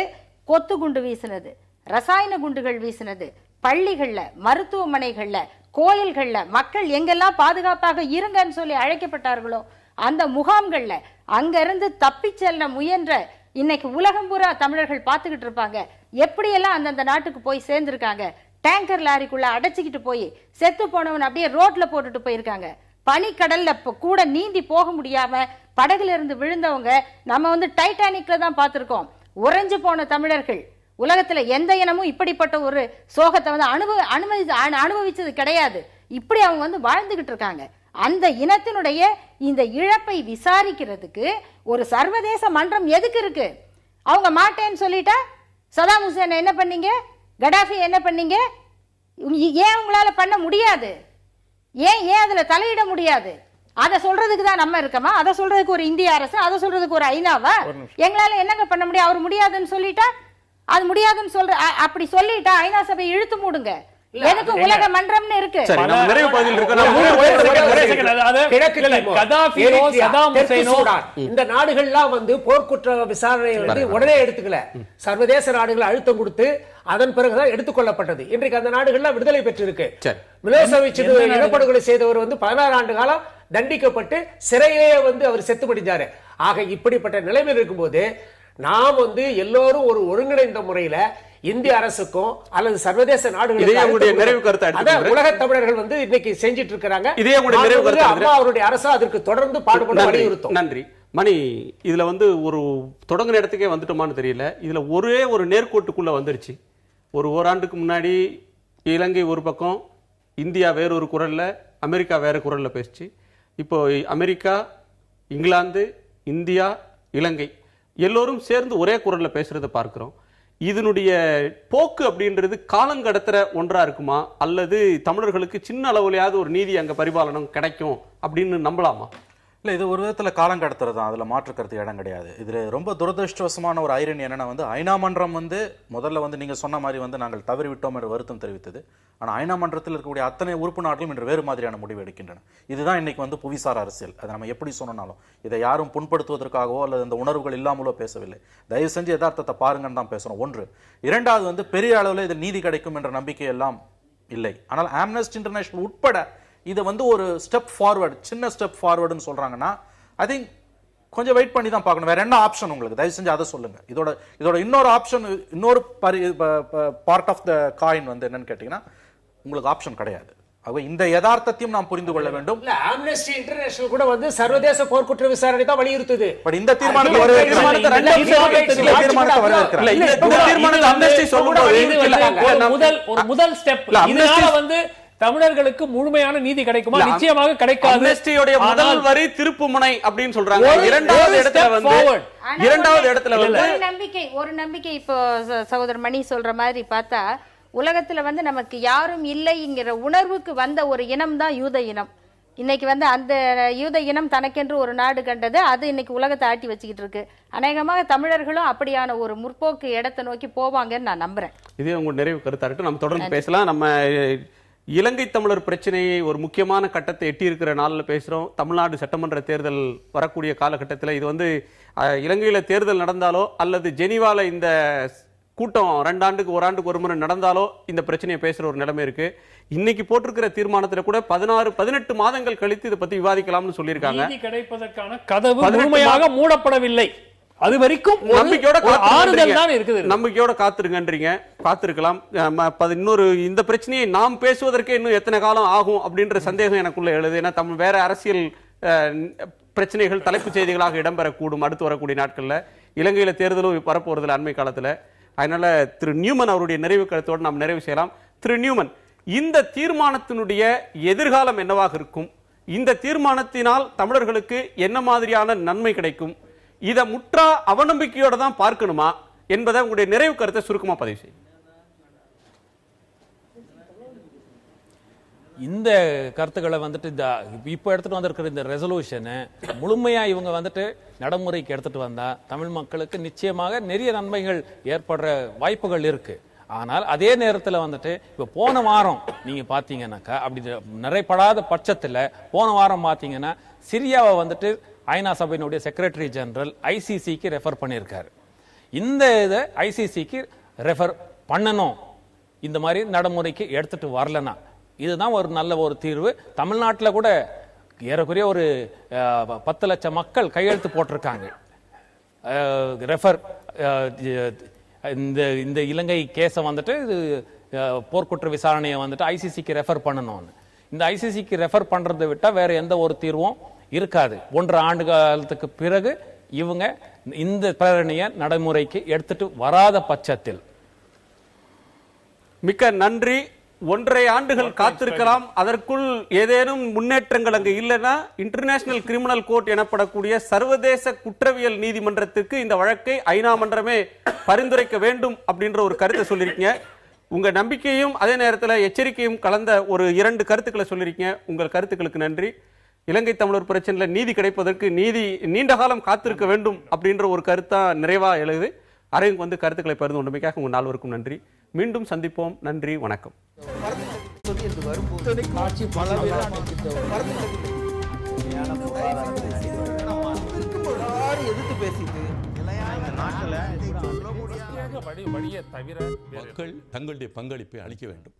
கொத்து குண்டு வீசினது, ரசாயன குண்டுகள் வீசினது, பள்ளிகள்ல, மருத்துவமனைகள்ல, கோயில்கள்ல மக்கள் எங்கெல்லாம் பாதுகாப்பாக இருங்கன்னு சொல்லி அழைக்கப்பட்டார்களோ அந்த முகாம்கள்ல அங்க இருந்து தப்பி செல்ல முயன்ற இன்னைக்கு உலகம் பூரா தமிழர்கள் பார்த்துக்கிட்டு இருப்பாங்க. எப்படியெல்லாம் அந்தந்த நாட்டுக்கு போய் சேர்ந்திருக்காங்க. டேங்கர் லாரிக்குள்ள அடைச்சிக்கிட்டு போய் செத்து போனவன் அப்படியே ரோட்ல போட்டுட்டு போயிருக்காங்க. பனிக்கடல்ல கூட நீந்தி போக முடியாம படகுல இருந்து விழுந்தவங்க நம்ம வந்து டைட்டானிக்ல தான் பார்த்திருக்கோம். உறைஞ்சு போன தமிழர்கள் உலகத்துல எந்த இனமும் இப்படிப்பட்ட ஒரு சோகத்தை வந்து அனுபவிச்சது கிடையாது. இப்படி அவங்க வந்து வாழ்ந்துகிட்டு இருக்காங்க. அந்த இனத்தினுடைய இந்த இழப்பை விசாரிக்கிறதுக்கு ஒரு சர்வதேச மன்றம் எதுக்கு இருக்கு? அவங்க மாட்டேன்னு சொல்லிட்டா சதாம் ஹுசேன் என்ன பண்ணீங்க, கடாஃபி என்ன பண்ணீங்க, ஏன் உங்களால பண்ண முடியாது? ஏன் அதுல தலையிட முடியாது? அதை சொல்றதுக்கு தான் நம்ம இருக்கமா? அதை சொல்றதுக்கு ஒரு இந்திய அரசு, அதை சொல்றதுக்கு ஒரு ஐநாவா? எங்களால என்னங்க பண்ண முடியும்? அவர் முடியாதுன்னு சொல்லிட்டா, அது முடியாதுன்னு சொல்ற அப்படி சொல்லிட்டா ஐநா சபை இழுத்து மூடுங்க. எனக்கு உலக மன்றம்னு இருக்கு. இந்த நாடுகள்லாம் வந்து போர்க்குற்ற விசாரணை வந்து உடனே எடுத்துக்கல. சர்வதேச நாடுகள் அழுத்தம் கொடுத்து அதன் பிறகுதான் எடுத்துக்கொள்ளப்பட்டது. இன்றைக்கு அந்த நாடுகள்லாம் விடுதலை பெற்றிருக்கு. மிலோசேவிச் இனப்படுகொலை செய்தவர் வந்து 16 ஆண்டு காலம் தண்டிக்கப்பட்டு சிறையிலேயே வந்து அவர் செத்து படிச்சாரு. ஆக இப்படிப்பட்ட நிலைமையில் இருக்கும்போது நாம் வந்து எல்லோரும் ஒரு ஒருங்கிணைந்த முறையில இந்திய அரசுக்கும் அல்லது சர்வதேச நாடுகளுக்கும் உலக தமிழர்கள் வந்து இன்னைக்கு செஞ்சிட்டு இருக்காங்க. அவருடைய அரசு அதற்கு தொடர்ந்து பாடுபட வலியுறுத்தும். நன்றி மணி. இதுல வந்து ஒரு தொடங்குன இடத்துக்கே வந்துட்டோமான்னு தெரியல. இதுல ஒரே ஒரு நேர்கோட்டுக்குள்ள வந்துருச்சு. ஒரு ஓராண்டுக்கு முன்னாடி இலங்கை ஒரு பக்கம், இந்தியா வேறொரு குரல்ல, அமெரிக்கா வேற குரல்ல பேசிச்சு. இப்போ அமெரிக்கா, இங்கிலாந்து, இந்தியா, இலங்கை எல்லோரும் சேர்ந்து ஒரே குரல்ல பேசுறதை பார்க்கிறோம். இதனுடைய போக்கு அப்படின்றது காலங்கடத்துற ஒன்றா இருக்குமா, அல்லது தமிழர்களுக்கு சின்ன அளவுலையாவது ஒரு நீதி அங்க பரிபாலனம் கிடைக்கும் அப்படின்னு நம்பலாமா? இல்லை, இது ஒரு விதத்தில் காலம் கடத்துறது தான், அதில் மாற்றுக்கிறதுக்கு இடம் கிடையாது. இதில் ரொம்ப துரதிருஷ்டவசமான ஒரு ஐரணி என்னென்னா ஐநா மன்றம் முதல்ல நீங்கள் சொன்ன மாதிரி நாங்கள் தவறிவிட்டோம் என்று வருத்தம் தெரிவித்தது. ஆனால் ஐநா மன்றத்தில் இருக்கக்கூடிய அத்தனை உறுப்பு நாடுகளும் இன்று வேறு மாதிரியான முடிவு எடுக்கின்றன. இதுதான் இன்னைக்கு புவிசார் அரசியல். அதை நம்ம எப்படி சொன்னாலும் இதை யாரும் புண்படுத்துவதற்காகவோ அல்லது இந்த உணர்வுகள் இல்லாமலோ பேசவில்லை. தயவு செஞ்சு யதார்த்தத்தை பாருங்கன்னு தான் பேசுகிறோம். ஒன்று. இரண்டாவது பெரிய அளவில் இதில் நீதி கிடைக்கும் என்ற நம்பிக்கை எல்லாம் இல்லை. ஆனால் ஆம்னஸ்டி இன்டர்நேஷனல் உட்பட இதை ஒரு ஸ்டெப் ஃபார்வர்டு, சின்ன ஸ்டெப் ஃபார்வர்டுன்னு சொல்றாங்கன்னா ஐ திங்க் கொஞ்சம் வெயிட் பண்ணி தான் பார்க்கணும். வேற என்ன ஆப்ஷன் உங்களுக்கு? தயவு செஞ்சு அதை சொல்லுங்க. இதோட இன்னொரு ஆப்ஷன், இன்னொரு பார்ட் ஆஃப் த காயின் என்னன்னு கேட்டீங்கன்னா உங்களுக்கு ஆப்ஷன் கிடையாது. ஆக இந்த யதார்த்தத்தையும் நாம் புரிந்து கொள்ள வேண்டும். ஆம்னஸ்டி இன்டர்நேஷனல் கூட சர்வதேச போர்க்குற்ற விசாரணை தான் வலியுறுத்துது. பட் இந்த தீர்மானத்தை முதல் ஸ்டெப். இதனால தமிழர்களுக்கு முழுமையான நீதி கிடைக்குமா? நிச்சயமாக கிடைக்காது. அம்னஸ்டியோட முதல் வரி திருப்புமுனை அப்படின்னு சொல்றாங்க. இரண்டாவது இடத்துல ஒரு நம்பிக்கை இப்போ சகோதரர் மணி சொல்ற மாதிரி பார்த்தா உலகத்துல நமக்கு யாரும் இல்லைங்கிற உணர்வுக்கு வந்த ஒரு இனம் தான் யூத இனம். இன்னைக்கு அந்த யூத இனம் தனக்கென்று ஒரு நாடு கண்டது. அது இன்னைக்கு உலகத்தை ஆட்டி வச்சுக்கிட்டு இருக்கு. அநேகமாக தமிழர்களும் அப்படியான ஒரு முற்போக்கு இடத்தை நோக்கி போவாங்கன்னு நான் நம்புறேன். இதே உங்க நிறைவு கருத்தா இருக்கு. நம்ம தொடர்ந்து பேசலாம். நம்ம இலங்கை தமிழர் பிரச்சனையை ஒரு முக்கியமான கட்டத்தை எட்டி இருக்கிற நாளில் பேசுகிறோம். தமிழ்நாடு சட்டமன்ற தேர்தல் வரக்கூடிய காலகட்டத்தில் இது இலங்கையில் தேர்தல் நடந்தாலோ அல்லது ஜெனீவாவில் இந்த கூட்டம் 2 ஆண்டுக்கு 1 ஆண்டுக்கு ஒரு முறை நடந்தாலோ இந்த பிரச்சனையை பேசுகிற ஒரு நிலைமை இருக்கு. இன்னைக்கு போட்டிருக்கிற தீர்மானத்தில் கூட 16-18 மாதங்கள் கழித்து இதை பத்தி விவாதிக்கலாம்னு சொல்லியிருக்காங்க. நீதி கிடைப்பதற்கான கதவு முழுமையாக மூடப்படவில்லை. அது வரைக்கும் நம்பிக்கையோட காத்திருங்கன்றீங்க. காத்திருக்கலாம். இன்னொரு இந்த பிரச்சனையை நாம் பேசுவதற்கே இன்னும் எத்தனை காலம் ஆகும் அப்படின்ற சந்தேகம் எனக்குள்ள எழுது. ஏன்னா வேற அரசியல் பிரச்சனைகள் தலைப்புச் செய்திகளாக இடம்பெறக்கூடும் அடுத்து வரக்கூடிய நாட்கள்ல. இலங்கையில தேர்தலும் வரப்போறதுல அண்மை காலத்துல. அதனால திரு நியூமன் அவருடைய நிறைவு கருத்தோடு நாம் நிறைவு செய்யலாம். திரு நியூமன், இந்த தீர்மானத்தினுடைய எதிர்காலம் என்னவாக இருக்கும்? இந்த தீர்மானத்தினால் தமிழர்களுக்கு என்ன மாதிரியான நன்மை கிடைக்கும்? இதை முற்றா அவநம்பிக்கையோட தான் பார்க்கணுமா என்பதை உங்களுடைய நிறைவு கருத்தை சுருக்கமா பதிவு செய்யும். இந்த கருத்துக்களை இப்போ எடுத்துட்டு வந்திருக்கிற இந்த ரெசல்யூஷனை முழுமையா இவங்க நடைமுறைக்கு எடுத்துட்டு வந்தா தமிழ் மக்களுக்கு நிச்சயமாக நிறைய நன்மைகள் ஏற்படுற வாய்ப்புகள் இருக்கு. ஆனால் அதே நேரத்தில் இப்போ போன வாரம் நீங்க பாத்தீங்கன்னாக்கா அப்படி நிறைப்படாத பட்சத்தில் போன வாரம் பாத்தீங்கன்னா சிரியாவை ஐநா சபையினுடைய செக்ரட்டரி ஜெனரல் ஐசிசிக்கு ரெஃபர் பண்ணியிருக்காரு. இந்த இதை ஐசிசிக்கு ரெஃபர் பண்ணணும், இந்த மாதிரி நடைமுறைக்கு எடுத்துட்டு வரலனா இதுதான் ஒரு நல்ல ஒரு தீர்வு. தமிழ்நாட்டில் கூட ஏறக்குறைய ஒரு 10 லட்சம் மக்கள் கையெழுத்து போட்டிருக்காங்க. ரெஃபர் இந்த இலங்கை கேஸை போர்க்குற்ற விசாரணையை ஐசிசிக்கு ரெஃபர் பண்ணணும்னு. இந்த ஐசிசிக்கு ரெஃபர் பண்றதை விட்டா வேற எந்த ஒரு தீர்வும் இருக்காது. 1.5 ஆண்டு காலத்துக்கு பிறகு இவங்க இந்த பிரேரணையை நடைமுறைக்கு எடுத்துட்டு வராத பட்சத்தில். மிக்க நன்றி. 1.5 ஆண்டுகள் காத்திருக்கலாம். அதற்குள் ஏதேனும் முன்னேற்றங்கள் அங்கு இல்லைன்னா இன்டர்நேஷனல் கிரிமினல் கோர்ட் எனப்படக்கூடிய சர்வதேச குற்றவியல் நீதிமன்றத்திற்கு இந்த வழக்கை ஐநா மன்றமே பரிந்துரைக்க வேண்டும் அப்படின்ற ஒரு கருத்தை சொல்லியிருக்கீங்க. உங்க நம்பிக்கையும் அதே நேரத்தில் எச்சரிக்கையும் கலந்த ஒரு 2 கருத்துக்களை சொல்லியிருக்கீங்க. உங்கள் கருத்துக்களுக்கு நன்றி. இலங்கை தமிழர் பிரச்சனையில் நீதி கிடைப்பதற்கு நீண்ட காலம் காத்திருக்க வேண்டும் அப்படின்ற ஒரு கருத்தா நிறைவா எழுது. அரங்கு கருத்துக்களை பகிர்ந்து கொண்டமைக்காக உங்கள் நால்வருக்கும் நன்றி. மீண்டும் சந்திப்போம். நன்றி, வணக்கம். மக்கள் தங்களுடைய பங்களிப்பை அளிக்க வேண்டும்.